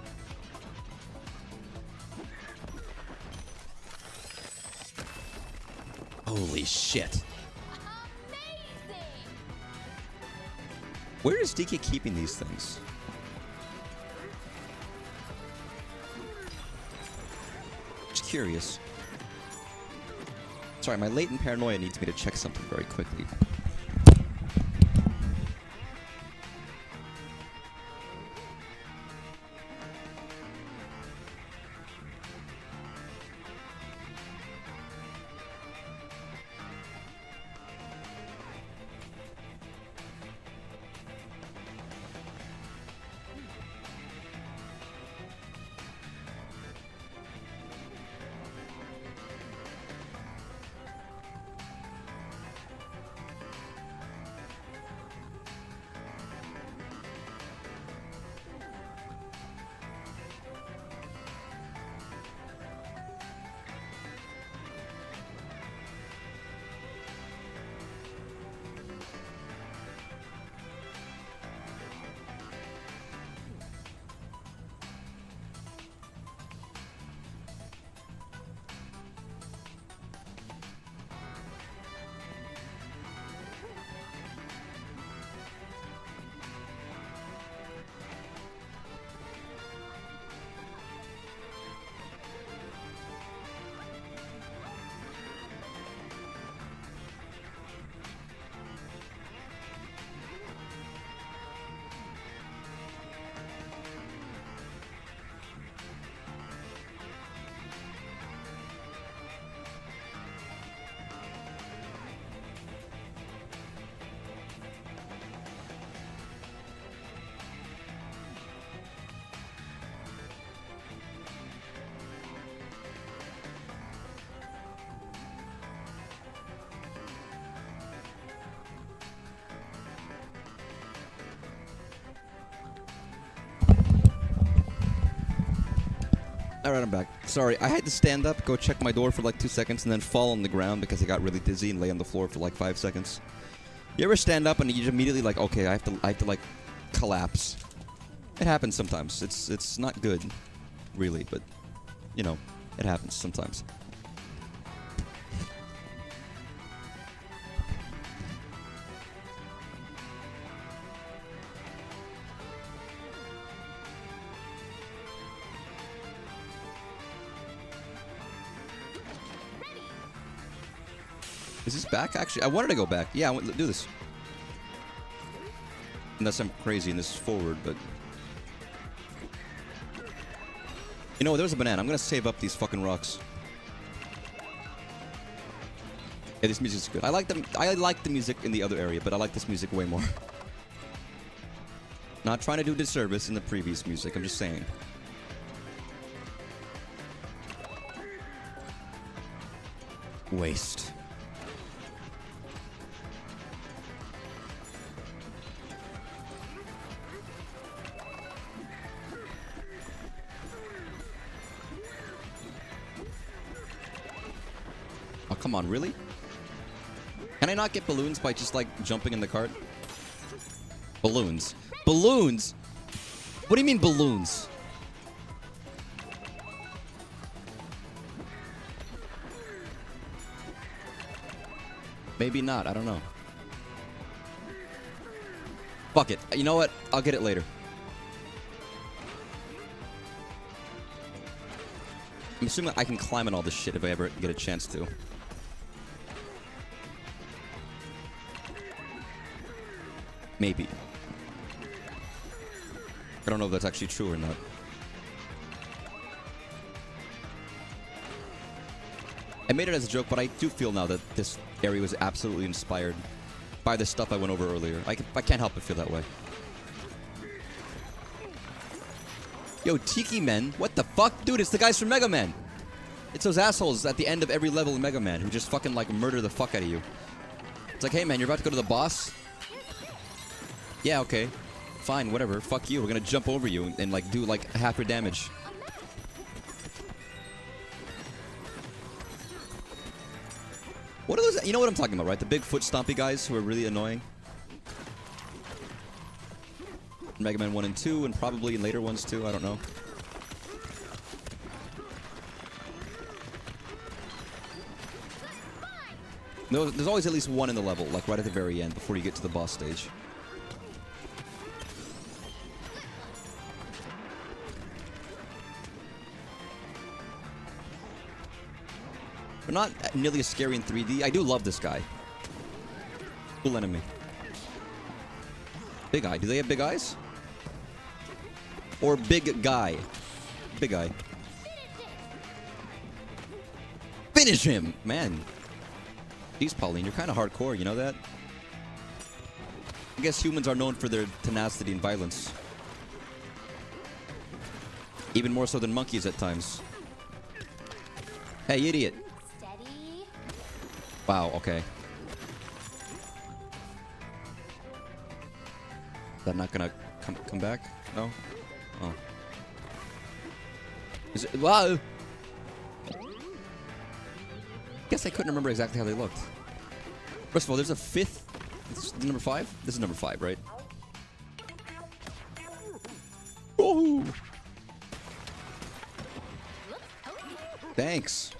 Holy shit. Amazing! Where is DK keeping these things? Just curious. Sorry, my latent paranoia needs me to check something very quickly. Alright, I'm back. Sorry, I had to stand up, go check my door for like 2 seconds, and then fall on the ground because I got really dizzy and lay on the floor for like 5 seconds. You ever stand up and you just immediately like, okay, I have to like collapse. It happens sometimes. It's not good, really, but you know, it happens sometimes. Is this back, actually? I wanted to go back. Yeah, I want to do this. Unless I'm crazy and this is forward, but... You know, there's a banana. I'm gonna save up these fucking rocks. Yeah, this music's good. I like the music in the other area, but I like this music way more. Not trying to do disservice in the previous music, I'm just saying. Waste. Oh, come on, really? Can I not get balloons by just, like, jumping in the cart? Balloons. Balloons? What do you mean, balloons? Maybe not, I don't know. Fuck it. You know what? I'll get it later. I'm assuming I can climb on all this shit if I ever get a chance to. Maybe. I don't know if that's actually true or not. I made it as a joke, but I do feel now that this area was absolutely inspired by the stuff I went over earlier. I can't help but feel that way. Yo, Tiki Men? What the fuck? Dude, it's the guys from Mega Man. It's those assholes at the end of every level in Mega Man who just fucking, like, murder the fuck out of you. It's like, hey, man, you're about to go to the boss? Yeah, okay. Fine, whatever. Fuck you. We're gonna jump over you and, like, do, like, half your damage. What are those? You know what I'm talking about, right? The big foot stompy guys who are really annoying. Mega Man 1 and 2, and probably in later ones too, I don't know. There's always at least one in the level, like right at the very end, before you get to the boss stage. They're not nearly as scary in 3D. I do love this guy. Cool enemy. Big eye. Do they have big eyes? Or big guy? Big eye. Finish him! Man. Jeez, Pauline, you're kind of hardcore, you know that? I guess humans are known for their tenacity and violence. Even more so than monkeys at times. Hey, idiot. Steady. Wow, okay. Is that not gonna come back? No? Oh. Is it? Wow! Guess I couldn't remember exactly how they looked. First of all, there's a fifth. This is number 5? This is number 5, right? Oh! Thanks.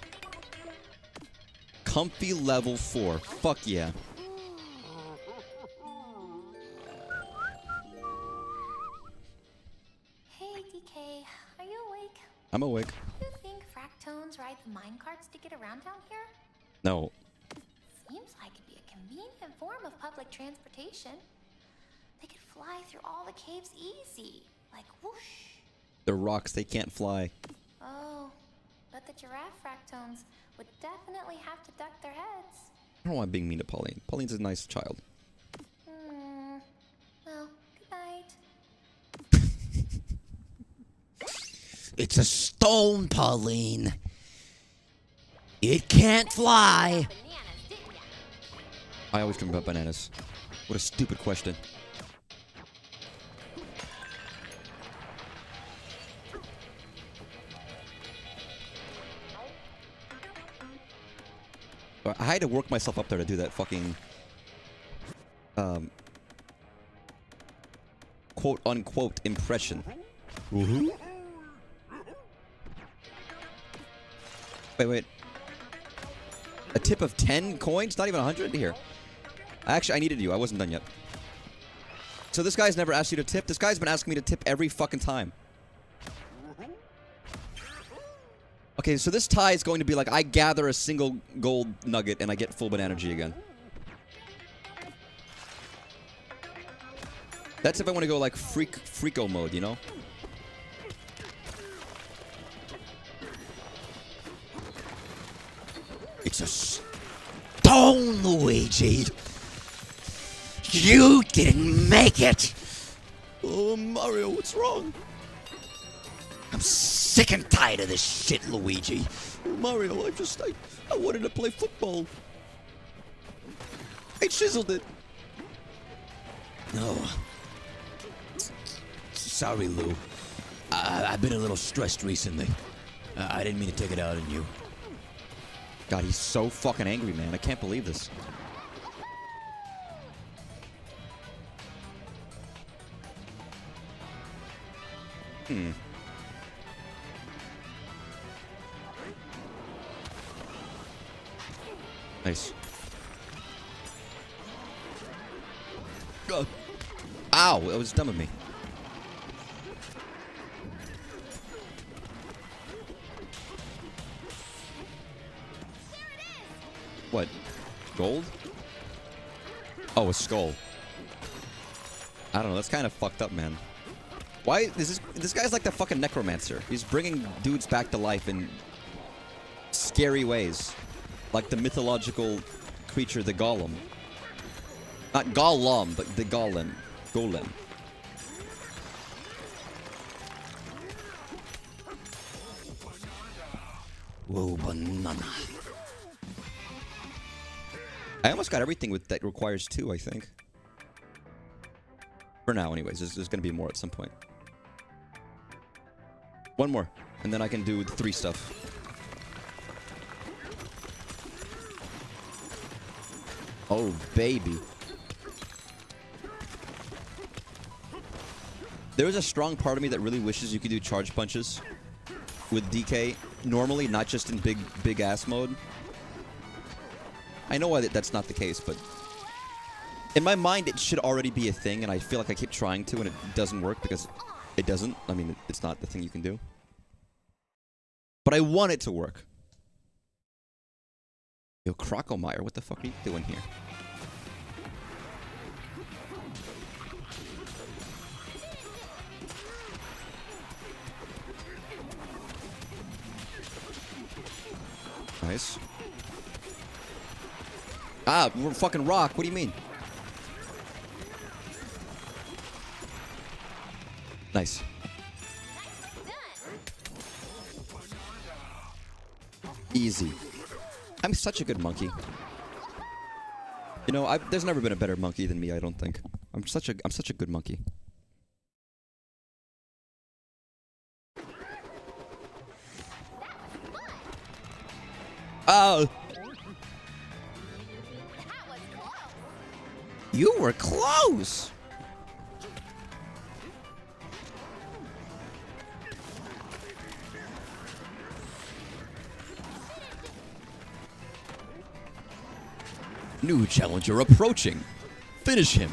Comfy level 4. Fuck yeah. Hey, DK, are you awake? I'm awake. You think fractones ride the minecarts to get around down here? No. Seems like it'd be a convenient form of public transportation. They could fly through all the caves easy, like whoosh. They're rocks, they can't fly. Oh, but the giraffe fractones would definitely have to duck their heads. I don't want being mean to Pauline. Pauline's a nice child. Well, good night. It's a stone, Pauline. It can't fly. Bananas, didn't ya? I always dream about bananas. What a stupid question. I had to work myself up there to do that fucking quote unquote impression. Wait. A tip of 10 coins? Not even 100 here. Actually, I needed you. I wasn't done yet. So this guy's never asked you to tip? This guy's been asking me to tip every fucking time. Okay, so this tie is going to be like, I gather a single gold nugget and I get full banana energy again. That's if I want to go like freako mode, you know? It's a stone, Luigi. You didn't make it. Oh, Mario, what's wrong? I'm sick and tired of this shit, Luigi. Mario, I wanted to play football. I chiseled it. No. Sorry, Lou. I've been a little stressed recently. I didn't mean to take it out on you. God, he's so fucking angry, man. I can't believe this. Nice. God. Ow, that was dumb of me. What? Gold? Oh, a skull. I don't know. That's kind of fucked up, man. Why is this guy's like the fucking necromancer. He's bringing dudes back to life in scary ways. Like the mythological creature, the golem. Not Gollum, but the golem. Golem. Whoa, banana. I almost got everything with that requires 2, I think. For now, anyways. There's going to be more at some point. One more. And then I can do the 3 stuff. Oh, baby. There is a strong part of me that really wishes you could do charge punches with DK normally, not just in big ass mode. I know why that's not the case, but in my mind it should already be a thing, and I feel like I keep trying to, and it doesn't work because it doesn't. I mean, it's not the thing you can do. But I want it to work. Yo, Crocomeyer, what the fuck are you doing here? Nice. Ah, we're fucking rock. What do you mean? Nice. Easy. I'm such a good monkey. You know, there's never been a better monkey than me, I don't think. I'm such a good monkey. You were close! New challenger approaching. Finish him.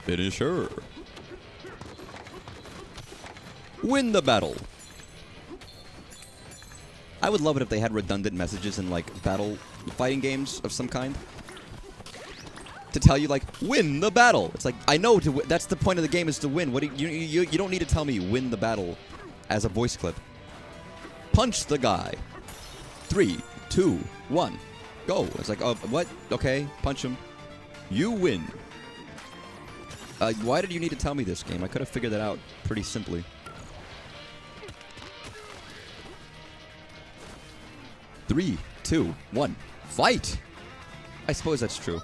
Finish her. Win the battle. I would love it if they had redundant messages in, like, battle fighting games of some kind. To tell you, like, win the battle. It's like, I know that's the point of the game, is to win. What do you don't need to tell me win the battle as a voice clip. Punch the guy. 3, 2, 1. Go. It's like, oh, what? Okay, punch him. You win. Why did you need to tell me this game? I could have figured that out pretty simply. 3, 2, 1. Fight! I suppose that's true.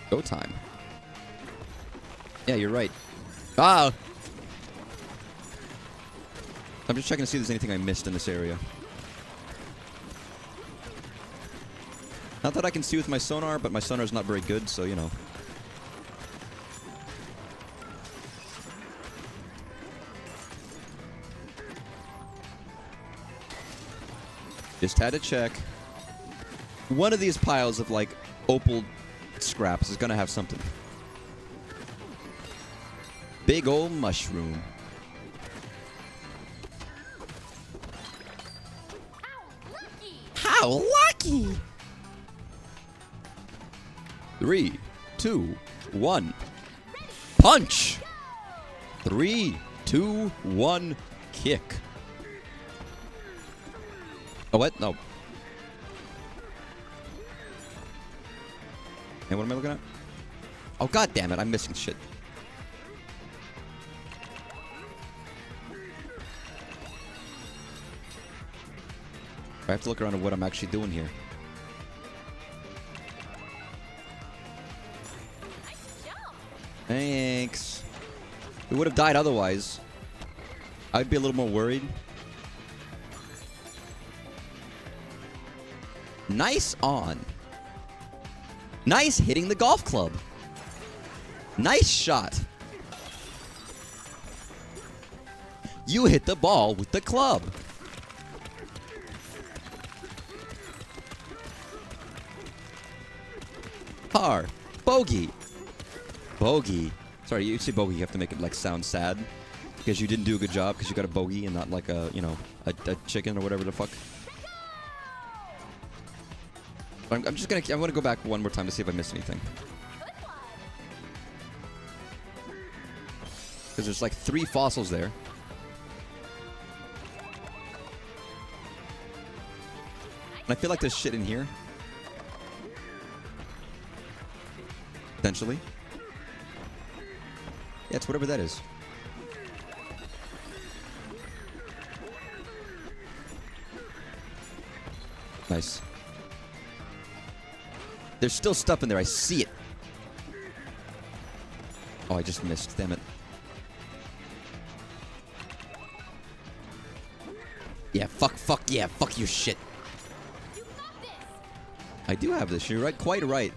Go time. Yeah, you're right. Ah! I'm just checking to see if there's anything I missed in this area. Not that I can see with my sonar, but my sonar's not very good, so, you know. Just had to check. One of these piles of, like, opal scraps is gonna have something. Big ol' mushroom. How lucky! 3, 2, 1. Punch! 3, 2, 1. Kick. Oh, what? No. And what am I looking at? Oh, god damn it, I'm missing shit. I have to look around at what I'm actually doing here. Thanks. We would have died otherwise. I'd be a little more worried. Nice on. Nice hitting the golf club. Nice shot. You hit the ball with the club. Par. Bogey. Bogey. Sorry, you say bogey, you have to make it, like, sound sad. Because you didn't do a good job, because you got a bogey and not, like, a, you know, a chicken or whatever the fuck. I'm gonna go back one more time to see if I missed anything. Because there's, like, 3 fossils there. And I feel like there's shit in here. Potentially. Yeah, it's whatever that is. Nice. There's still stuff in there. I see it. Oh, I just missed. Damn it. Yeah, fuck, yeah, fuck your shit. I do have this. You're right, quite right.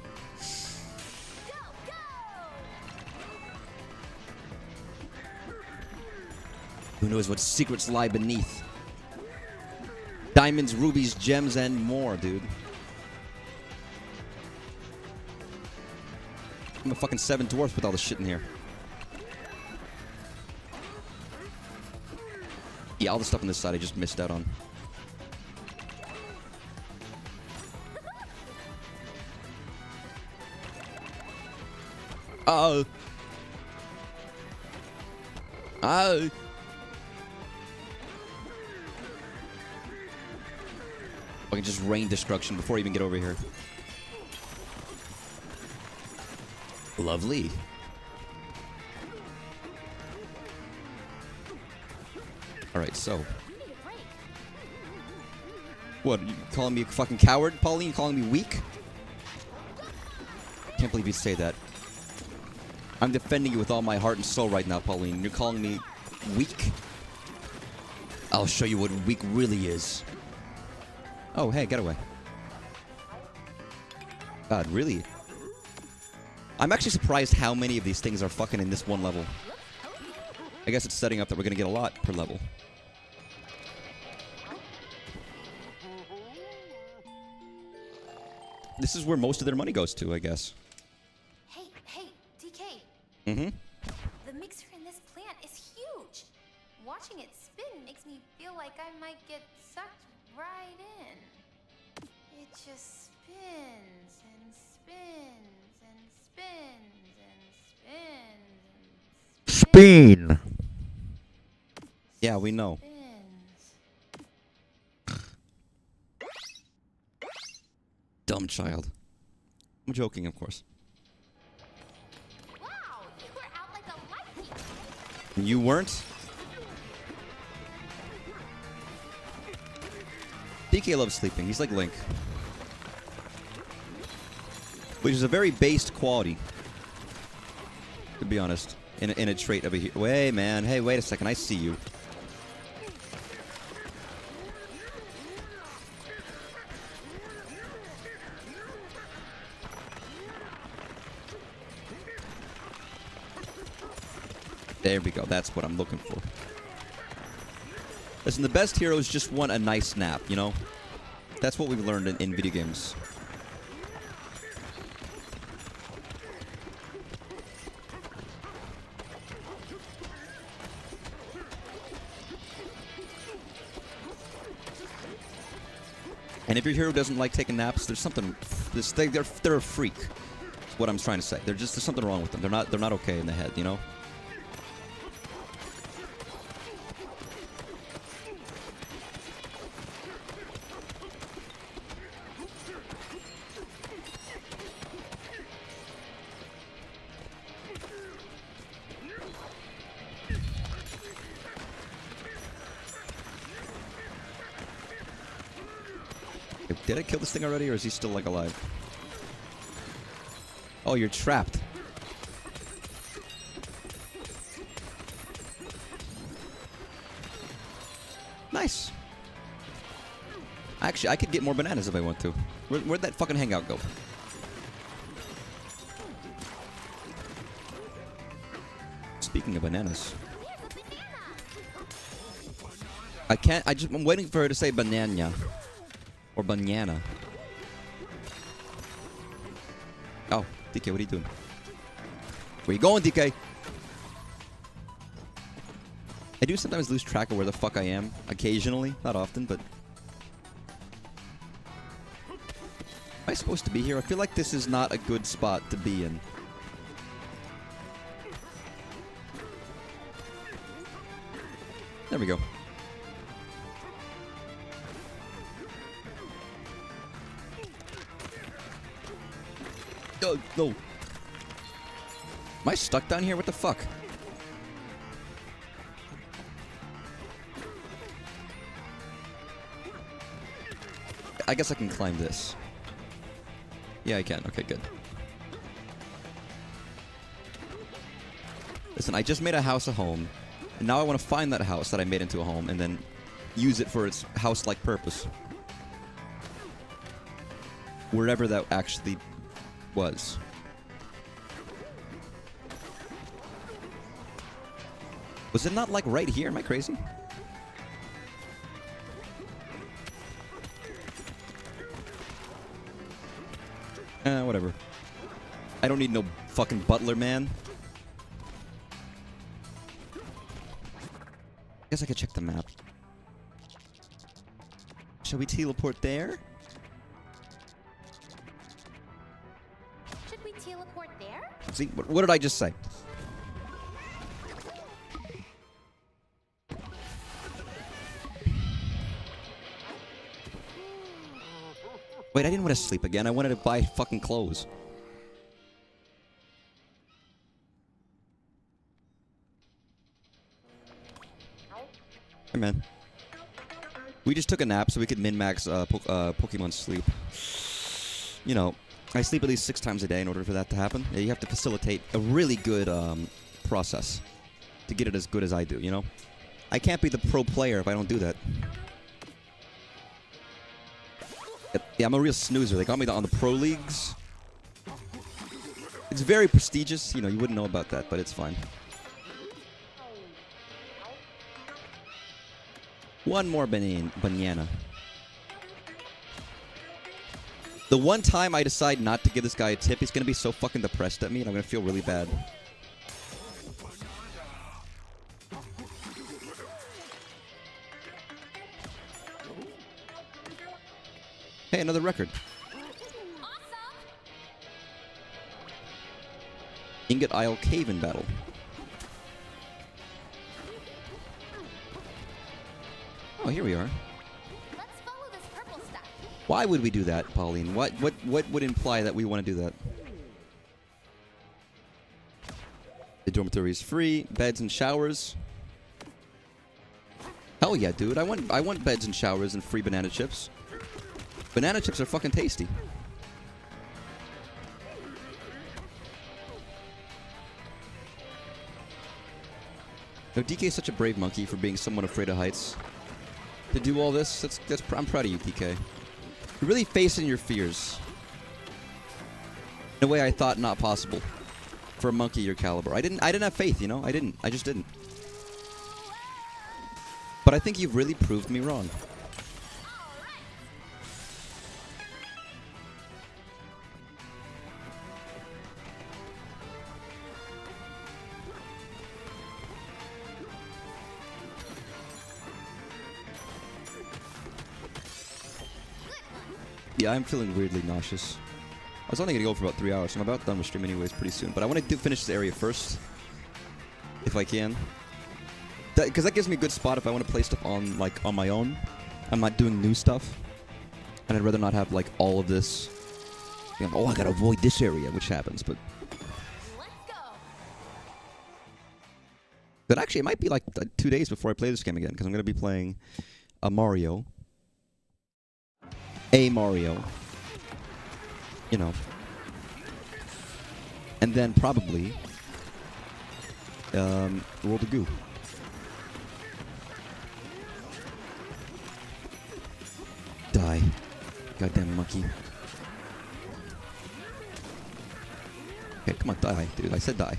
Who knows what secrets lie beneath? Diamonds, rubies, gems, and more, dude. I'm a fucking 7 dwarfs with all the shit in here. Yeah, all the stuff on this side I just missed out on. Oh. Oh. I can just rain destruction before I even get over here. Lovely. Alright, so. What, you calling me a fucking coward, Pauline? You calling me weak? Can't believe you say that. I'm defending you with all my heart and soul right now, Pauline. You're calling me weak? I'll show you what weak really is. Oh, hey, get away. God, really? I'm actually surprised how many of these things are fucking in this one level. I guess it's setting up that we're gonna get a lot per level. This is where most of their money goes to, I guess. Hey, DK. Mm-hmm. The mixer in this plant is huge. Watching it spin makes me feel like I might get sucked right in. It just spins and spins and spins and spins and spins. Spin! Yeah, we know. Spins. Dumb child. I'm joking, of course. Wow, you were out like a light. You weren't? DK loves sleeping. He's like Link. Which is a very based quality. To be honest. In a trait of a hero. Wait, man. Hey, wait a second. I see you. There we go. That's what I'm looking for. Listen, the best heroes just want a nice nap, you know? That's what we've learned in video games. And if your hero doesn't like taking naps, there's something. They're a freak. That's what I'm trying to say. There's something wrong with them. They're not okay in the head, you know? Did I kill this thing already, or is he still, like, alive? Oh, you're trapped. Nice. Actually, I could get more bananas if I want to. Where'd that fucking hangout go? Speaking of bananas. I'm waiting for her to say banana. Or banana. Oh, DK, what are you doing? Where you going, DK? I do sometimes lose track of where the fuck I am. Occasionally. Not often, but... Am I supposed to be here? I feel like this is not a good spot to be in. There we go. No. Am I stuck down here? What the fuck? I guess I can climb this. Yeah, I can. Okay, good. Listen, I just made a house a home, and now I want to find that house that I made into a home and then use it for its house-like purpose. Wherever that actually was. Was it not like right here? Am I crazy? Whatever. I don't need no fucking butler, man. Guess I could check the map. Shall we teleport there? Should we teleport there? See, what did I just say? Wait, I didn't want to sleep again. I wanted to buy fucking clothes. Hey, man. We just took a nap so we could min-max Pokemon sleep. You know, I sleep at least 6 times a day in order for that to happen. Yeah, you have to facilitate a really good process to get it as good as I do, you know? I can't be the pro player if I don't do that. Yeah, I'm a real snoozer. They got me on the pro leagues. It's very prestigious. You know, you wouldn't know about that, but it's fine. One more banana. The one time I decide not to give this guy a tip, he's going to be so fucking depressed at me, and I'm going to feel really bad. Hey, another record. Awesome! Ingot Isle Cave-in battle. Oh, here we are. Let's follow this purple stuff. Why would we do that, Pauline? What would imply that we want to do that? The dormitory is free. Beds and showers. Hell yeah, dude! I want beds and showers and free banana chips. Banana chips are fucking tasty. No, DK is such a brave monkey for being somewhat afraid of heights. To do all this, I'm proud of you, DK. You're really facing your fears. In a way I thought not possible for a monkey your caliber. I didn't have faith, you know? I just didn't. But I think you've really proved me wrong. Yeah, I'm feeling weirdly nauseous. I was only going to go for about 3 hours, so I'm about done with stream anyways pretty soon. But I want to finish this area first, if I can. Because that gives me a good spot if I want to play stuff on my own. I'm not doing new stuff. And I'd rather not have, like, all of this. You know, oh, I got to avoid this area, which happens, but... Let's go! But actually, it might be, like, 2 days before I play this game again, because I'm going to be playing a Mario. A Mario. You know. And then probably World of Goo. Die. Goddamn monkey. Okay, come on, die, dude. I said die.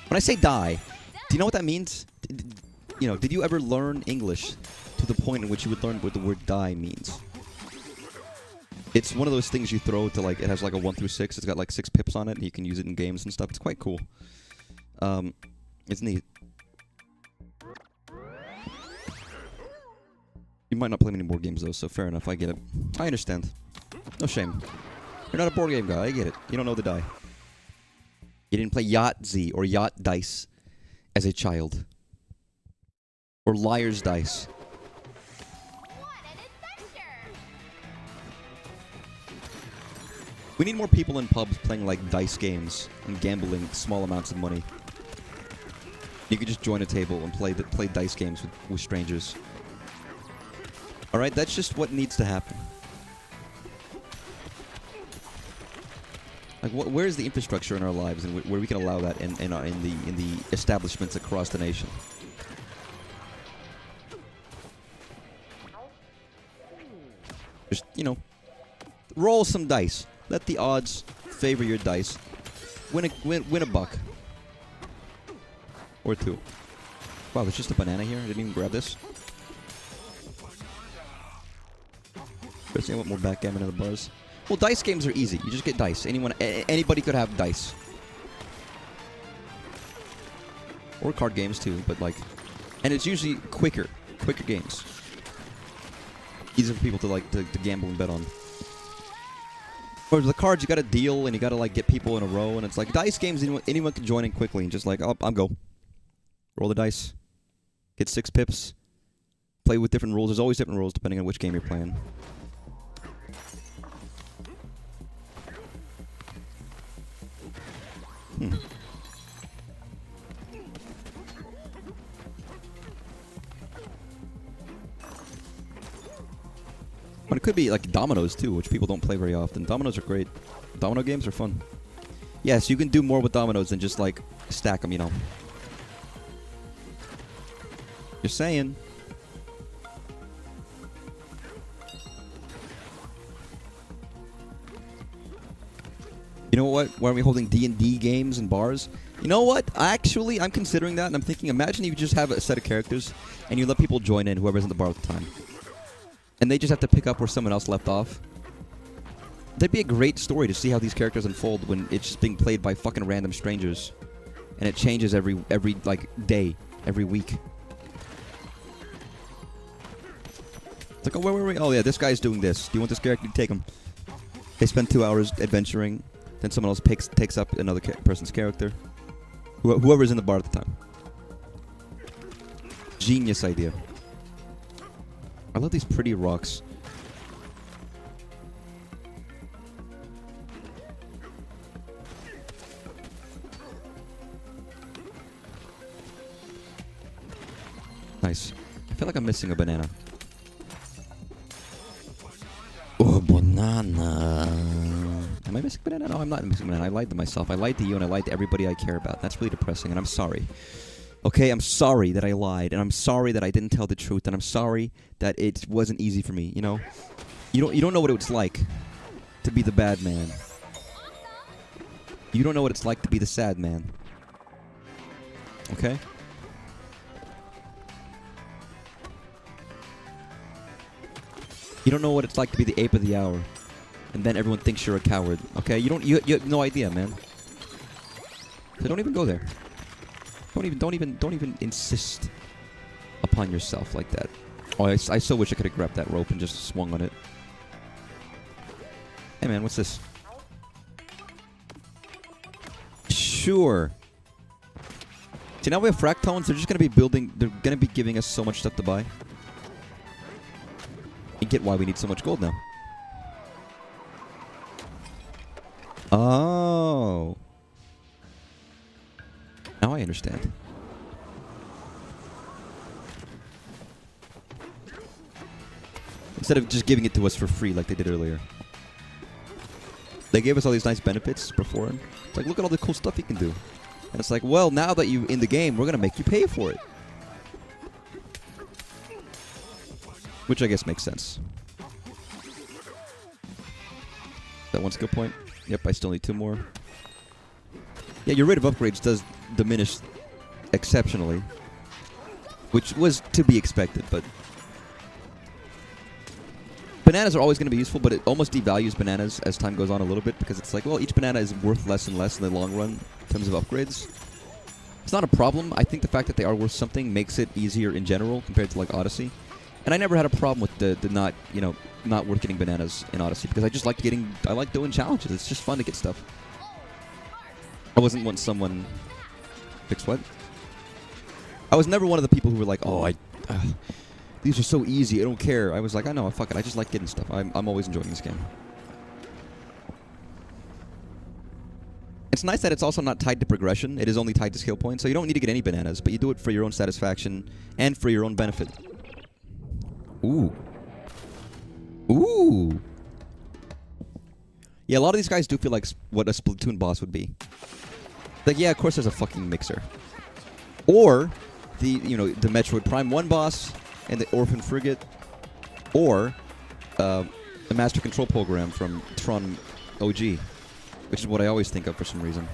When I say die, do you know what that means? You know, did you ever learn English to the point in which you would learn what the word die means? It's one of those things you throw to, like, it has like a 1 through 6. It's got like 6 pips on it, and you can use it in games and stuff. It's quite cool. It's neat. You might not play many board games though, so fair enough. I get it. I understand. No shame. You're not a board game guy. I get it. You don't know the die. You didn't play Yahtzee or Yacht Dice as a child. Or Liar's Dice. What an adventure! We need more people in pubs playing, like, dice games and gambling small amounts of money. You could just join a table and play dice games with strangers. Alright, that's just what needs to happen. Like, where's the infrastructure in our lives and where we can allow that in the establishments across the nation? Just, you know, roll some dice. Let the odds favor your dice. Win a buck. Or 2. Wow, there's just a banana here. I didn't even grab this. Especially I want more backgammon in the bars. Well, dice games are easy. You just get dice. Anybody could have dice. Or card games too, but like, and it's usually quicker games. Easier for people to like to gamble and bet on. Whereas the cards, you got to deal and you got to like get people in a row, and it's like dice games. Anyone can join in quickly and just like, oh, I'll go. Roll the dice. Get 6 pips. Play with different rules. There's always different rules depending on which game you're playing. But it could be like dominoes too, which people don't play very often. Dominoes are great. Domino games are fun. Yes, you can do more with dominoes than just like stack them, you know. Just saying. You know what? Why are we holding D&D games in bars? You know what? Actually, I'm considering that, and I'm thinking, imagine if you just have a set of characters, and you let people join in, whoever's in the bar at the time. And they just have to pick up where someone else left off. That'd be a great story to see how these characters unfold when it's just being played by fucking random strangers. And it changes every like, day, every week. It's like, oh, where were we? Oh, yeah, this guy's doing this. Do you want this character? Take him. They spend 2 hours adventuring. Then someone else takes up another person's character. Whoever's in the bar at the time. Genius idea. I love these pretty rocks. Nice. I feel like I'm missing a banana. Oh, banana. Am I missing a banana? No, I'm not missing a banana. I lied to myself. I lied to you and I lied to everybody I care about. That's really depressing, and I'm sorry. Okay, I'm sorry that I lied, and I'm sorry that I didn't tell the truth, and I'm sorry that it wasn't easy for me, you know? You don't know what it's like to be the bad man. You don't know what it's like to be the sad man. Okay? You don't know what it's like to be the ape of the hour, and then everyone thinks you're a coward. Okay? You have no idea, man. So don't even go there. Don't even insist upon yourself like that. Oh, I so wish I could have grabbed that rope and just swung on it. Hey man, what's this? Sure. See, now we have fractones. They're just gonna be building. They're gonna be giving us so much stuff to buy. You get why we need so much gold now. Oh. Now I understand. Instead of just giving it to us for free like they did earlier. They gave us all these nice benefits before. And it's like, look at all the cool stuff you can do. And it's like, well, now that you're in the game, we're going to make you pay for it. Which I guess makes sense. That one skill point? Yep, I still need 2 more. Yeah, your rate of upgrades does diminish exceptionally. Which was to be expected, but... Bananas are always going to be useful, but it almost devalues bananas as time goes on a little bit, because it's like, well, each banana is worth less and less in the long run in terms of upgrades. It's not a problem. I think the fact that they are worth something makes it easier in general compared to, like, Odyssey. And I never had a problem with the not worth getting bananas in Odyssey, because I just liked I like doing challenges. It's just fun to get stuff. I wasn't once someone... Fix what? I was never one of the people who were like, oh, these are so easy, I don't care. I was like, I know, fuck it, I just like getting stuff. I'm always enjoying this game. It's nice that it's also not tied to progression. It is only tied to skill points, so you don't need to get any bananas, but you do it for your own satisfaction and for your own benefit. Ooh. Ooh. Yeah, a lot of these guys do feel like what a Splatoon boss would be. Like, yeah, of course there's a fucking mixer. Or the Metroid Prime 1 boss and the Orphan Frigate, or the Master Control Program from Tron OG, which is what I always think of for some reason.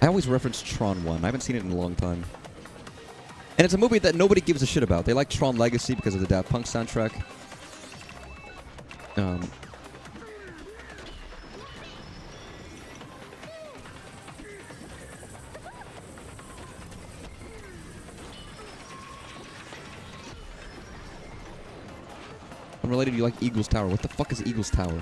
I always reference Tron 1. I haven't seen it in a long time. And it's a movie that nobody gives a shit about. They like Tron Legacy because of the Daft Punk soundtrack. Um, Unrelated, you like Eagle's Tower. What the fuck is Eagle's Tower?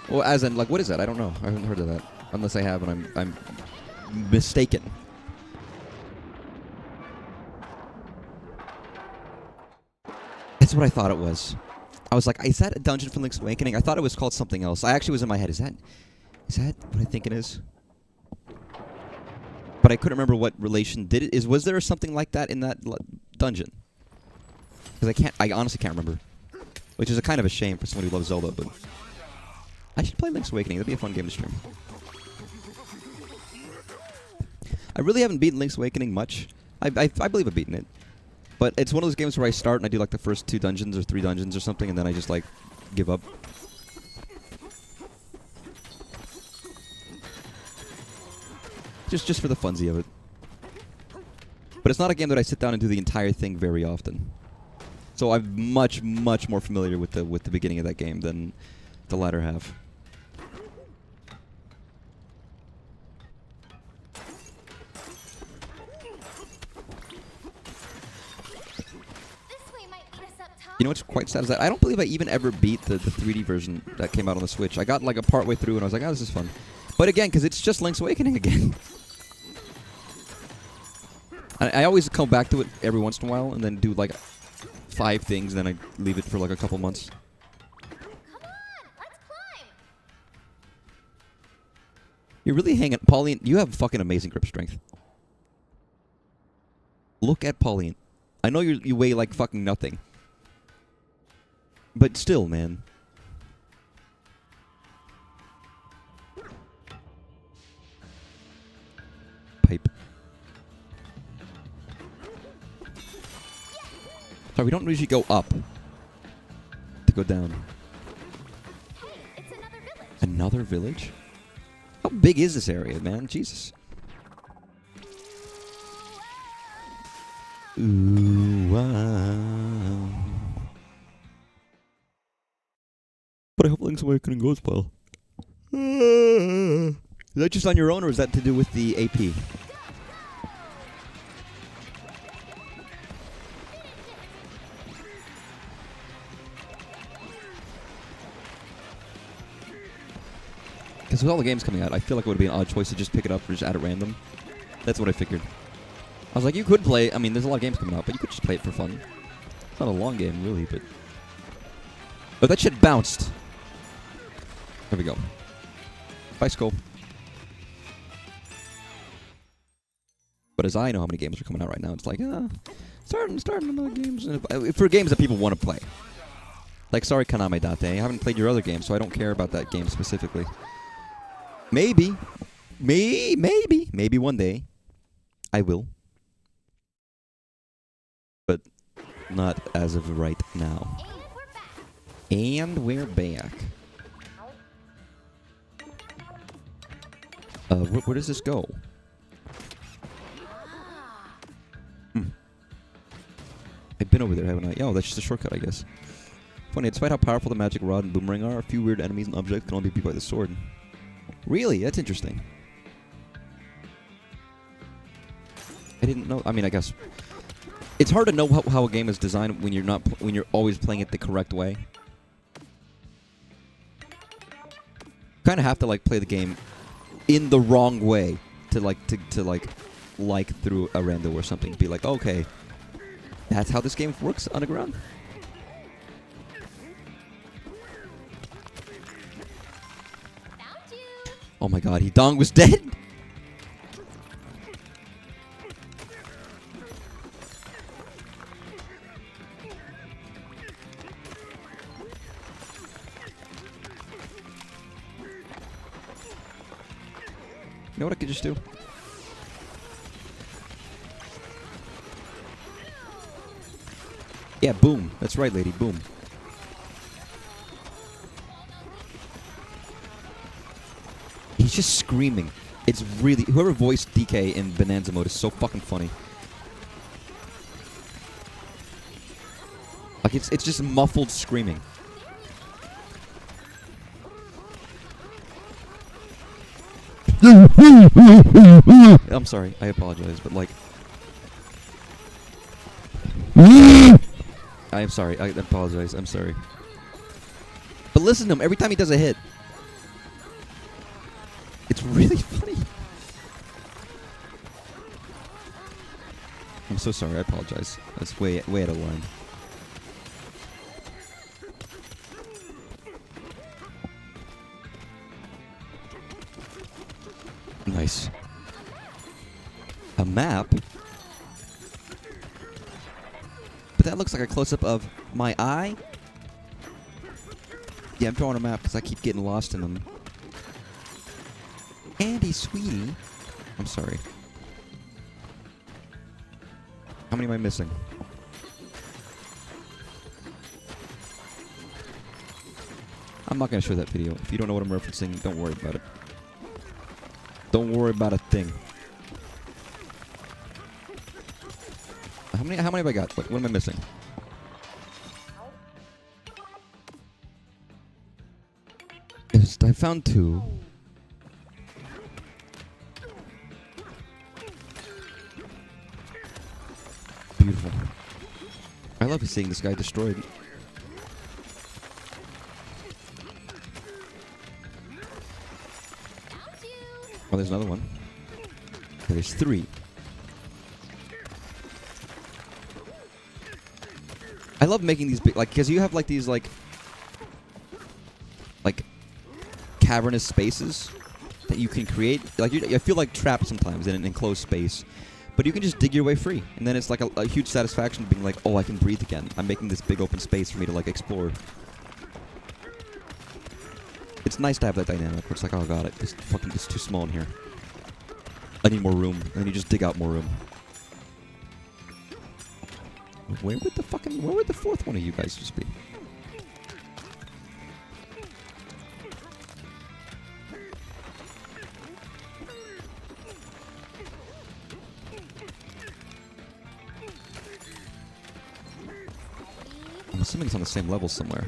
Well, as in, like, what is that? I don't know. I haven't heard of that. Unless I have, and I'm mistaken. That's what I thought it was. I was like, is that a dungeon from Link's Awakening? I thought it was called something else. I actually was in my head. Is that what I think it is? But I couldn't remember what relation did it. Was there something like that in that dungeon? Because I honestly can't remember. Which is a kind of a shame for someone who loves Zelda, but I should play Link's Awakening. That'd be a fun game to stream. I really haven't beaten Link's Awakening much. I believe I've beaten it. But it's one of those games where I start and I do like the first 2 dungeons or 3 dungeons or something, and then I just like give up. Just for the funsy of it. But it's not a game that I sit down and do the entire thing very often. So I'm much more familiar with the beginning of that game than the latter half. You know what's quite sad is that I don't believe I even ever beat the 3D version that came out on the Switch. I got like a part way through and I was like, oh, this is fun. But again, because it's just Link's Awakening again. I always come back to it every once in a while and then do like 5 things and then I leave it for like a couple months. Come on, let's climb. You're really hanging... Pauline, you have fucking amazing grip strength. Look at Pauline. I know you weigh like fucking nothing. But still, man. Pipe. Sorry, we don't usually go up to go down. Hey, it's another village. Another village? How big is this area, man? Jesus. Ooh, wow. But I hope Link's Awakening goes well. Is that just on your own, or is that to do with the AP? Because with all the games coming out, I feel like it would be an odd choice to just pick it up or just add it random. That's what I figured. I was like, you could play... I mean, there's a lot of games coming out, but you could just play it for fun. It's not a long game, really, but... Oh, that shit bounced. There we go. Bicycle. But as I know how many games are coming out right now, it's like, starting another games. For games that people want to play. Like, sorry, Kaname Date. I haven't played your other game, so I don't care about that game specifically. Maybe. Maybe one day. I will. But not as of right now. And we're back. Where does this go? I've been over there, haven't I? Oh, that's just a shortcut, I guess. Funny, despite how powerful the magic rod and boomerang are, a few weird enemies and objects can only be beat by the sword. Really? That's interesting. I didn't know. I mean, I guess it's hard to know how a game is designed when you're not when you're always playing it the correct way. Kind of have to like play the game in the wrong way to like through a rando or something. Be like, okay, that's how this game works underground. Found you. Oh my God, Hidong was dead. You know what I could just do? Yeah, boom. That's right, lady. Boom. He's just screaming. It's really... Whoever voiced DK in Bananza mode is so fucking funny. Like it's just muffled screaming. I'm sorry, I apologize, but like I am sorry, I apologize, I'm sorry. But listen to him every time he does a hit. It's really funny. I'm so sorry, I apologize. That's way out of line. Nice. A map? But that looks like a close-up of my eye? Yeah, I'm drawing a map because I keep getting lost in them. Andy, sweetie. I'm sorry. How many am I missing? I'm not going to show that video. If you don't know what I'm referencing, don't worry about it. Don't worry about a thing. How many have I got? What am I missing? I found 2. Beautiful. I love seeing this guy destroyed. Oh, there's another one. Okay, there's 3. I love making these big, like, because you have like these like cavernous spaces that you can create. Like, I feel like trapped sometimes in an enclosed space, but you can just dig your way free, and then it's like a huge satisfaction being like, oh, I can breathe again. I'm making this big open space for me to like explore. It's nice to have that dynamic where it's like, oh god, it's too small in here. I need more room. And then you just dig out more room. Where would the 4th one of you guys just be? I'm assuming it's on the same level somewhere.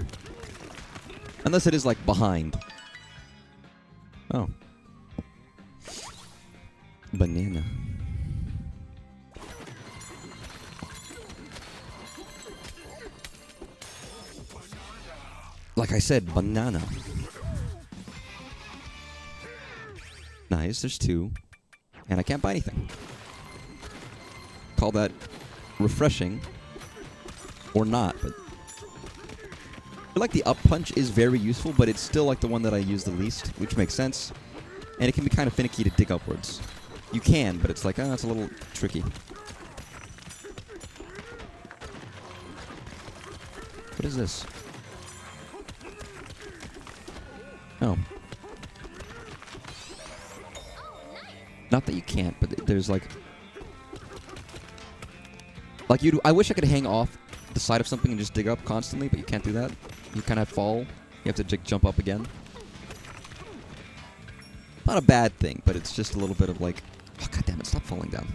Unless it is, like, behind. Oh. Banana. Like I said, banana. Nice, there's 2. And I can't buy anything. Call that refreshing. Or not, but I feel like the up punch is very useful, but it's still like the one that I use the least, which makes sense. And it can be kind of finicky to dig upwards. You can, but it's like, it's a little tricky. What is this? Oh. Not that you can't, but there's like I wish I could hang off the side of something and just dig up constantly, but you can't do that. You kind of fall. You have to jump up again. Not a bad thing, but it's just a little bit of like, oh god damn it, stop falling down.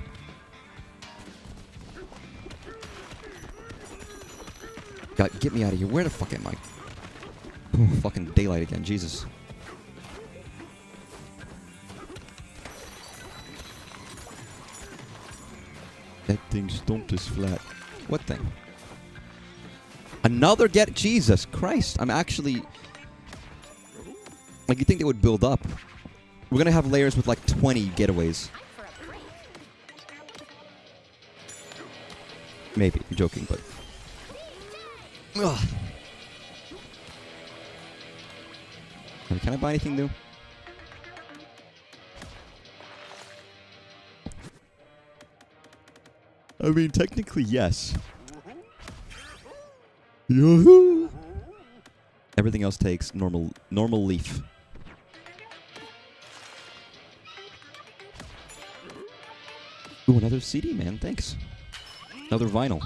God, get me out of here. Where the fuck am I? Oh, fucking daylight again, Jesus. That thing stomped us flat. What thing? Another Jesus Christ. I'm actually... Like, you'd think they would build up. We're gonna have layers with like 20 getaways. Maybe. I'm joking, but... Ugh. Can I buy anything new? I mean, technically, yes. Yahoo! Everything else takes normal leaf. Ooh, another CD, man. Thanks. Another vinyl.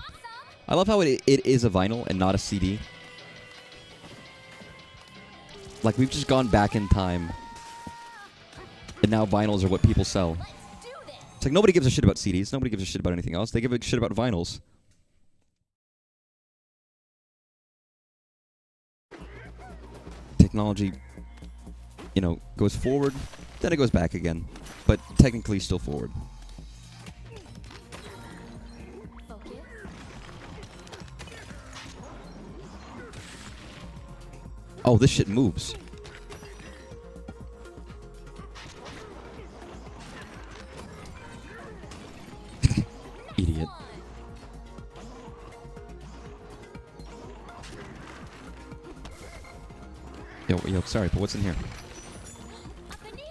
I love how it is a vinyl and not a CD. Like, we've just gone back in time. And now vinyls are what people sell. It's like nobody gives a shit about CDs. Nobody gives a shit about anything else. They give a shit about vinyls. technology, you know, goes forward, then it goes back again. But technically still forward. Focus. Oh, this shit moves. Idiot. Yo, sorry, but what's in here? A banana.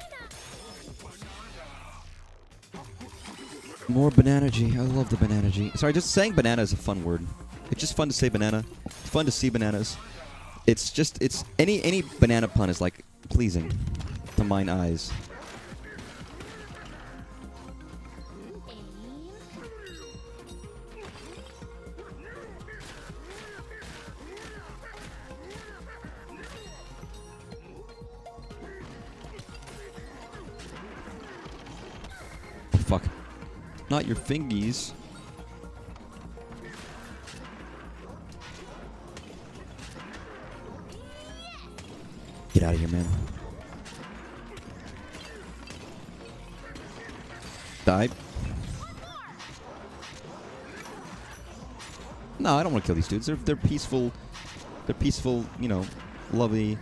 More banana-G. I love the banana-G. Sorry, just saying banana is a fun word. It's just fun to say banana. It's fun to see bananas. It's any banana pun is like pleasing to mine eyes. Aim. Fuck. Not your fingies. Get out of here, man. Die. No, I don't want to kill these dudes. They're peaceful. They're peaceful, you know, loving,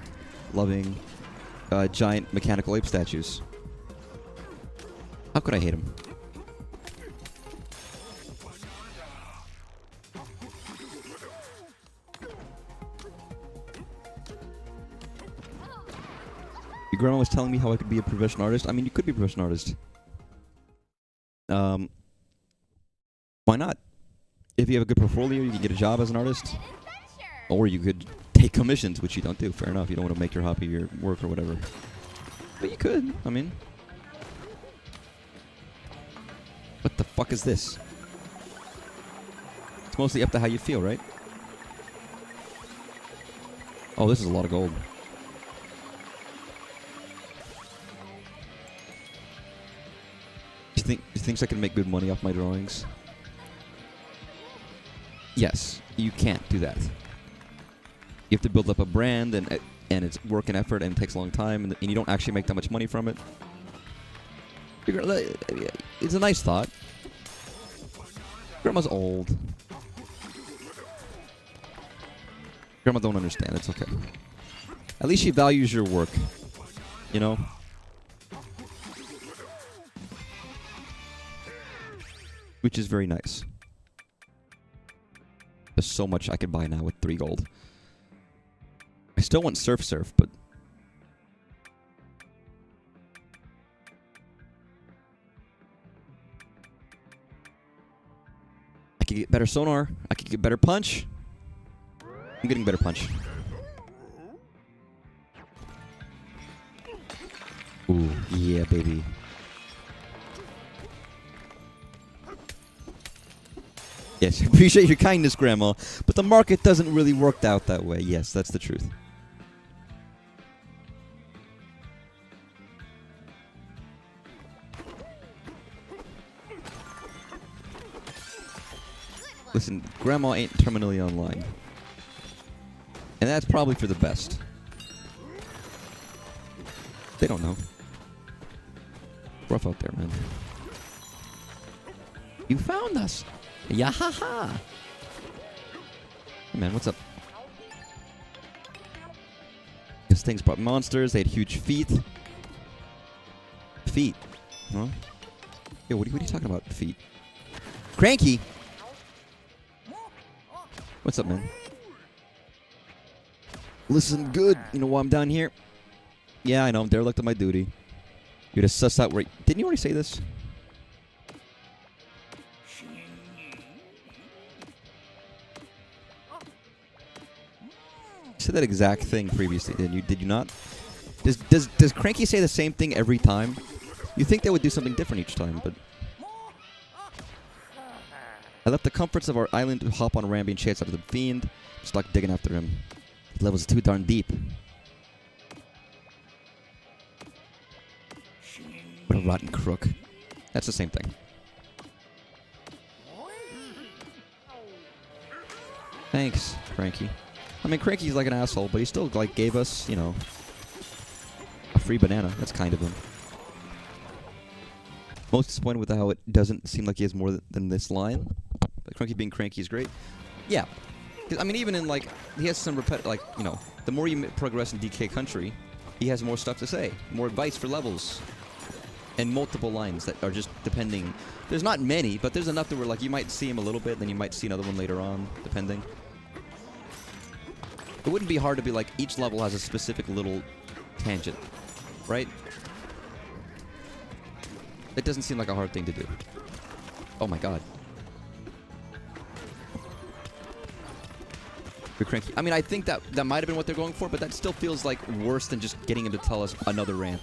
giant mechanical ape statues. How could I hate them? Your grandma was telling me how I could be a professional artist. I mean, you could be a professional artist. Why not? If you have a good portfolio, you can get a job as an artist. An adventure. Or you could take commissions, which you don't do. Fair enough. You don't want to make your hobby your work or whatever. But you could. I mean... What the fuck is this? It's mostly up to how you feel, right? Oh, this is a lot of gold. Do you think I can make good money off my drawings? Yes, you can't do that. You have to build up a brand, and it's work and effort, and it takes a long time, and you don't actually make that much money from it. It's a nice thought. Grandma's old. Grandma don't understand. It's okay. At least she values your work. You know? Which is very nice. There's so much I could buy now with 3 gold. I still want Surf, but... I could get better sonar. I could get better punch. I'm getting better punch. Ooh, yeah, baby. Yes, I appreciate your kindness, Grandma, but the market doesn't really work out that way. Yes, that's the truth. Listen, Grandma ain't terminally online. And that's probably for the best. They don't know. Rough out there, man. You found us! Yahaha! Hey man, what's up? These things brought monsters, they had huge feet. Feet? Huh? Yo, what are you talking about, feet? Cranky! What's up, man? Listen good, you know why I'm down here? Yeah, I know, I'm derelict of my duty. You just suss out where... Didn't you already say this? You said that exact thing previously, did you not? Does Cranky say the same thing every time? You think they would do something different each time, but... I left the comforts of our island to hop on a ramping chase after the fiend. Stuck digging after him. His levels too darn deep. What a rotten crook. That's the same thing. Thanks, Cranky. I mean, Cranky's like an asshole, but he still like gave us, you know, a free banana. That's kind of him. Most disappointed with how it doesn't seem like he has more than this line. But Cranky being cranky is great. Yeah. I mean, even in like, he has some like, you know, the more you progress in DK Country, he has more stuff to say, more advice for levels, and multiple lines that are just depending. There's not many, but there's enough that where like you might see him a little bit, then you might see another one later on, depending. It wouldn't be hard to be like, each level has a specific little tangent, right? It doesn't seem like a hard thing to do. Oh my god. You're cranky. I mean, I think that might have been what they're going for, but that still feels like worse than just getting him to tell us another rant.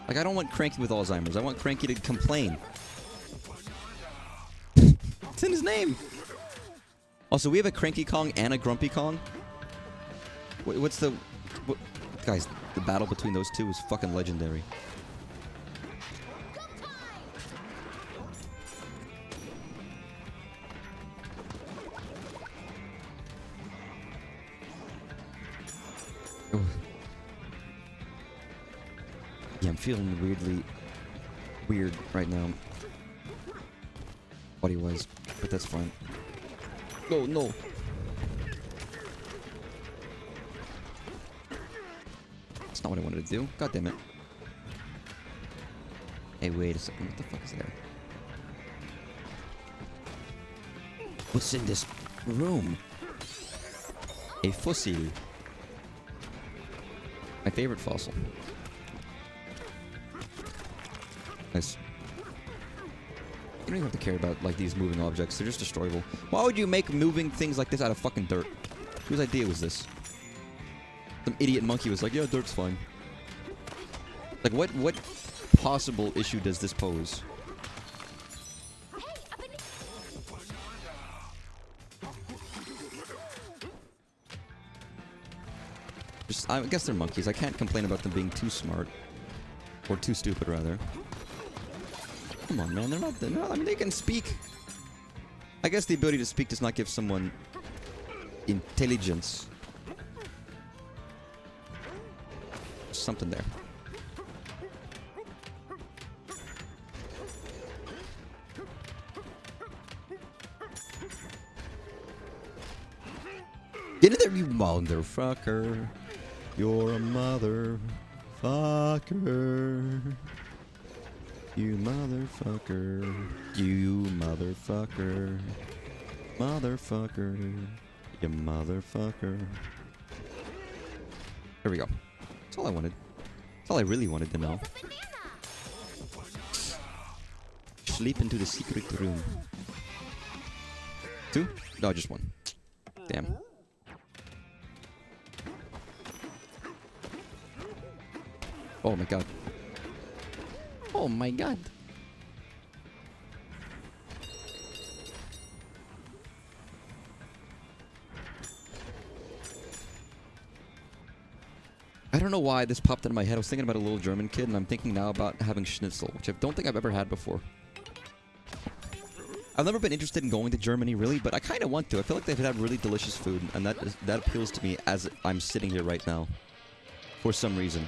Like, I don't want Cranky with Alzheimer's. I want Cranky to complain. It's in his name. Also, we have a Cranky Kong and a Grumpy Kong. What's the... Guys, the battle between those two is fucking legendary. Yeah, I'm feeling weirdly weird right now. Body-wise, but that's fine. No, no. That's not what I wanted to do. God damn it. Hey, wait a second. What the fuck is there? What's in this room? A fossil. My favorite fossil. Nice. You don't even have to care about, like, these moving objects. They're just destroyable. Why would you make moving things like this out of fucking dirt? Whose idea was this? Some idiot monkey was like, yeah, dirt's fine. Like, what possible issue does this pose? Just, I guess they're monkeys. I can't complain about them being too smart. Or too stupid, rather. Come on, man. They're not, I mean, they can speak. I guess the ability to speak does not give someone intelligence. There's something there. Get in there, you motherfucker. You're a motherfucker. You motherfucker. You motherfucker. Motherfucker. You motherfucker. There we go. That's all I wanted. That's all I really wanted to know. Sleep into the secret room. 2? No, just 1. Damn. Oh my god. Oh my god. I don't know why this popped into my head. I was thinking about a little German kid, and I'm thinking now about having schnitzel, which I don't think I've ever had before. I've never been interested in going to Germany, really, but I kind of want to. I feel like they've had really delicious food, and that appeals to me as I'm sitting here right now. For some reason.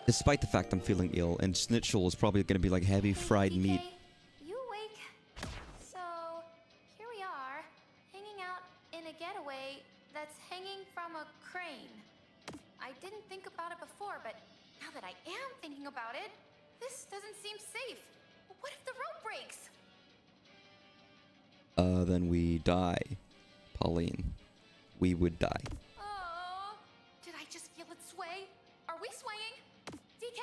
Despite the fact I'm feeling ill, and schnitzel is probably going to be like heavy fried DK, meat. you awake? So, here we are, hanging out in a getaway that's hanging from a crane. I didn't think about it before, but now that I am thinking about it, this doesn't seem safe. What if the rope breaks? Then we die, Pauline. We would die. Oh, did I just feel it sway? Are we swaying? DK,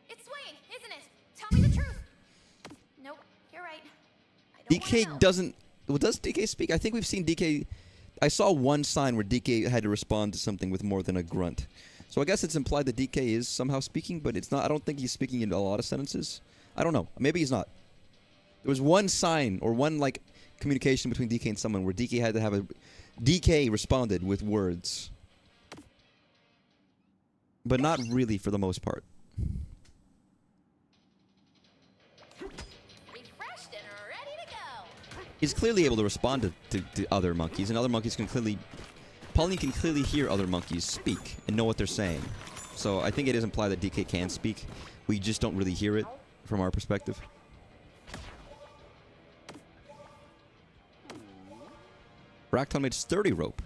it's swaying, isn't it? Tell me the truth. Nope, you're right. I don't wanna DK know. doesn't... Well, does DK speak? I think we've seen DK... I saw one sign where DK had to respond to something with more than a grunt. So I guess it's implied that DK is somehow speaking, but it's not... I don't think he's speaking in a lot of sentences. I don't know. Maybe he's not. There was one sign, or one, like, communication between DK and someone where DK had to have a... DK responded with words. But not really for the most part. He's clearly able to respond to other monkeys, and other monkeys can clearly... Pauline can clearly hear other monkeys speak and know what they're saying. So I think it is implied that DK can speak. We just don't really hear it from our perspective. Bracton made sturdy rope.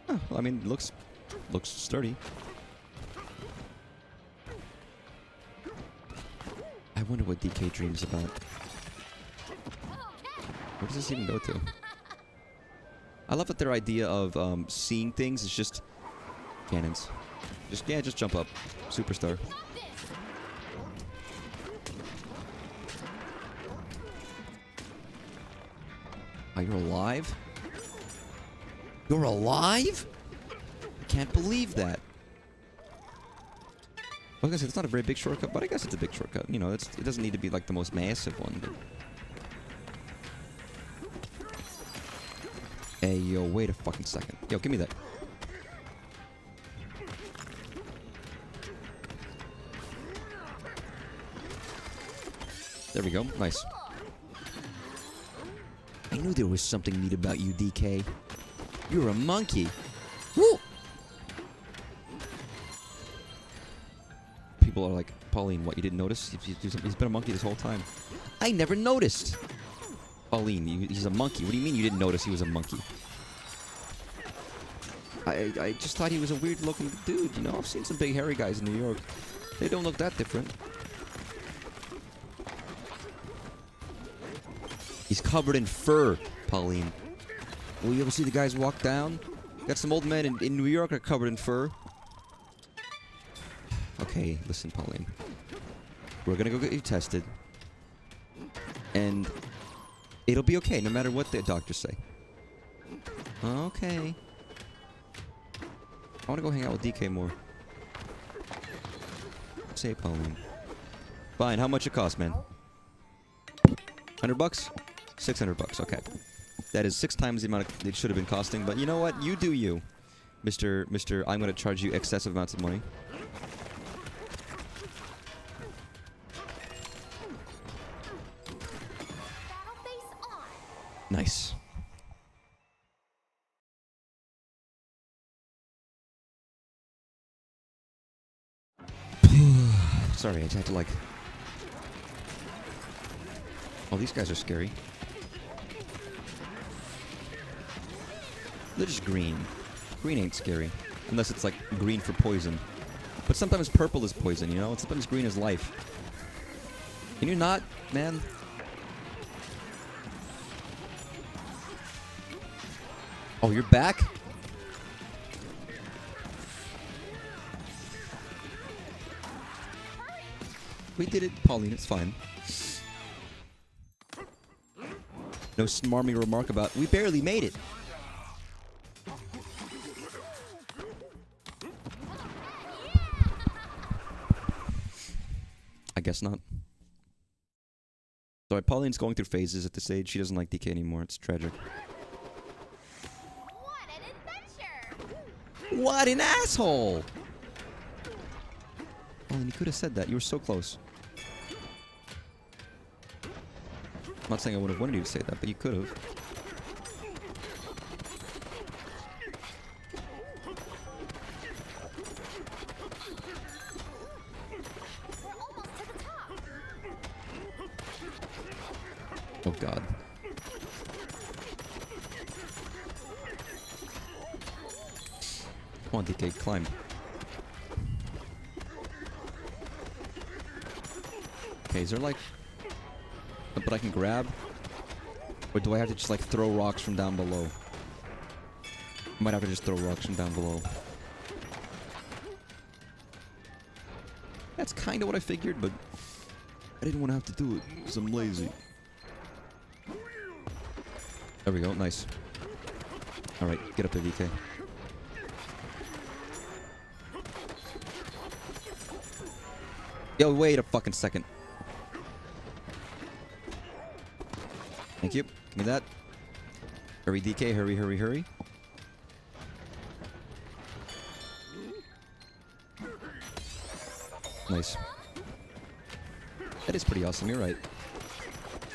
Oh, well, I mean, looks sturdy. I wonder what DK dreams about. Where does this even go to? I love that their idea of seeing things is just cannons. Just jump up. Superstar. Oh, you're alive? You're alive? I can't believe that. I was gonna say, it's not a very big shortcut, but I guess it's a big shortcut. You know, it doesn't need to be like the most massive one, but... Hey, yo, wait a fucking second. Yo, give me that. There we go. Nice. I knew there was something neat about you, DK. You're a monkey. Woo! People are like, Pauline, what, you didn't notice? He's been a monkey this whole time. I never noticed. Pauline, he's a monkey. What do you mean you didn't notice he was a monkey? I just thought he was a weird-looking dude, you know? I've seen some big hairy guys in New York. They don't look that different. He's covered in fur, Pauline. Will you ever see the guys walk down? Got some old men in New York that are covered in fur. Okay, listen, Pauline. We're gonna go get you tested. And it'll be okay, no matter what the doctors say. Okay. I want to go hang out with DK more. Say, Pauline. Fine, how much it cost, man? $100 bucks? $600, okay. That is 6 times the amount it should have been costing, but you know what? You do you, Mr. I'm going to charge you excessive amounts of money. Nice. Sorry, I just had to like... Oh, these guys are scary. They're just green. Green ain't scary. Unless it's like green for poison. But sometimes purple is poison, you know? And sometimes green is life. Can you not, man? Oh, you're back? We did it, Pauline, it's fine. No smarmy remark about, we barely made it. I guess not. So Pauline's going through phases at this age. She doesn't like DK anymore. It's tragic. What an adventure! What an asshole! Pauline, you could have said that. You were so close. I'm not saying I would have wanted you to say that, but you could have. We're almost to the top. Oh god. Come on, DK, climb. Okay, is there like... But I can grab? Or do I have to just like throw rocks from down below? I might have to just throw rocks from down below. That's kind of what I figured, but I didn't want to have to do it because I'm lazy. There we go, nice. Alright, get up there, DK. Yo, wait a fucking second. Thank you. Give me that. Hurry, DK. Hurry, hurry, hurry. Nice. That is pretty awesome. You're right.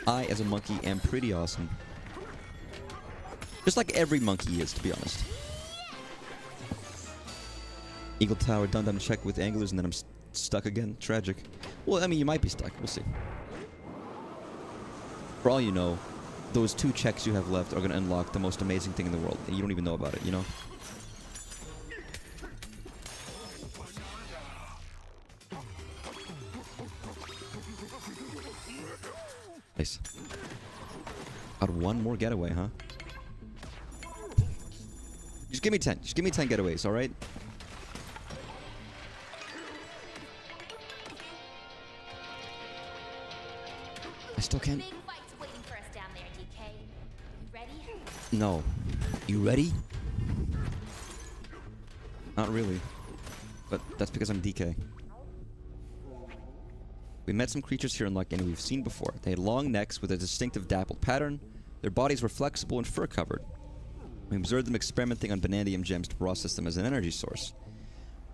I, as a monkey, am pretty awesome. Just like every monkey is, to be honest. Eagle Tower, done check with anglers, and then I'm stuck again. Tragic. Well, I mean, you might be stuck. We'll see. For all you know, those 2 checks you have left are going to unlock the most amazing thing in the world, and you don't even know about it, you know? Nice. Got 1 more getaway, huh? Just give me 10. Just give me 10 getaways, alright? I still can't... Big fight's waiting for us down there, DK. You ready? No. You ready? Not really. But that's because I'm DK. We met some creatures here unlike any we've seen before. They had long necks with a distinctive dappled pattern. Their bodies were flexible and fur-covered. We observed them experimenting on vanadium gems to process them as an energy source.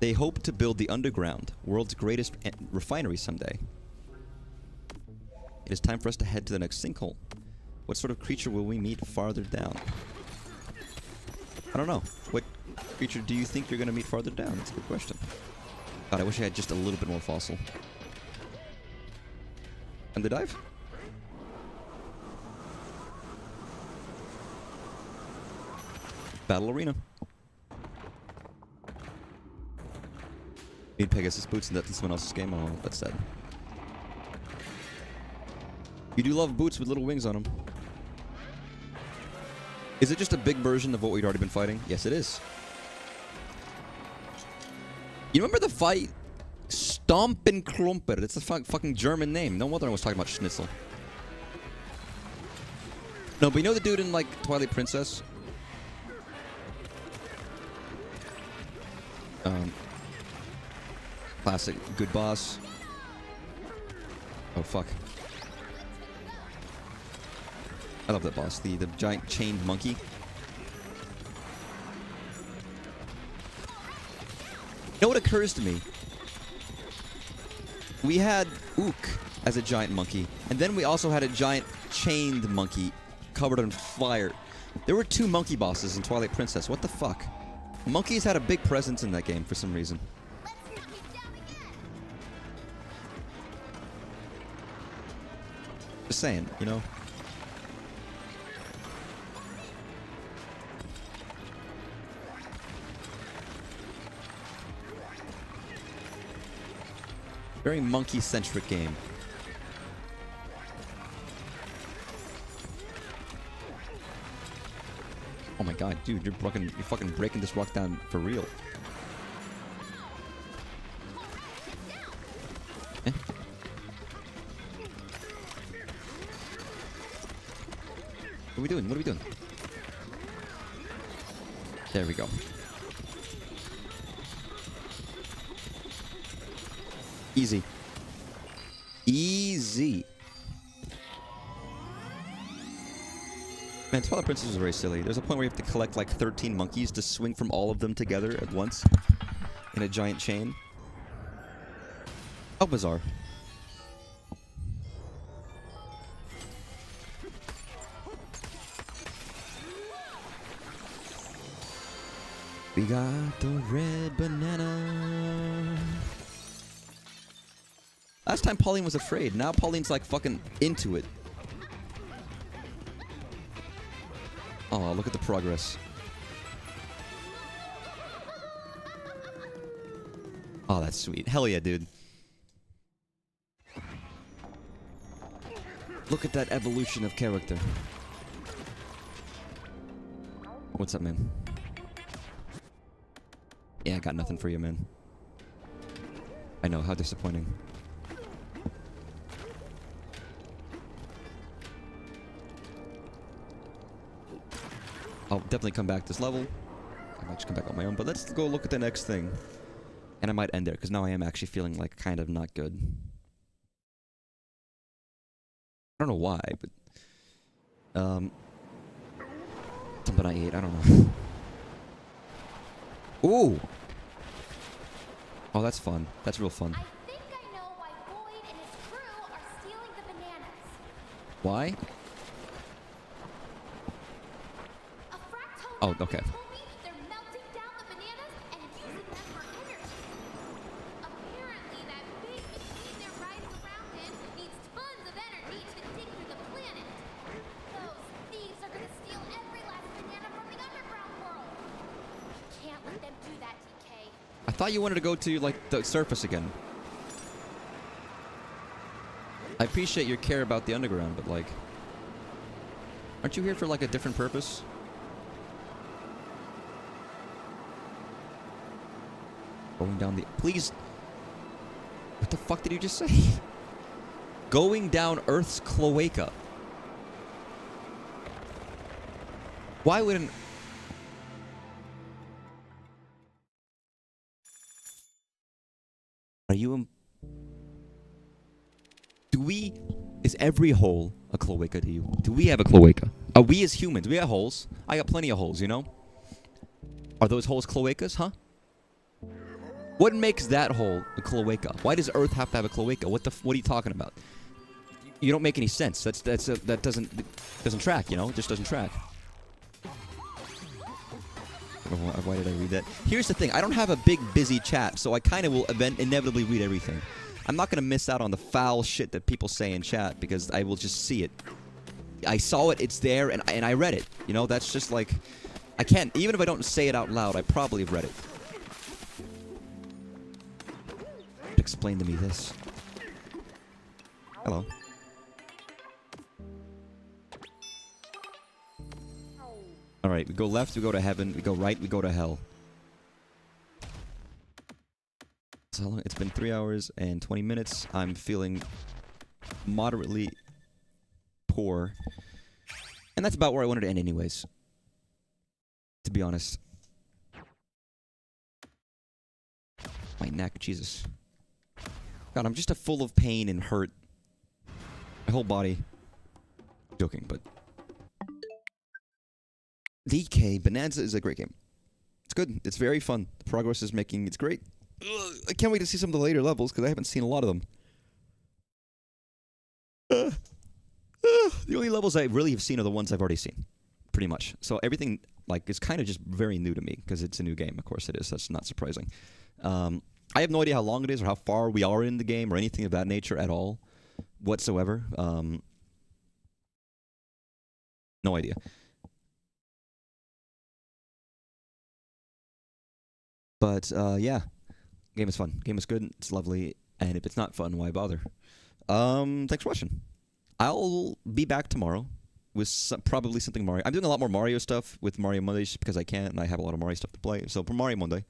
They hope to build the underground, world's greatest refinery someday. It is time for us to head to the next sinkhole. What sort of creature will we meet farther down? I don't know. What creature do you think you're going to meet farther down? That's a good question. God, I wish I had just a little bit more fossil. And the dive? Battle Arena. Need Pegasus boots and that's in someone else's game? Oh, that's sad. You do love boots with little wings on them. Is it just a big version of what we'd already been fighting? Yes, it is. You remember the fight? Stompenklumper. That's a fucking German name. No wonder I was talking about Schnitzel. No, but you know the dude in, like, Twilight Princess? Classic. Good boss. Oh, fuck. I love that boss. The giant chained monkey. You know what occurs to me? We had Ook as a giant monkey, and then we also had a giant chained monkey covered in fire. There were 2 monkey bosses in Twilight Princess. What the fuck? Monkeys had a big presence in that game for some reason. Just saying, you know? Very monkey-centric game. Oh my god, dude, you're fucking breaking this rock down for real. Eh? What are we doing? What are we doing? There we go. Easy. Easy. Man, Twilight Princess is very silly. There's a point where you have to collect like 13 monkeys to swing from all of them together at once in a giant chain. How bizarre. We got the red banana. Last time Pauline was afraid. Now Pauline's like fucking into it. Oh, look at the progress. Oh, that's sweet. Hell yeah, dude. Look at that evolution of character. What's up, man? Yeah, I got nothing for you, man. I know, how disappointing. I'll definitely come back this level. I might just come back on my own, but let's go look at the next thing. And I might end there, because now I am actually feeling like kind of not good. I don't know why, but... something I ate, I don't know. Ooh! Oh, that's fun. That's real fun. I think I know why Boyd and his crew are stealing the bananas. Why? A fractone Oh, doctor okay. told me they're melting down the bananas and using them for energy. Apparently, that big machine they're riding around in needs tons of energy to dig through the planet. Those thieves are gonna steal every last banana from the underground world. Can't let them do that, DK. I thought you wanted to go to, like, the surface again. I appreciate your care about the underground, but, like... Aren't you here for, like, a different purpose? Going down the... Please... What the fuck did you just say? Going down Earth's cloaca. Why wouldn't... Are you... Do we... Is every hole a cloaca to you? Do we have a cloaca? Are we as humans? We have holes. I got plenty of holes, you know? Are those holes cloacas, huh? What makes that hole a cloaca? Why does Earth have to have a cloaca? What are you talking about? You don't make any sense. That doesn't track, you know? It just doesn't track. Why did I read that? Here's the thing. I don't have a big, busy chat, so I kind of will inevitably read everything. I'm not going to miss out on the foul shit that people say in chat because I will just see it. I saw it, it's there, and I read it. You know, that's just like... I can't... Even if I don't say it out loud, I probably have read it. Explain to me this. Hello. Alright, we go left, we go to heaven. We go right, we go to hell. So how long? It's been 3 hours and 20 minutes. I'm feeling moderately poor. And that's about where I wanted to end anyways. To be honest. My neck, Jesus. God, I'm just full of pain and hurt. My whole body. Joking, but... DK Bananza is a great game. It's good. It's very fun. The progress is making... It's great. Ugh, I can't wait to see some of the later levels because I haven't seen a lot of them. The only levels I really have seen are the ones I've already seen. Pretty much. So everything, like, is kind of just very new to me because it's a new game. Of course it is. That's not surprising. I have no idea how long it is or how far we are in the game or anything of that nature at all whatsoever. No idea. But, yeah. Game is fun. Game is good. It's lovely. And if it's not fun, why bother? Thanks for watching. I'll be back tomorrow with probably something Mario. I'm doing a lot more Mario stuff with Mario Mondays because I can, and I have a lot of Mario stuff to play. So for Mario Monday,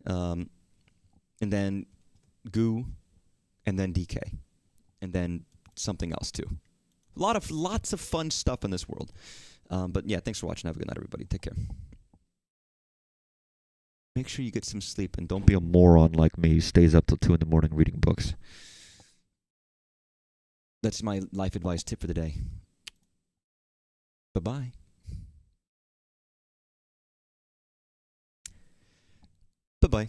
and then Goo, and then DK, and then something else too. Lots of fun stuff in this world. But yeah, thanks for watching. Have a good night, everybody. Take care. Make sure you get some sleep and don't be a moron like me who stays up till 2 in the morning reading books. That's my life advice tip for the day. Bye-bye. Bye-bye.